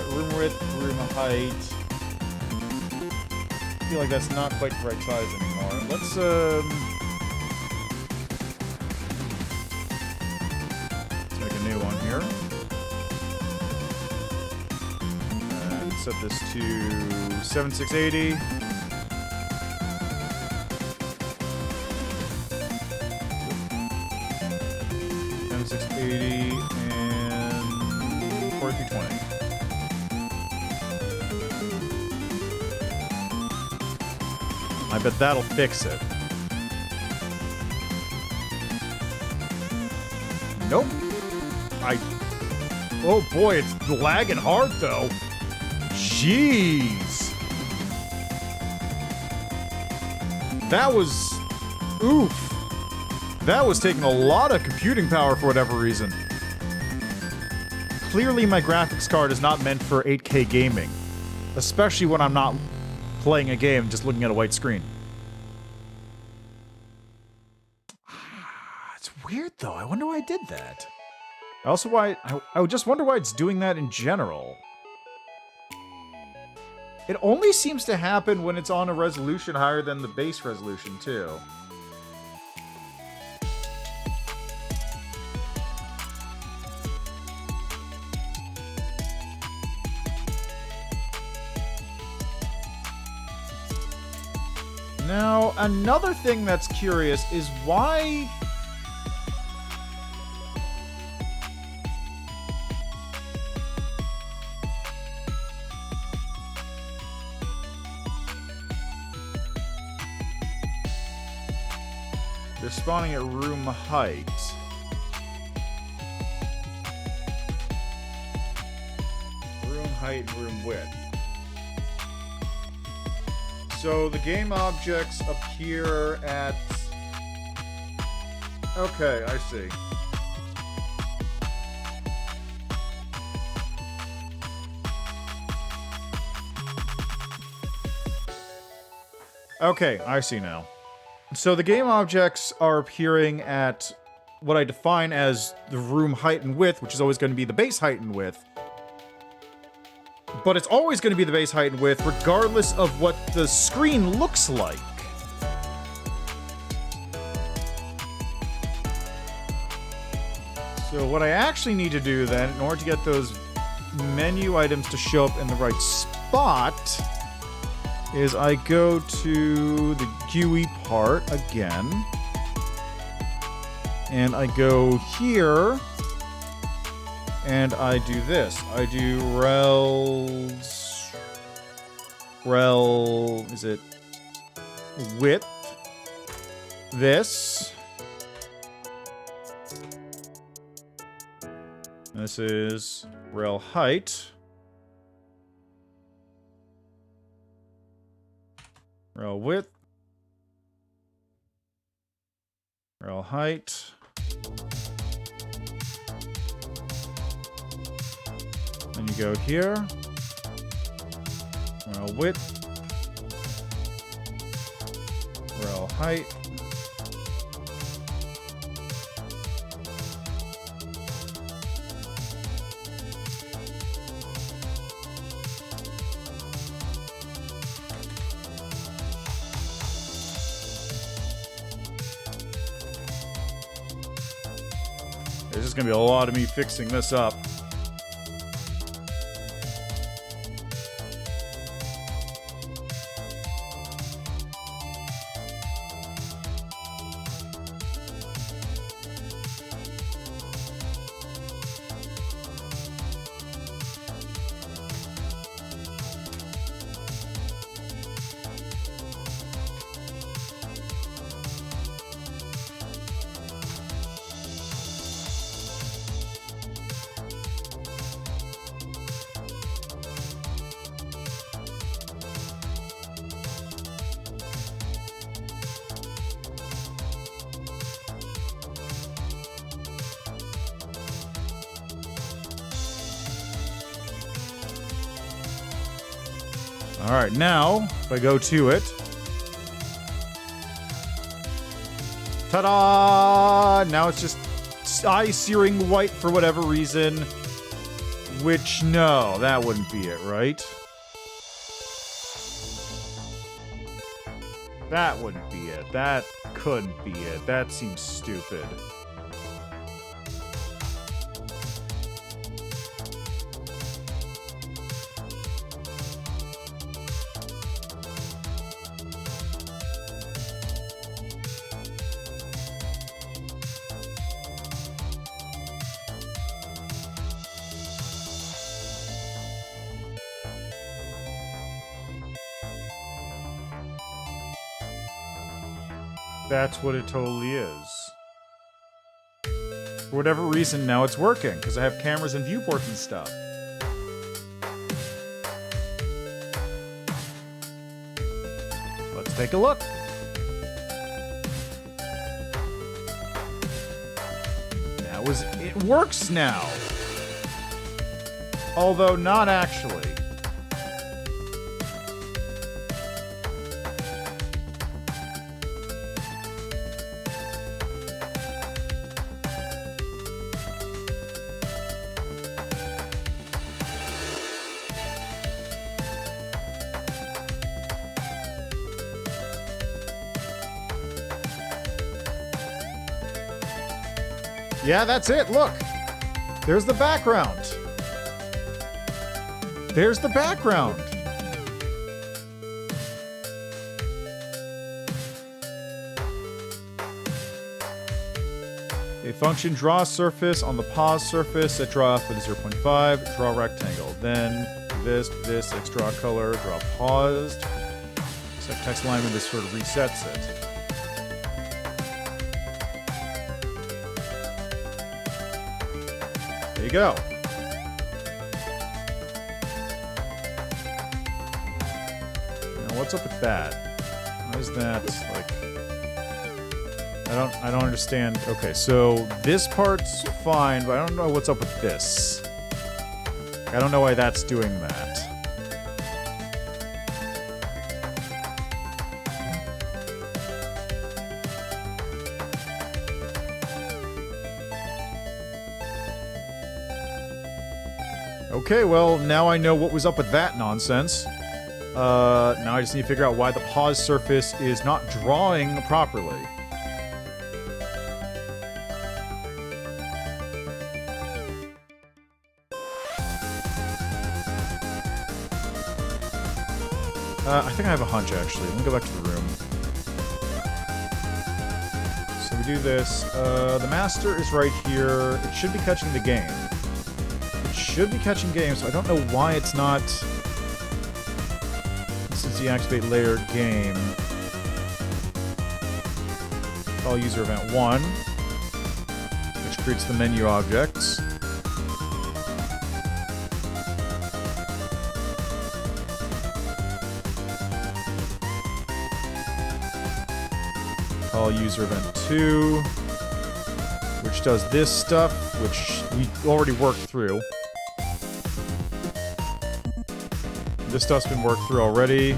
Room width, room height. I feel like that's not quite the right size anymore. Let's make a new one here. Set this to 7680. And 680 and 4320. I bet that'll fix it. Nope. Oh boy, it's lagging hard though. Jeez. That was... oof. That was taking a lot of computing power for whatever reason. Clearly my graphics card is not meant for 8K gaming. Especially when I'm not playing a game, just looking at a white screen. It's weird though. I wonder why I did that. Also I would just wonder why it's doing that in general. It only seems to happen when it's on a resolution higher than the base resolution, too. Now, another thing that's curious is why... they're spawning at room height. Room height and room width. So the game objects appear at... okay, I see. Okay, I see now. So the game objects are appearing at what I define as the room height and width, which is always going to be the base height and width. But it's always going to be the base height and width, regardless of what the screen looks like. So what I actually need to do then, in order to get those menu items to show up in the right spot, is I go to the GUI part again, and I go here, and I do this. I do is it width, this is rel height, rel width, rel height, and you go here, rel width, rel height, there's just gonna be a lot of me fixing this up. Alright, now, if I go to it... Ta-da! Now it's just eye-searing white for whatever reason. Which, no, that wouldn't be it, right? That wouldn't be it. That couldn't be it. That seems stupid. That's what it totally is. For whatever reason, now it's working, because I have cameras and viewports and stuff. Let's take a look. It works now. Although not actually. Yeah, that's it. Look. There's the background. There's the background. A function, draw a surface on the pause surface, set draw with 0.5, draw rectangle. Then do this, X draw color, draw paused. Set text alignment, this sort of resets it. There you go. Now what's up with that? Why is that like I don't understand. Okay, so this part's fine, but I don't know what's up with this. I don't know why that's doing that. Okay, well, now I know what was up with that nonsense. Now I just need to figure out why the pause surface is not drawing properly. I think I have a hunch, actually. Let me go back to the room. So we do this. The master is right here. It should be catching the game. Should be catching game, so I don't know why it's not. This is the activate layer game. Call user event 1, which creates the menu objects. Call user event 2, which does this stuff, which we already worked through. This stuff's been worked through already.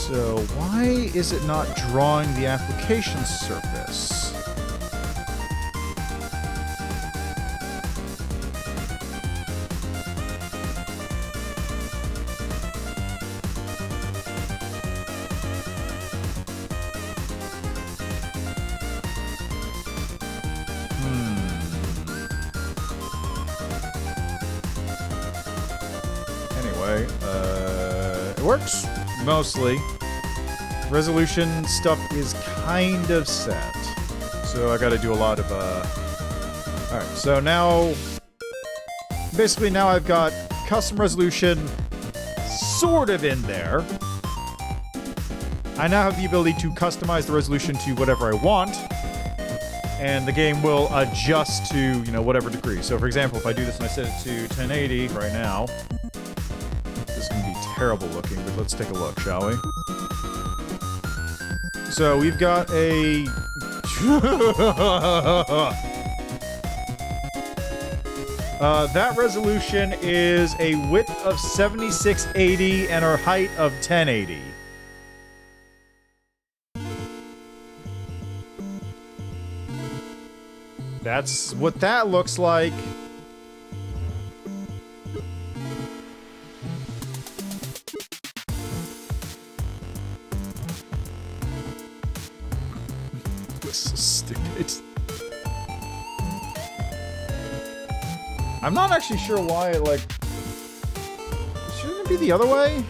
So why is it not drawing the application surface? Anyway, it works. Mostly. Resolution stuff is kind of set. So I gotta do a lot of, Alright, so now basically now I've got custom resolution sort of in there. I now have the ability to customize the resolution to whatever I want, and the game will adjust to, you know, whatever degree. So for example, if I do this and I set it to 1080 right now, this is going to be terrible looking, but let's take a look, shall we? So we've got a... that resolution is a width of 7680 and a height of 1080. That's what that looks like. This is stupid. I'm not actually sure why it, like... Shouldn't it be the other way?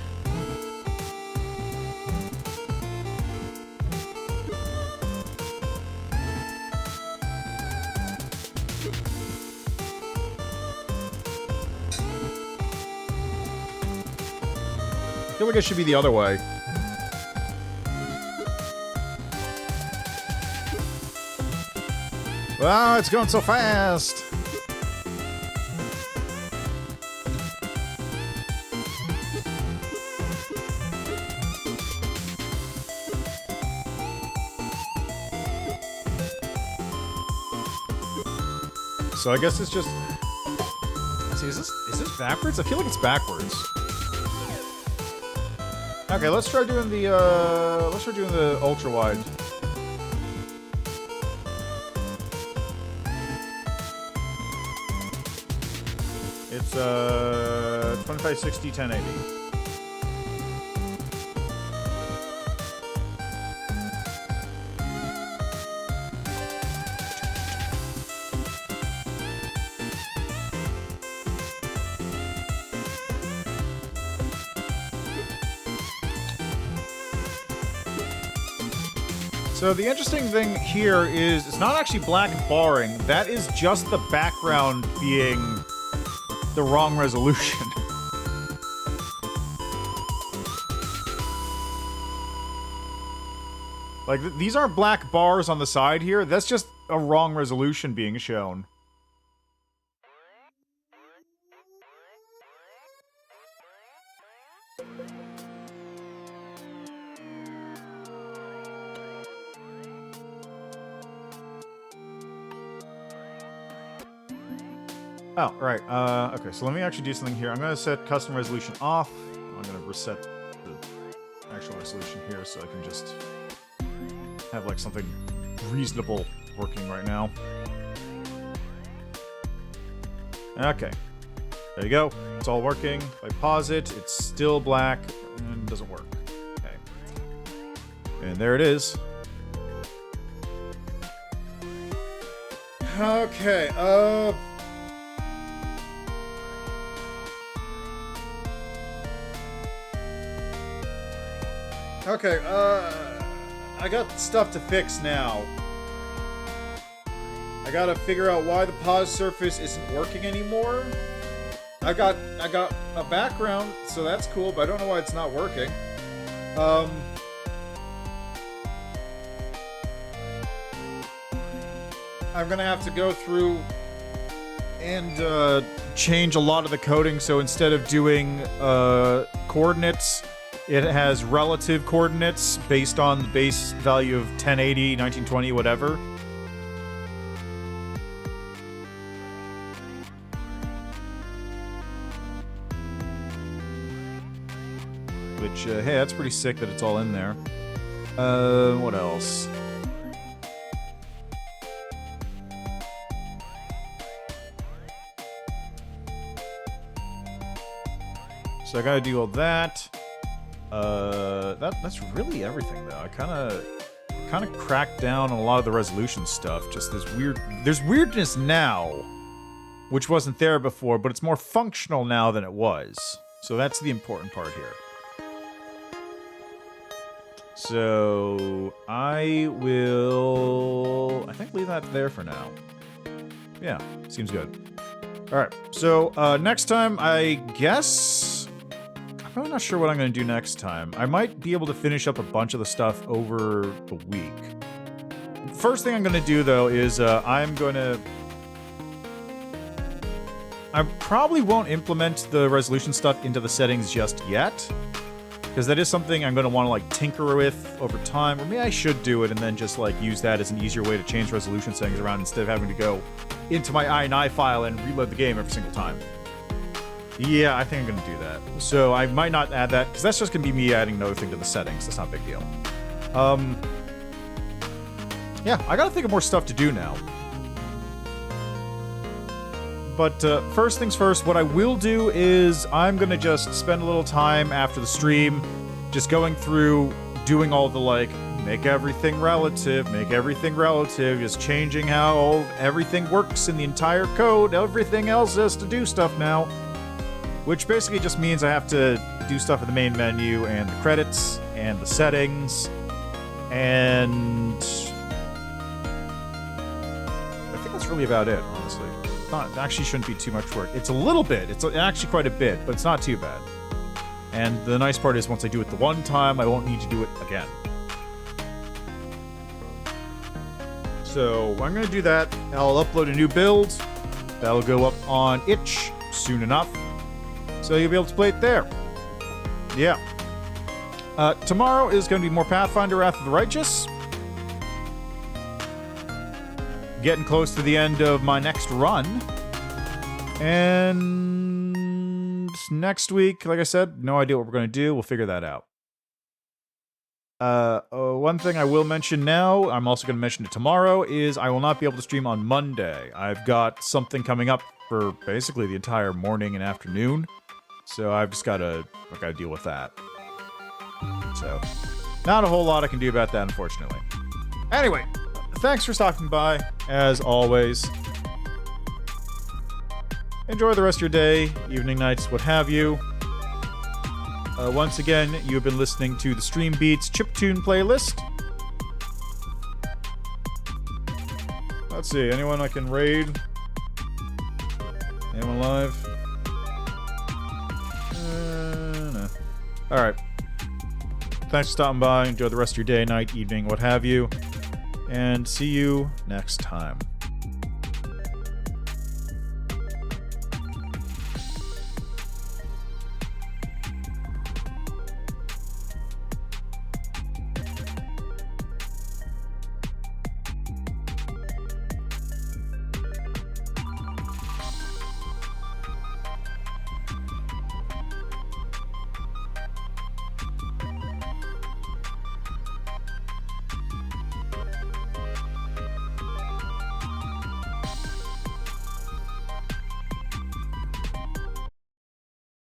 I feel like it should be the other way. Wow, it's going so fast! So I guess it's just... See, is this backwards? I feel like it's backwards. Okay, let's try doing the ultra wide. It's 2560 1080. So the interesting thing here is it's not actually black barring. That is just the background being the wrong resolution. Like, these aren't black bars on the side here. That's just a wrong resolution being shown. Oh, right. Okay, so let me actually do something here. I'm going to set custom resolution off. I'm going to reset the actual resolution here so I can just have, like, something reasonable working right now. Okay. There you go. It's all working. If I pause it, it's still black and doesn't work. Okay. And there it is. Okay, Okay, I got stuff to fix now. I gotta figure out why the pause surface isn't working anymore. I got a background, so that's cool, but I don't know why it's not working. I'm gonna have to go through and change a lot of the coding, so instead of doing coordinates, it has relative coordinates based on the base value of 1080, 1920, whatever. Which, hey, that's pretty sick that it's all in there. What else? So I gotta do all that. That's really everything, though. I kind of cracked down on a lot of the resolution stuff. Just there's weirdness now, which wasn't there before, but it's more functional now than it was. So that's the important part here. So I think leave that there for now. Yeah, seems good. All right, so next time, I guess... I'm really not sure what I'm going to do next time. I might be able to finish up a bunch of the stuff over the week. First thing I'm going to do, though, is I probably won't implement the resolution stuff into the settings just yet, because that is something I'm going to want to, like, tinker with over time, or maybe I should do it and then just, like, use that as an easier way to change resolution settings around instead of having to go into my INI file and reload the game every single time. Yeah, I think I'm going to do that. So I might not add that, because that's just going to be me adding another thing to the settings. That's not a big deal. Yeah, I got to think of more stuff to do now. But first things first, what I will do is I'm going to just spend a little time after the stream just going through doing all the, like, make everything relative, just changing how everything works in the entire code. Everything else has to do stuff now. Which basically just means I have to do stuff in the main menu and the credits and the settings. And I think that's really about it, honestly. It actually shouldn't be too much work. It's a little bit. It's actually quite a bit, but it's not too bad. And the nice part is once I do it the one time, I won't need to do it again. So I'm going to do that. I'll upload a new build. That'll go up on itch soon enough. So you'll be able to play it there. Yeah. Tomorrow is going to be more Pathfinder Wrath of the Righteous. Getting close to the end of my next run. And next week, like I said, no idea what we're going to do. We'll figure that out. One thing I will mention now, I'm also going to mention it tomorrow, is I will not be able to stream on Monday. I've got something coming up for basically the entire morning and afternoon. So I've just got to deal with that. So, not a whole lot I can do about that, unfortunately. Anyway, thanks for stopping by, as always. Enjoy the rest of your day, evening, nights, what have you. Once again, you have been listening to the StreamBeats Chiptune playlist. Let's see, anyone I can raid? Anyone live? No. Alright. Thanks for stopping by. Enjoy the rest of your day, night, evening, what have you. And see you next time.